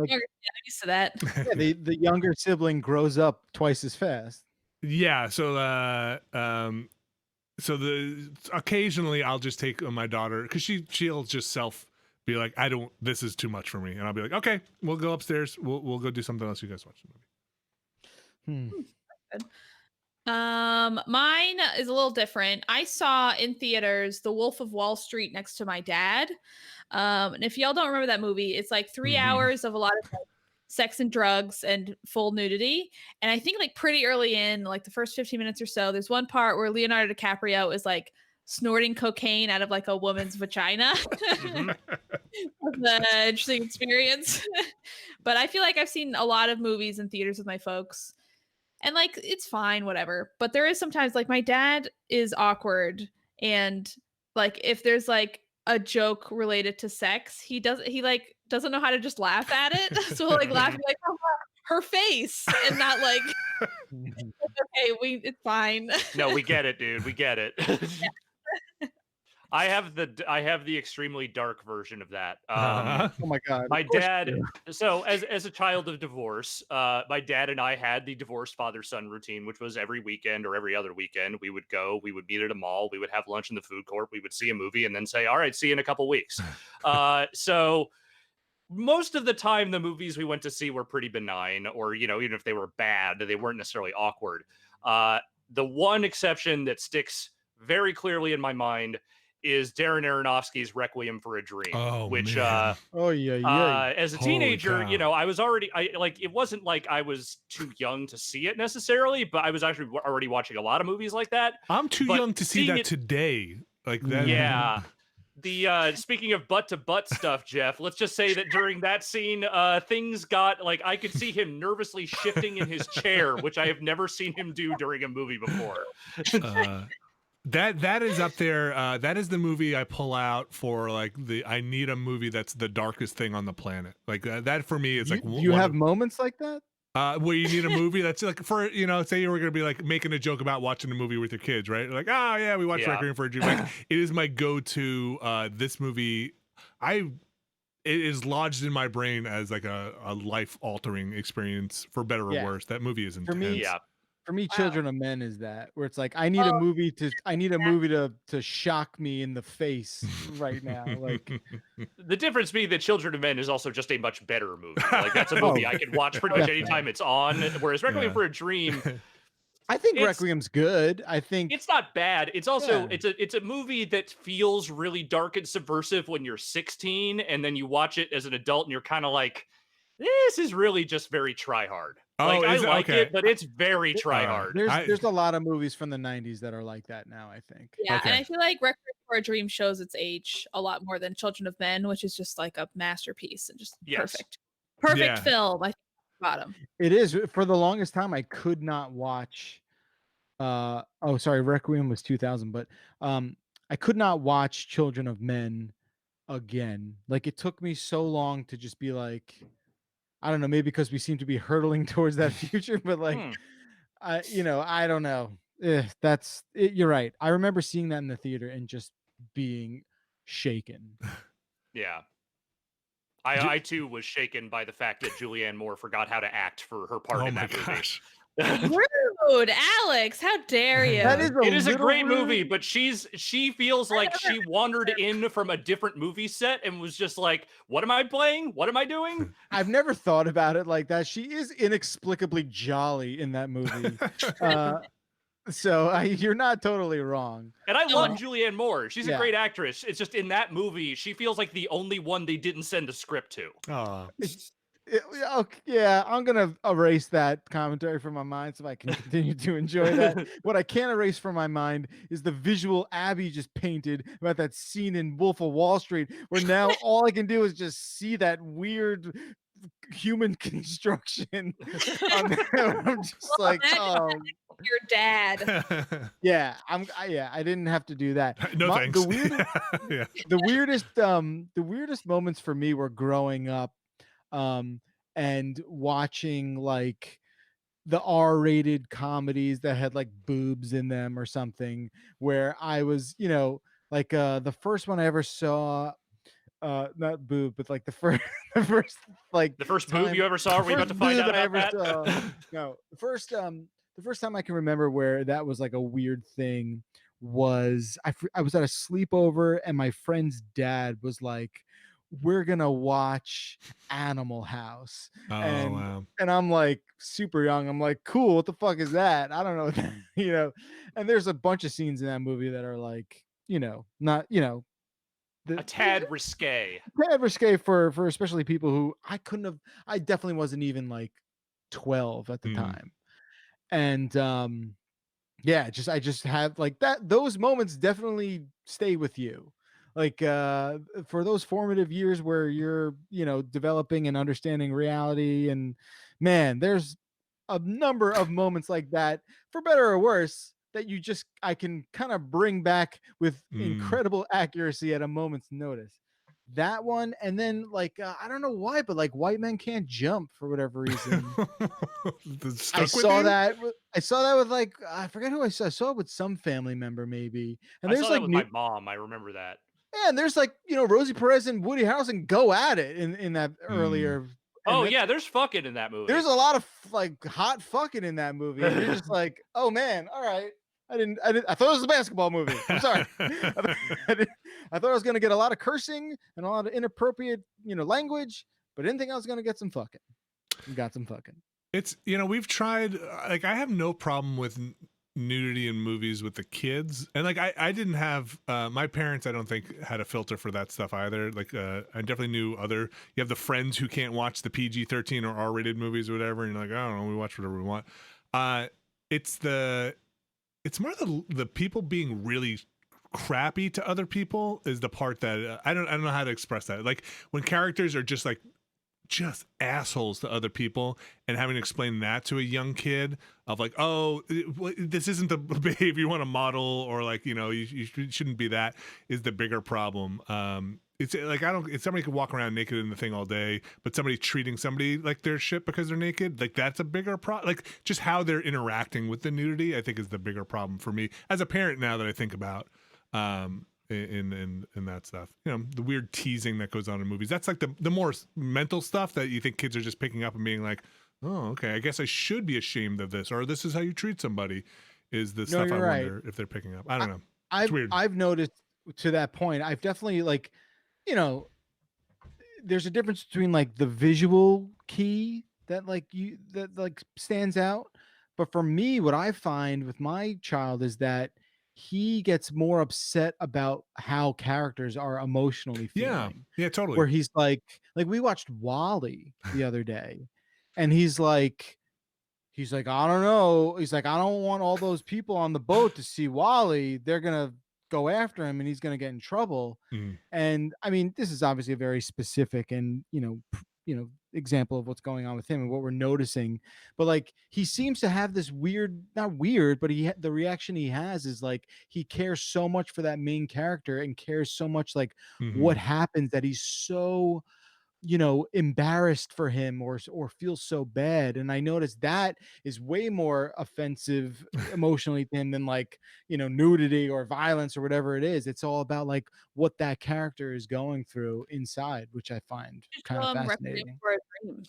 Speaker 2: used to that.
Speaker 4: yeah, the younger sibling grows up twice as fast.
Speaker 1: Yeah, so occasionally I'll just take my daughter, because she'll just be like, this is too much for me, and I'll be like, okay, we'll go upstairs, we'll go do something else. You guys watch the movie.
Speaker 2: Good. Mine is a little different. I saw in theaters The Wolf of Wall Street next to my dad. And if y'all don't remember that movie, it's like 3 hours of a lot of sex and drugs and full nudity. And I think like pretty early in, like the first 15 minutes or so, there's one part where Leonardo DiCaprio is like snorting cocaine out of like a woman's vagina. That's an interesting experience. But I feel like I've seen a lot of movies in theaters with my folks, and like it's fine, whatever. But there is sometimes like my dad is awkward, and like if there's like a joke related to sex, he doesn't know how to just laugh at it. So like laughing like, oh, her face, and not like okay, it's fine.
Speaker 3: No, we get it, dude. We get it. I have the extremely dark version of that.
Speaker 4: Oh my god.
Speaker 3: My dad, so as a child of divorce, my dad and I had the divorced father-son routine, which was every weekend or every other weekend we would meet at a mall, we would have lunch in the food court, we would see a movie, and then say, all right, see you in a couple weeks. So most of the time the movies we went to see were pretty benign, or even if they were bad, they weren't necessarily awkward. The one exception that sticks very clearly in my mind is Darren Aronofsky's Requiem for a Dream,
Speaker 1: Oh,
Speaker 3: which
Speaker 1: man.
Speaker 3: as a
Speaker 1: Holy
Speaker 3: teenager,
Speaker 1: cow.
Speaker 3: you know, I was already it wasn't like I was too young to see it necessarily, but I was actually already watching a lot of movies like that.
Speaker 1: I'm too
Speaker 3: But
Speaker 1: young to see
Speaker 3: seeing
Speaker 1: that
Speaker 3: it-
Speaker 1: today. Like that.
Speaker 3: Yeah. The speaking of butt to butt stuff, Jeff, let's just say that during that scene, things got like I could see him nervously shifting in his chair, which I have never seen him do during a movie before.
Speaker 1: That is up there. That is the movie I pull out for like I need a movie that's the darkest thing on the planet. Like that for me is like
Speaker 4: Do you have moments like that?
Speaker 1: where you need a movie that's like for say you were gonna be like making a joke about watching a movie with your kids, right? Like, oh yeah, we watched Requiem for a Dream. Like, it is my go-to. This movie, it is lodged in my brain as like a life-altering experience for better or worse. That movie is intense.
Speaker 4: For me, Children of Men is that where it's like I need a movie to shock me in the face right now. Like
Speaker 3: the difference being that Children of Men is also just a much better movie. Like that's a movie I can watch pretty much anytime it's on. Whereas Requiem for a Dream,
Speaker 4: I think Requiem's good. I think
Speaker 3: it's not bad. It's also it's a movie that feels really dark and subversive when you're 16, and then you watch it as an adult and you're kind of like, this is really just very try hard. Like I like it, but it's very try hard.
Speaker 4: There's a lot of movies from the 90s that are like that now, I think.
Speaker 2: Yeah, and I feel like Requiem for a Dream shows its age a lot more than Children of Men, which is just like a masterpiece and just perfect film. I think bottom.
Speaker 4: It is. For the longest time I could not watch Requiem was 2000, but I could not watch Children of Men again. Like it took me so long to just be like, I don't know, maybe because we seem to be hurtling towards that future, but like, I don't know. That's it. You're right. I remember seeing that in the theater and just being shaken.
Speaker 3: Yeah. I too was shaken by the fact that Julianne Moore forgot how to act for her part in that movie.
Speaker 2: Rude, Alex! How dare you?
Speaker 3: It is a great movie, but she feels like she wandered in from a different movie set and was just like, "What am I playing? What am I doing?"
Speaker 4: I've never thought about it like that. She is inexplicably jolly in that movie, so you're not totally wrong.
Speaker 3: And I love Julianne Moore; she's a great actress. It's just in that movie, she feels like the only one they didn't send a script to.
Speaker 4: I'm gonna erase that commentary from my mind so I can continue to enjoy that. What I can't erase from my mind is the visual Abby just painted about that scene in Wolf of Wall Street, where now all I can do is just see that weird human construction. I'm just like, oh,
Speaker 2: your dad.
Speaker 4: I didn't have to do that.
Speaker 1: No thanks.
Speaker 4: The weirdest moments for me were growing up and watching like the R-rated comedies that had like boobs in them or something, where I was, like the first one I ever saw, not boob, but like the first
Speaker 3: boob you ever saw. Are we about to find out about that?
Speaker 4: No, the first time I can remember where that was like a weird thing was I was at a sleepover and my friend's dad was like, we're gonna watch Animal House. And I'm like super young. I'm like, cool, what the fuck is that? I don't know what that, and there's a bunch of scenes in that movie that are like, not,
Speaker 3: a tad risque.
Speaker 4: For especially people who I definitely wasn't even like 12 at the time. And I just have like that. Those moments definitely stay with you. Like for those formative years where you're, developing and understanding reality, and man, there's a number of moments like that, for better or worse, that I can kind of bring back with incredible accuracy at a moment's notice. That one, and then like I don't know why, but like White Men Can't Jump for whatever reason. I saw that with like I forget who I saw. I saw it with some family member maybe, and there's
Speaker 3: saw
Speaker 4: like
Speaker 3: that with my mom. I remember that.
Speaker 4: Yeah, and there's like Rosie Perez and Woody Harrelson go at it in that earlier.
Speaker 3: Oh yeah, there's fucking in that movie.
Speaker 4: There's a lot of like hot fucking in that movie. And you're just like, oh man, all right. I thought it was a basketball movie. I'm sorry. I thought I was gonna get a lot of cursing and a lot of inappropriate, language, but I didn't think I was gonna get some fucking. We got some fucking.
Speaker 1: It's we've tried. Like I have no problem with nudity in movies with the kids, and like I didn't have my parents, I don't think, had a filter for that stuff either. Like I definitely knew you have the friends who can't watch the PG-13 or R-rated movies or whatever, and you're like, I don't know, we watch whatever we want. It's more the people being really crappy to other people is the part that I don't know how to express that. Like when characters are just assholes to other people, and having to explain that to a young kid of like, oh, this isn't the behavior you want to model, or like, you shouldn't be that, is the bigger problem. It's like, if somebody could walk around naked in the thing all day, but somebody treating somebody like they're shit because they're naked, like that's a bigger problem. Like just how they're interacting with the nudity, I think, is the bigger problem for me as a parent now that I think about in that stuff. The weird teasing that goes on in movies. That's like the more mental stuff that you think kids are just picking up and being like, oh, okay, I guess I should be ashamed of this, or this is how you treat somebody, is the stuff I wonder if they're picking up. I don't know. It's weird.
Speaker 4: I've noticed to that point, I've definitely like, there's a difference between like the visual key that stands out. But for me, what I find with my child is that he gets more upset about how characters are emotionally feeling.
Speaker 1: Yeah, totally.
Speaker 4: Where he's like we watched WALL-E the other day, and he's like, I don't know. He's like, I don't want all those people on the boat to see WALL-E. They're gonna go after him, and he's gonna get in trouble. And I mean, this is obviously a very specific and example of what's going on with him and what we're noticing. But like, he seems to have this not weird, but the reaction he has is like he cares so much for that main character and cares so much like what happens, that he's so embarrassed for him or feels so bad. And I noticed that is way more offensive emotionally to him than like, nudity or violence or whatever it is. It's all about like what that character is going through inside, which I find kind of fascinating.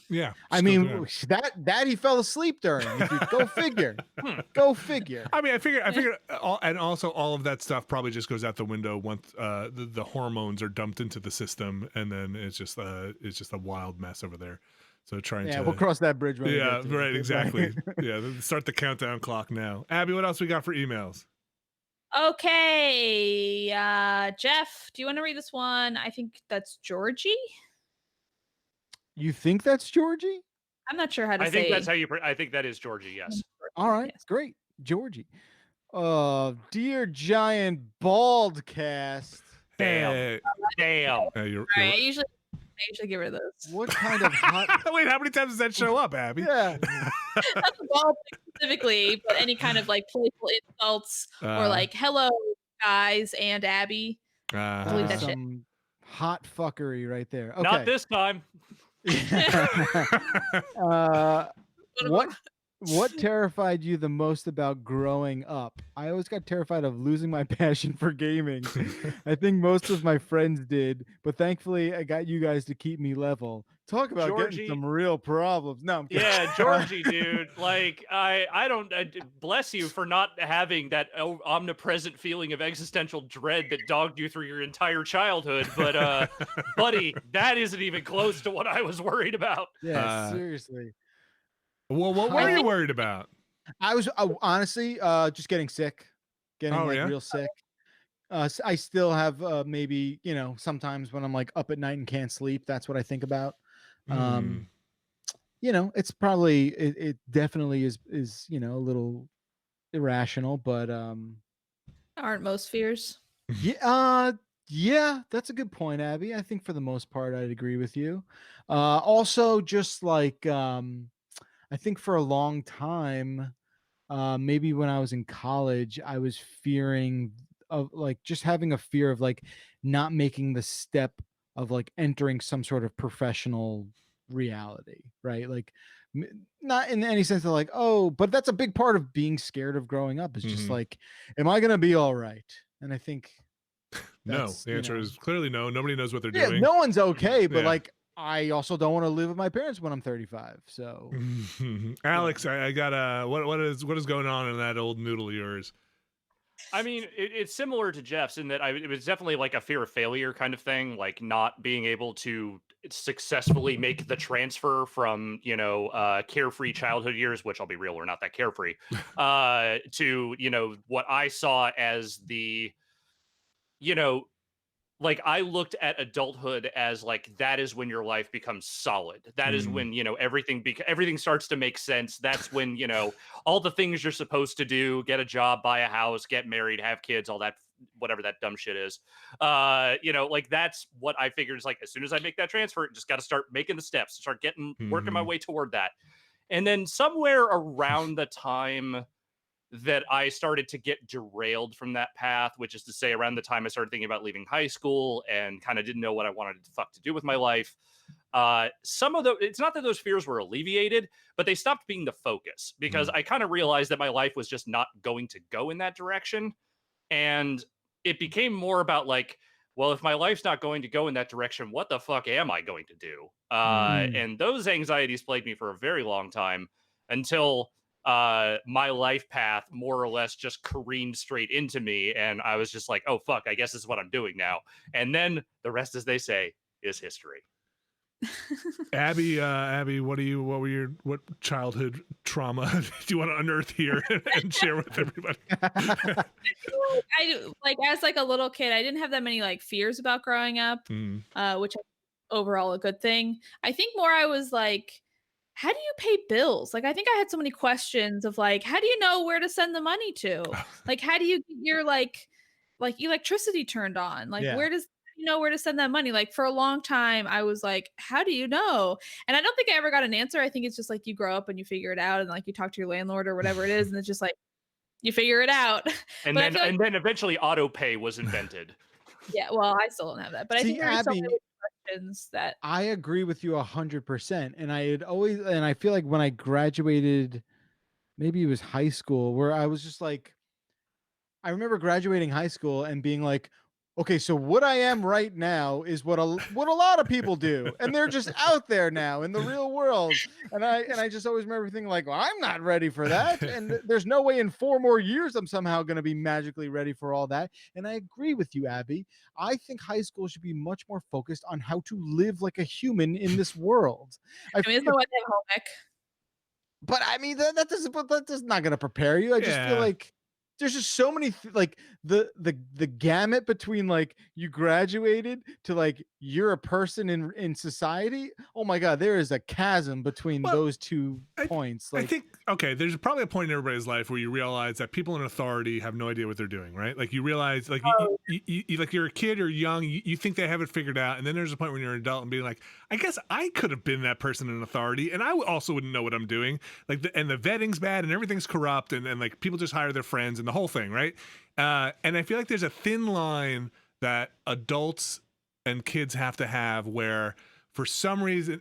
Speaker 1: Yeah.
Speaker 4: I mean, that he fell asleep during. Go figure. Go figure.
Speaker 1: I mean, I figure, and also all of that stuff probably just goes out the window once the hormones are dumped into the system, and then it's just a wild mess over there. So
Speaker 4: we'll cross that bridge when we get to
Speaker 1: right, exactly. Yeah, start the countdown clock now. Abby, what else we got for emails?
Speaker 2: Okay, Jeff, do you want to read this one? I think that's Georgie.
Speaker 4: You think that's Georgie?
Speaker 2: I'm not sure how to say.
Speaker 3: I think that's how you. I think that is Georgie. Yes.
Speaker 4: All right, yes. Great, Georgie. Dear Giant Baldcast.
Speaker 3: Damn.
Speaker 2: You're right. I usually get rid of those.
Speaker 4: What kind of hot...
Speaker 1: Wait, how many times does that show up, Abby?
Speaker 4: Yeah.
Speaker 2: Not the bald specifically, but any kind of like playful insults or like, hello, guys, and Abby. Delete that shit.
Speaker 4: Some hot fuckery right there. Okay.
Speaker 3: Not this time.
Speaker 4: What terrified you the most about growing up? I always got terrified of losing my passion for gaming. I think most of my friends did, but thankfully I got you guys to keep me level. Talk about getting some real problems. No, I'm kidding.
Speaker 3: Yeah, Georgie, dude. Like, I don't bless you for not having that omnipresent feeling of existential dread that dogged you through your entire childhood. But, buddy, that isn't even close to what I was worried about.
Speaker 4: Yeah, seriously.
Speaker 1: Well, what were you worried about?
Speaker 4: I was honestly just getting sick, real sick. I still have maybe, sometimes when I'm like up at night and can't sleep, that's what I think about. It's probably it definitely is a little irrational, but
Speaker 2: aren't most fears?
Speaker 4: Yeah, that's a good point, Abby. I think for the most part I'd agree with you. Also just like I think for a long time, maybe when I was in college, I was fearing of like just having a fear of like not making the step of like entering some sort of professional reality, right? Like not in any sense of like, oh, but that's a big part of being scared of growing up is just like, am I going to be all right? And I think
Speaker 1: no, the answer is clearly no. Nobody knows what they're doing.
Speaker 4: No one's okay, but like, I also don't want to live with my parents when I'm 35. So,
Speaker 1: Alex, I got what is going on in that old noodle of yours?
Speaker 3: I mean, it's similar to Jeff's in that it was definitely like a fear of failure kind of thing, like not being able to successfully make the transfer from carefree childhood years, which I'll be real, we're not that carefree, to what I saw as the like I looked at adulthood as like that is when your life becomes solid. That is when everything starts to make sense. That's when all the things you're supposed to do: get a job, buy a house, get married, have kids, all that, whatever that dumb shit is. Like that's what I figured is like as soon as I make that transfer, just got to start making the steps, start working my way toward that. And then somewhere around the time that I started to get derailed from that path, which is to say around the time I started thinking about leaving high school and kind of didn't know what I wanted to fuck to do with my life. It's not that those fears were alleviated, but they stopped being the focus because I kind of realized that my life was just not going to go in that direction. And it became more about like, well, if my life's not going to go in that direction, what the fuck am I going to do? And those anxieties plagued me for a very long time until my life path more or less just careened straight into me, and I was just like, oh fuck, I guess this is what I'm doing now. And then the rest, as they say, is history.
Speaker 1: Abby, what childhood trauma do you want to unearth here and share with everybody?
Speaker 2: As like a little kid, I didn't have that many like fears about growing up, which overall a good thing. I think more I was like, how do you pay bills? Like, I think I had so many questions of like, how do you know where to send the money to? Like, how do you get your like electricity turned on? Like, where does you know where to send that money? Like, for a long time, I was like, how do you know? And I don't think I ever got an answer. I think it's just like you grow up and you figure it out, and like you talk to your landlord or whatever it is, and it's just like you figure it out.
Speaker 3: And then eventually auto pay was invented.
Speaker 2: Yeah, well, I still don't have that, but I think there's so many questions that
Speaker 4: I agree with you 100%. And I feel like when I graduated, maybe it was high school, where I was just like, I remember graduating high school and being like, okay, so what I am right now is what a lot of people do, and they're just out there now in the real world. And I just always remember thinking like, well, I'm not ready for that, and there's no way in 4 more years I'm somehow going to be magically ready for all that. And I agree with you, Abby. I think high school should be much more focused on how to live like a human in this world.
Speaker 2: isn't that what they have home ec?
Speaker 4: But I mean, that's not going to prepare you. I just feel like there's just so many like the gamut between like you graduated to like you're a person in society. Oh my god, there is a chasm between those 2 points. Like,
Speaker 1: I think there's probably a point in everybody's life where you realize that people in authority have no idea what they're doing, right? Like you realize like you like you're a kid or young, you think they have it figured out, and then there's a point when you're an adult and being like, I guess I could have been that person in authority, and I also wouldn't know what I'm doing. Like and the vetting's bad and everything's corrupt, and like people just hire their friends and the whole thing, right? And I feel like there's a thin line that adults and kids have to have where for some reason,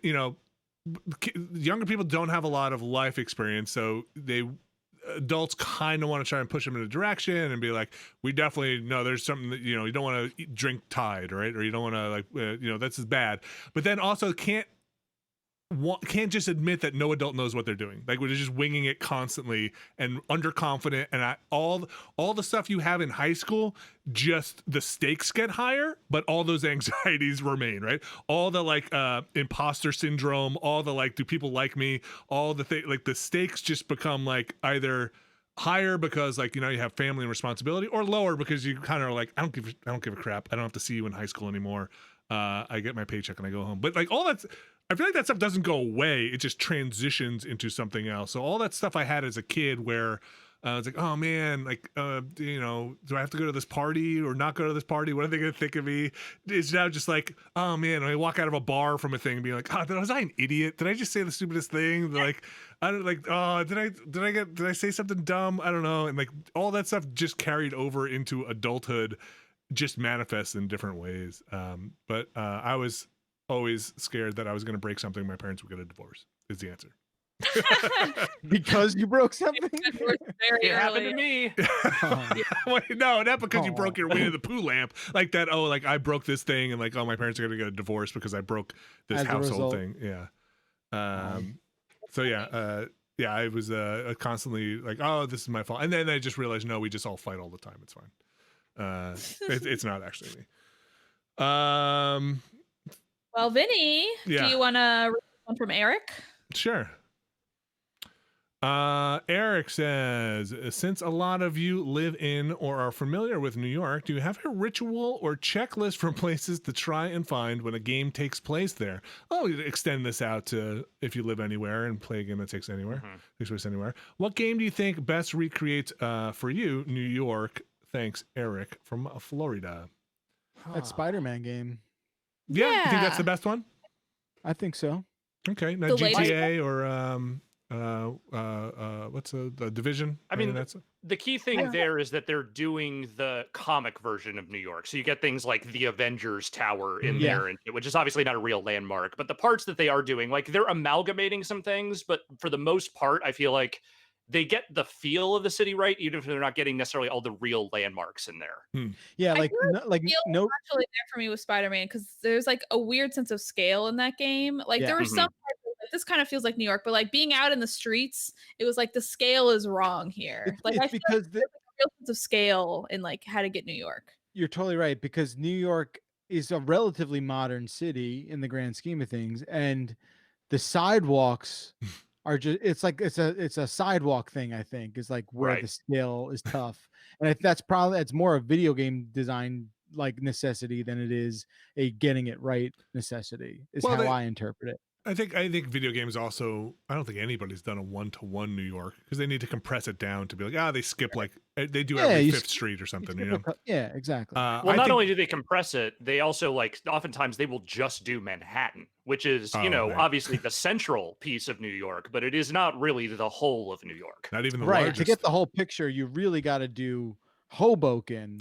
Speaker 1: younger people don't have a lot of life experience. So adults kind of want to try and push them in a direction and be like, we definitely know there's something that, you don't want to drink Tide, right? Or you don't want to like, this is bad, but then also can't just admit that no adult knows what they're doing. Like we're just winging it constantly and underconfident, and all the stuff you have in high school, just the stakes get higher, but all those anxieties remain, right? All the like imposter syndrome, all the like, do people like me? All the thing, like the stakes just become like either higher because like you have family and responsibility, or lower because you kind of like I don't give a crap. I don't have to see you in high school anymore. I get my paycheck and I go home. But like all that's, I feel like that stuff doesn't go away. It just transitions into something else. So all that stuff I had as a kid where I was like, oh man, like, do I have to go to this party or not go to this party? What are they going to think of me? It's now just like, oh man, I walk out of a bar from a thing and be like, oh, was I an idiot? Did I just say the stupidest thing? Like, I don't like, oh, did I say something dumb? I don't know. And like all that stuff just carried over into adulthood, just manifests in different ways. But I was always scared that I was going to break something. My parents would get a divorce is the answer.
Speaker 4: Because you broke something?
Speaker 3: It happened to me.
Speaker 1: Wait, no, not because you broke your Winnie the Pooh lamp. Like that, oh, like I broke this thing and like, oh, my parents are going to get a divorce because I broke this household thing. Yeah. So yeah, I was constantly like, oh, this is my fault. And then I just realized, no, we just all fight all the time. It's fine. It's not actually me.
Speaker 2: Well, Vinny,
Speaker 1: Yeah.
Speaker 2: do you want to read one from Eric?
Speaker 1: Sure. Eric says, since a lot of you live in or are familiar with New York, do you have a ritual or checklist for places to try and find when a game takes place there? Oh, you extend this out to if you live anywhere and play a game that takes place anywhere. What game do you think best recreates for you New York? Thanks, Eric from Florida.
Speaker 4: That Spider-Man game.
Speaker 1: Yeah, you think that's the best one?
Speaker 4: I think so.
Speaker 1: Okay, not
Speaker 2: The latest
Speaker 1: GTA or what's the Division?
Speaker 3: I mean,
Speaker 1: that's
Speaker 3: the key thing there is that they're doing the comic version of New York. So you get things like the Avengers Tower in there, and which is obviously not a real landmark. But the parts that they are doing, like they're amalgamating some things, but for the most part, I feel like they get the feel of the city right, even if they're not getting necessarily all the real landmarks in there.
Speaker 4: Yeah,
Speaker 2: I
Speaker 4: like
Speaker 2: feel
Speaker 4: no.
Speaker 2: actually there for me with Spider-Man because there's like a weird sense of scale in that game. Like there were some parts like, this kind of feels like New York, but like being out in the streets, it was like the scale is wrong here. Like I feel
Speaker 4: because
Speaker 2: like there's like a real sense of scale in like how to get New York.
Speaker 4: You're totally right, because New York is a relatively modern city in the grand scheme of things, and the sidewalks are just it's a sidewalk thing. I think is like where the scale is tough, and that's it's more a video game design like necessity than it is a getting it right necessity. Is how I interpret it.
Speaker 1: I think video games also, I don't think anybody's done a one-to-one New York because they need to compress it down to be like, they skip like they do every Fifth Street or something, you know?
Speaker 4: Yeah, exactly.
Speaker 3: Well, not only do they compress it, they also like oftentimes they will just do Manhattan, which is, obviously the central piece of New York, but it is not really the whole of New York.
Speaker 1: Not even the
Speaker 4: largest. To get the whole picture, you really got to do Hoboken,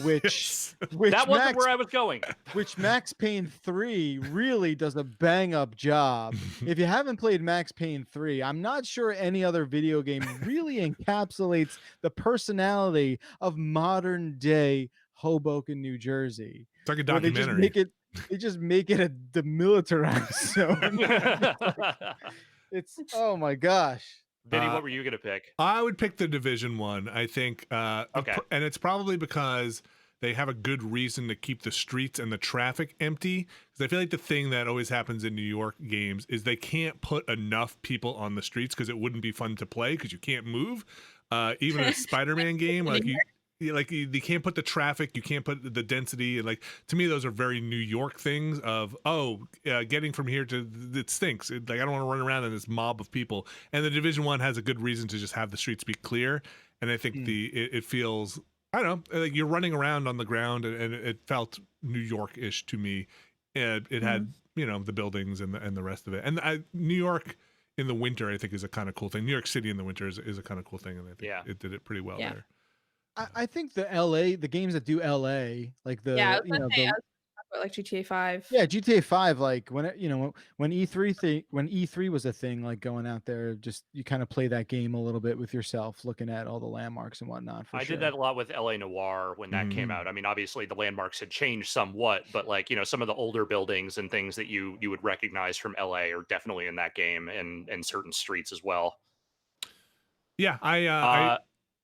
Speaker 4: which
Speaker 3: that wasn't where I was going.
Speaker 4: Which Max Payne 3 really does a bang up job. If you haven't played Max Payne 3, I'm not sure any other video game really encapsulates the personality of modern day Hoboken, New Jersey.
Speaker 1: It's like a documentary.
Speaker 4: They just make it a demilitarized zone. It's oh my gosh.
Speaker 3: Vinny, what were you gonna pick?
Speaker 1: I would pick the Division one. I think,
Speaker 3: okay,
Speaker 1: and it's probably because they have a good reason to keep the streets and the traffic empty. Because I feel like the thing that always happens in New York games is they can't put enough people on the streets because it wouldn't be fun to play because you can't move. Even a Spider-Man game, like you can't put the traffic, you can't put the density, and like to me those are very New York things of getting from here to it stinks. Like I don't want to run around in this mob of people. And the Division 1 has a good reason to just have the streets be clear. And I think it feels, I don't know, like you're running around on the ground, and it felt New York-ish to me. It had the buildings and the rest of it. And New York in the winter I think is a kind of cool thing. New York City in the winter is a kind of cool thing, and I think it did it pretty well there.
Speaker 4: I think the games that do LA, like
Speaker 2: like GTA 5.
Speaker 4: Yeah, GTA 5, like when E3 was a thing, like going out there, just you kind of play that game a little bit with yourself, looking at all the landmarks and whatnot.
Speaker 3: I did that a lot with LA Noire when that came out. I mean, obviously the landmarks had changed somewhat, but like some of the older buildings and things that you would recognize from LA are definitely in that game, and certain streets as well.
Speaker 1: Yeah, I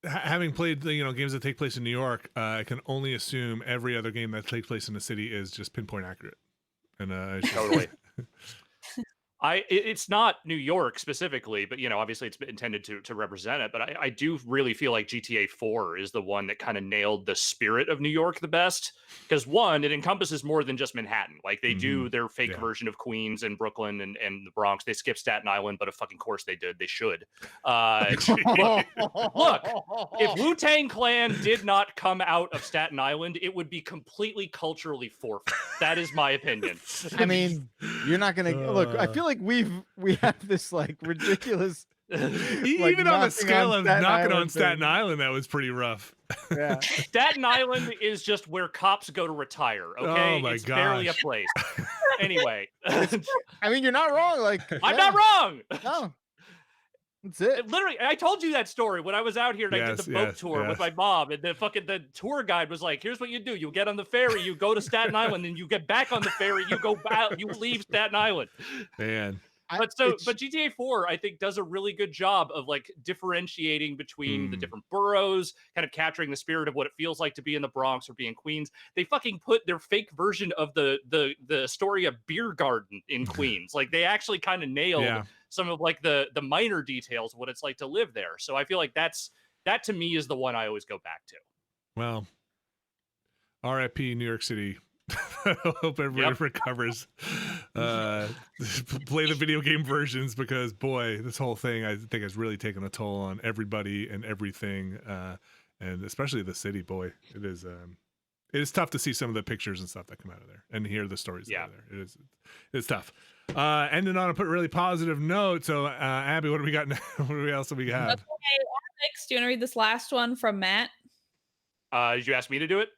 Speaker 1: having played games that take place in New York, I can only assume every other game that takes place in the city is just pinpoint accurate. And
Speaker 3: totally. It's not New York specifically, but obviously it's intended to represent it. But I do really feel like GTA 4 is the one that kind of nailed the spirit of New York the best, because one, it encompasses more than just Manhattan. Like they do their fake version of Queens and Brooklyn and the Bronx. They skip Staten Island, but of fucking course they did. They should. Look, if Wu-Tang Clan did not come out of Staten Island, it would be completely culturally forfeit. That is my opinion.
Speaker 4: I mean, you're not gonna look. I feel like we have this like ridiculous.
Speaker 1: Even on the scale of knocking on Staten Island, that was pretty rough.
Speaker 4: Yeah.
Speaker 3: Staten Island is just where cops go to retire. Okay,
Speaker 1: oh my
Speaker 3: it's barely a place. Anyway,
Speaker 4: I mean, you're not wrong. Like
Speaker 3: I'm not wrong.
Speaker 4: No. That's it.
Speaker 3: Literally, I told you that story when I was out here and I did the boat tour with my mom, and the tour guide was like, "Here's what you do: you get on the ferry, you go to Staten Island, and you get back on the ferry, you go out, you leave Staten Island."
Speaker 1: Man,
Speaker 3: But GTA 4, I think, does a really good job of like differentiating between the different boroughs, kind of capturing the spirit of what it feels like to be in the Bronx or be in Queens. They fucking put their fake version of the Astoria beer garden in Queens. Like they actually kind of nailed some of like the minor details of what it's like to live there. So I feel like that to me is the one I always go back to.
Speaker 1: Well, R.I.P. New York City. I hope everybody recovers. Play the video game versions because, boy, this whole thing I think has really taken a toll on everybody and everything, and especially the city. Boy, it is tough to see some of the pictures and stuff that come out of there and hear the stories that are there. It's tough. Ending on a really positive note. So, Abby, what do we got now? What else do we have?
Speaker 2: Okay, Alex, do you want to read this last one from Matt?
Speaker 3: Did you ask me to do it?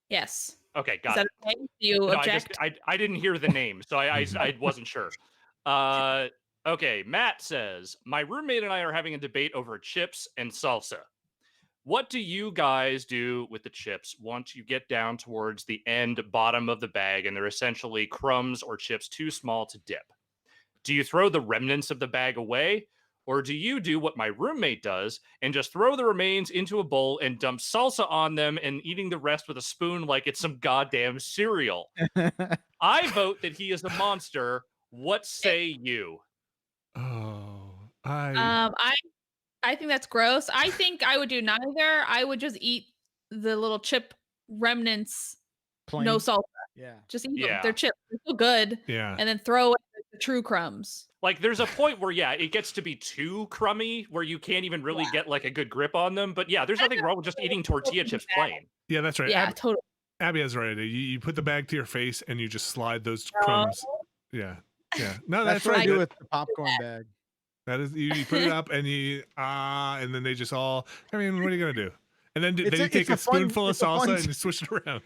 Speaker 2: Yes.
Speaker 3: Okay, got
Speaker 2: it. Is that okay? Do you object?
Speaker 3: I didn't hear the name, so I wasn't sure. Okay, Matt says, my roommate and I are having a debate over chips and salsa. What do you guys do with the chips once you get down towards the bottom of the bag and they're essentially crumbs or chips too small to dip? Do you throw the remnants of the bag away? Or do you do what my roommate does and just throw the remains into a bowl and dump salsa on them and eating the rest with a spoon like it's some goddamn cereal? I vote that he is a monster. What say you?
Speaker 1: Oh,
Speaker 2: I think that's gross. I think I would do neither. I would just eat the little chip remnants,
Speaker 4: Plain.
Speaker 2: no salsa.
Speaker 4: Yeah.
Speaker 2: Just eat them. They're chips. They're so good.
Speaker 1: Yeah.
Speaker 2: And then throw away the true crumbs.
Speaker 3: Like there's a point where it gets to be too crummy where you can't even really get like a good grip on them. But there's nothing wrong with just eating tortilla chips plain.
Speaker 1: Yeah, that's right.
Speaker 2: Yeah, totally.
Speaker 1: Abby has right. You put the bag to your face and you just slide those crumbs. Yeah. No, that's
Speaker 4: what
Speaker 1: right.
Speaker 4: I do with the popcorn bag.
Speaker 1: That is, you put it up and and then they just all. I mean, what are you gonna do? And then you take a spoonful of salsa and you swish it around.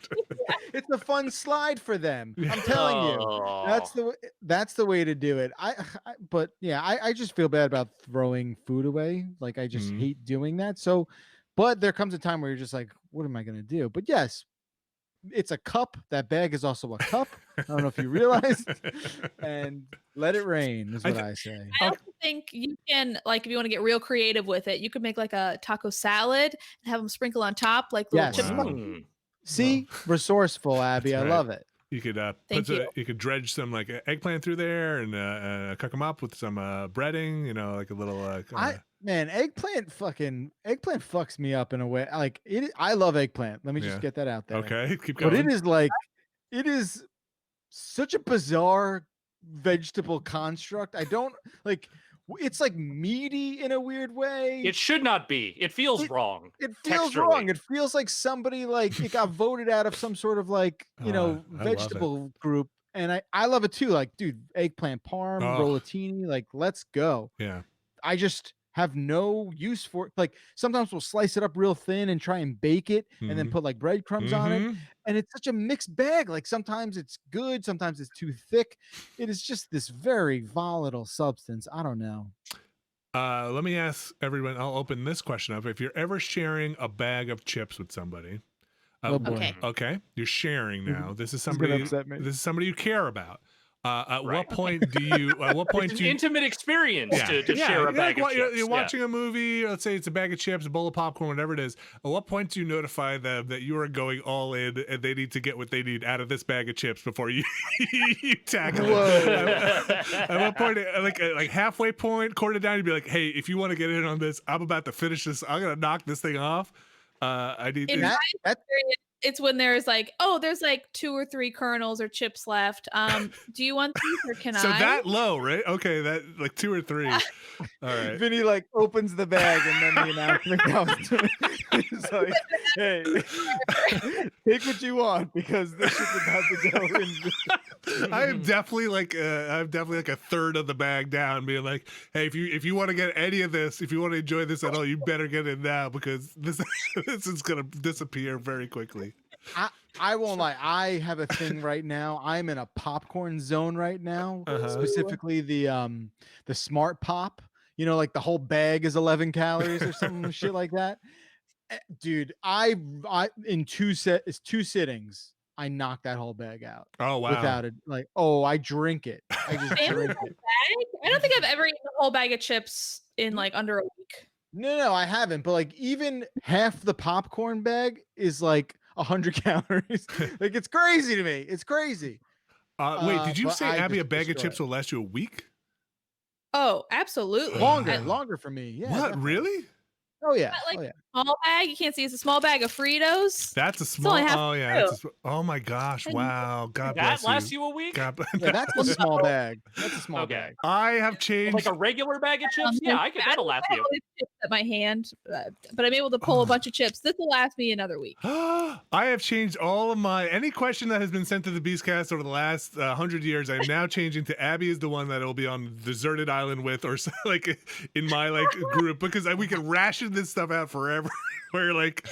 Speaker 4: It's a fun slide for them. I'm telling you, that's the way to do it. I just feel bad about throwing food away. Like I just hate doing that. So, but there comes a time where you're just like, what am I gonna do? But yes, it's a cup. That bag is also a cup. I don't know if you realized. And let it rain is what I say.
Speaker 2: I also think you can, like, if you want to get real creative with it, you could make like a taco salad and have them sprinkle on top, like little chips.
Speaker 4: See, resourceful, Abby. I love it.
Speaker 1: You could you could dredge some like eggplant through there and cook them up with some breading. Like a little.
Speaker 4: Eggplant fucks me up in a way. Like it. I love eggplant. Let me just get that out there.
Speaker 1: Okay, keep going.
Speaker 4: But it is such a bizarre vegetable construct. I don't like. It's like meaty in a weird way.
Speaker 3: It should not be. It feels wrong.
Speaker 4: It feels wrong. It feels like somebody it got voted out of some sort of vegetable group. And I love it too. Like, dude, eggplant parm, rollatini, like, let's go.
Speaker 1: Yeah.
Speaker 4: I just have no use for it. Like sometimes we'll slice it up real thin and try and bake it and then put like breadcrumbs on it. And it's such a mixed bag. Like sometimes it's good, sometimes it's too thick. It is just this very volatile substance. I don't know.
Speaker 1: Let me ask everyone. I'll open this question up. If you're ever sharing a bag of chips with somebody, okay, you're sharing now. This is somebody. This is somebody you care about. What point do you?
Speaker 3: It's an intimate experience to share a bag of chips.
Speaker 1: You're watching a movie. Let's say it's a bag of chips, a bowl of popcorn, whatever it is. At what point do you notify them that you are going all in and they need to get what they need out of this bag of chips before you tackle it? At what point, like halfway point, quarter down, you'd be like, "Hey, if you want to get in on this, I'm about to finish this. I'm gonna knock this thing off. I need."
Speaker 2: It's when there's like, there's like 2 or 3 kernels or chips left. Do you want these or can I?
Speaker 1: So that low, right? Okay, that like 2 or 3. All right.
Speaker 4: Vinny opens the bag and then the announcement comes. He's like, "Hey, take what you want because this is about to go in."
Speaker 1: I'm definitely like a third of the bag down, being like, "Hey, if you want to get any of this, if you want to enjoy this at all, you better get it now because this is gonna disappear very quickly."
Speaker 4: I won't lie. I have a thing right now. I'm in a popcorn zone right now. Specifically the Smart Pop. Like the whole bag is 11 calories or something shit like that. Dude, I in 2 sittings, I knock that whole bag out.
Speaker 1: Oh wow.
Speaker 4: Without it, like, oh, I drink it. I just
Speaker 2: Family
Speaker 4: drink
Speaker 2: bag?
Speaker 4: it.
Speaker 2: I don't think I've ever eaten a whole bag of chips in like under a week.
Speaker 4: No, I haven't. But like, even half the popcorn bag is like 100 calories. Like, it's crazy to me. It's crazy.
Speaker 1: Wait, did you
Speaker 4: but
Speaker 1: say,
Speaker 4: I
Speaker 1: Abby, a
Speaker 4: just
Speaker 1: bag of
Speaker 4: destroy
Speaker 1: chips
Speaker 4: it.
Speaker 1: will last you a week?
Speaker 2: Oh, absolutely.
Speaker 4: Longer for me. Yeah.
Speaker 1: What,
Speaker 4: definitely.
Speaker 1: really?
Speaker 4: Oh yeah.
Speaker 2: Not like
Speaker 4: Oh yeah.
Speaker 2: small bag. You can't see it's a small bag of Fritos.
Speaker 1: That's a small.
Speaker 2: only half
Speaker 1: Oh
Speaker 2: the
Speaker 1: yeah.
Speaker 2: fruit.
Speaker 1: Oh my gosh!
Speaker 2: And
Speaker 1: Wow. God
Speaker 3: That
Speaker 1: bless
Speaker 3: lasts
Speaker 1: you.
Speaker 3: you a week?
Speaker 1: God,
Speaker 4: Yeah, that's a small bag. That's a small
Speaker 3: Okay.
Speaker 4: bag.
Speaker 1: I have changed.
Speaker 3: Like a regular bag of chips? Yeah, I could. That'll last
Speaker 2: I have
Speaker 3: you.
Speaker 2: all these chips at my hand, but I'm able to pull a bunch of chips. This will last me another week.
Speaker 1: I have changed all of my any question that has been sent to the Beastcast over the last 100 years. I'm now changing to Abby is the one that will be on the deserted island with, or like in my like group, because we can ration this stuff out forever. Where like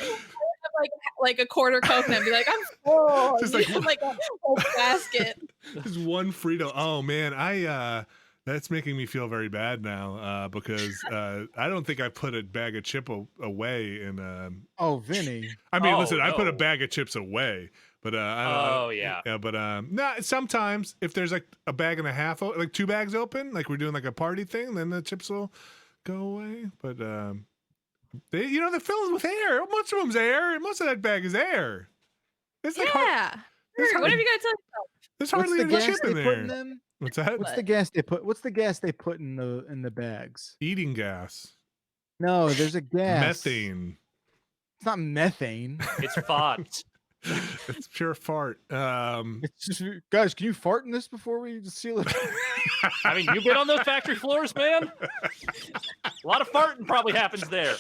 Speaker 2: like a quarter coconut and be like, I'm full.
Speaker 1: Just
Speaker 2: Just
Speaker 1: like-
Speaker 2: like a whole basket.
Speaker 1: just one Frito. Oh man, that's making me feel very bad now because I don't think I put a bag of chip away in.
Speaker 4: Oh, Vinny.
Speaker 1: I mean,
Speaker 3: Oh,
Speaker 1: listen, I put a
Speaker 3: no.
Speaker 1: bag of chips away, but
Speaker 3: Oh, yeah.
Speaker 1: but no. Sometimes if there's like a bag and a half, like 2 bags open, like we're doing like a party thing, then the chips will go away. But they're filled with air. Most of them's air. Most of that bag is air. It's like
Speaker 2: Yeah.
Speaker 1: there's
Speaker 2: Sure,
Speaker 1: hardly,
Speaker 2: whatever you gotta tell yourself.
Speaker 1: there's
Speaker 4: What's
Speaker 1: hardly
Speaker 4: the
Speaker 1: any
Speaker 4: gas
Speaker 1: chip
Speaker 4: they
Speaker 1: in
Speaker 4: put in
Speaker 1: there.
Speaker 4: them?
Speaker 1: What's that?
Speaker 4: What's the gas they put? What's the gas they put in the bags?
Speaker 1: Eating gas.
Speaker 4: No, there's a gas.
Speaker 1: Methane.
Speaker 4: It's not methane.
Speaker 3: It's fought.
Speaker 1: It's pure fart.
Speaker 4: It's just, guys, can you fart in this before we seal it?
Speaker 3: I mean, you've been on those factory floors, man. A lot of farting probably happens there.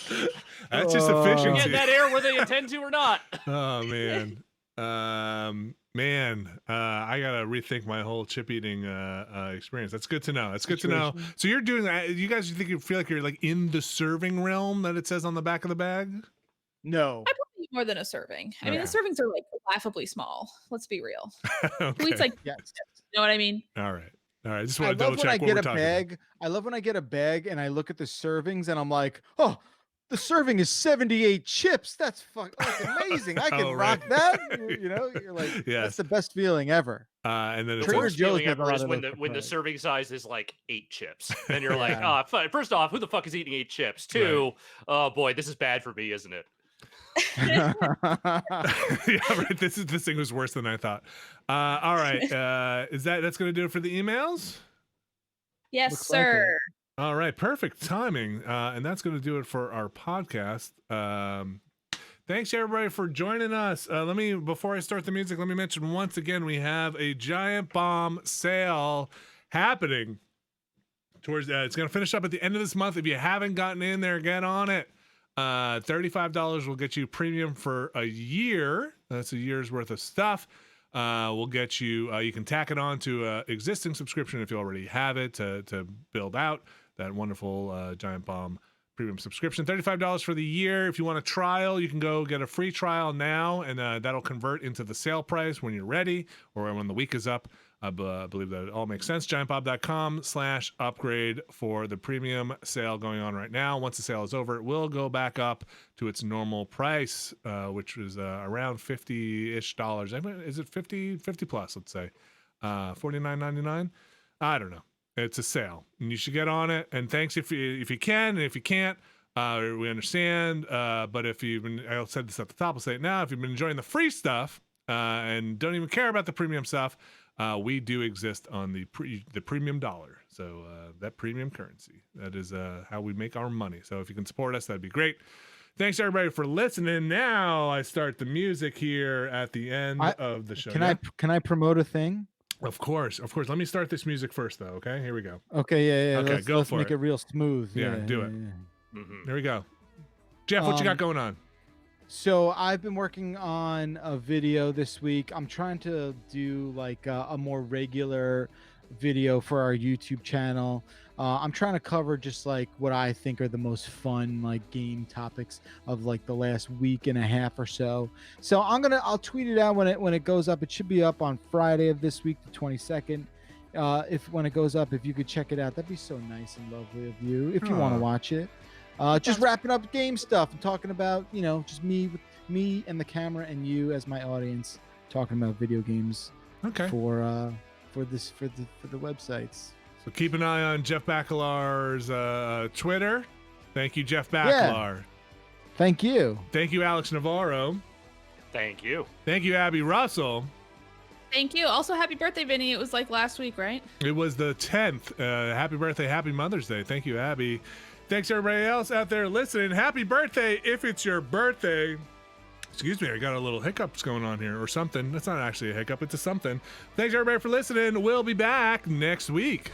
Speaker 1: That's just
Speaker 3: You're
Speaker 1: efficiency.
Speaker 3: getting that air whether you intend to or not.
Speaker 1: Oh man. I gotta rethink my whole chip eating experience. That's good to know. That's good to know. So you're doing that. You guys feel like you're like in the serving realm that it says on the back of the bag?
Speaker 4: No.
Speaker 2: I probably eat more than a serving. I mean, the
Speaker 1: Okay.
Speaker 2: servings are like laughably small. Let's be real. Who
Speaker 1: Okay.
Speaker 2: eats like
Speaker 4: Yes.
Speaker 2: you know what I mean?
Speaker 1: All right. Just
Speaker 4: I
Speaker 1: want to
Speaker 4: love
Speaker 1: double
Speaker 4: when I
Speaker 1: check what
Speaker 4: get
Speaker 1: we're
Speaker 4: a
Speaker 1: talking
Speaker 4: bag. I love when I get a bag and I look at the servings and I'm like, oh, the serving is 78 chips. That's amazing. I can
Speaker 1: Oh,
Speaker 4: rock
Speaker 1: right.
Speaker 4: that. You're like, that's
Speaker 1: Yes.
Speaker 4: the best feeling ever.
Speaker 1: And then it's
Speaker 3: The
Speaker 4: Trader
Speaker 1: like,
Speaker 3: worst
Speaker 4: Joe's
Speaker 3: feeling
Speaker 4: have a
Speaker 3: ever
Speaker 4: lot
Speaker 3: is
Speaker 4: of
Speaker 3: when
Speaker 4: those
Speaker 3: the
Speaker 4: for
Speaker 3: when the
Speaker 4: price.
Speaker 3: serving size is like 8 chips. Then you're like,
Speaker 4: Yeah.
Speaker 3: first off, who the fuck is eating 8 chips? 2, oh boy, this is bad for me, isn't it?
Speaker 1: yeah, right. This thing was worse than I thought. All right. That's gonna do it for the emails?
Speaker 2: Yes,
Speaker 4: Looks like
Speaker 2: sir.
Speaker 1: All right, perfect timing. And that's going to do it for our podcast. Thanks everybody for joining us. Before I start the music, let me mention once again we have a Giant Bomb sale happening. It's going to finish up at the end of this month. If you haven't gotten in there, get on it. $35 will get you premium for a year. That's a year's worth of stuff. We'll get you. You can tack it on to an existing subscription if you already have it to build out that wonderful Giant Bomb premium subscription. $35 for the year. If you want a trial, you can go get a free trial now, and that'll convert into the sale price when you're ready or when the week is up. I believe that it all makes sense. GiantBob.com/upgrade for the premium sale going on right now. Once the sale is over, it will go back up to its normal price, which is around $50-ish. Is it 50 plus, let's say. $49.99? I don't know. It's a sale, and you should get on it. And thanks if you can, and if you can't, we understand. But if you've been, I said this at the top, I'll say it now. If you've been enjoying the free stuff and don't even care about the premium stuff, we do exist on the premium dollar. So that premium currency, that is how we make our money. So if you can support us, that'd be great. Thanks everybody for listening. Now I start the music here at the end of the show.
Speaker 4: Can I promote a thing?
Speaker 1: Of course. Let me start this music first, though. Okay, here we go.
Speaker 4: Okay, yeah.
Speaker 1: Okay,
Speaker 4: Let's
Speaker 1: for
Speaker 4: make
Speaker 1: it.
Speaker 4: it real smooth.
Speaker 1: Yeah, do it.
Speaker 3: Mhm.
Speaker 1: Here we go. Jeff, what you got going on?
Speaker 4: So I've been working on a video this week. I'm trying to do like a more regular video for our YouTube channel. I'm trying to cover just like what I think are the most fun like game topics of like the last week and a half or so. So I'll tweet it out when it goes up. It should be up on Friday of this week, the 22nd. When it goes up, if you could check it out, that'd be so nice and lovely of you if you want to watch it. Just wrapping up game stuff and talking about, just me and the camera and you as my audience. talking about video games
Speaker 1: Okay.
Speaker 4: for the websites.
Speaker 1: So keep an eye on Jeff Bacalar's Twitter. Thank you, Jeff Bacalar.
Speaker 4: Thank you.
Speaker 1: Thank you, Alex Navarro.
Speaker 3: Thank you.
Speaker 1: Thank you, Abby Russell.
Speaker 2: Thank you. Also, happy birthday, Vinny. It was like last week, right?
Speaker 1: It was the 10th. Happy birthday, happy Mother's Day. Thank you, Abby. Thanks everybody else out there listening. Happy birthday if it's your birthday. Excuse me, I got a little hiccups going on here or something. That's not actually a hiccup, it's a something. Thanks everybody for listening. We'll be back next week.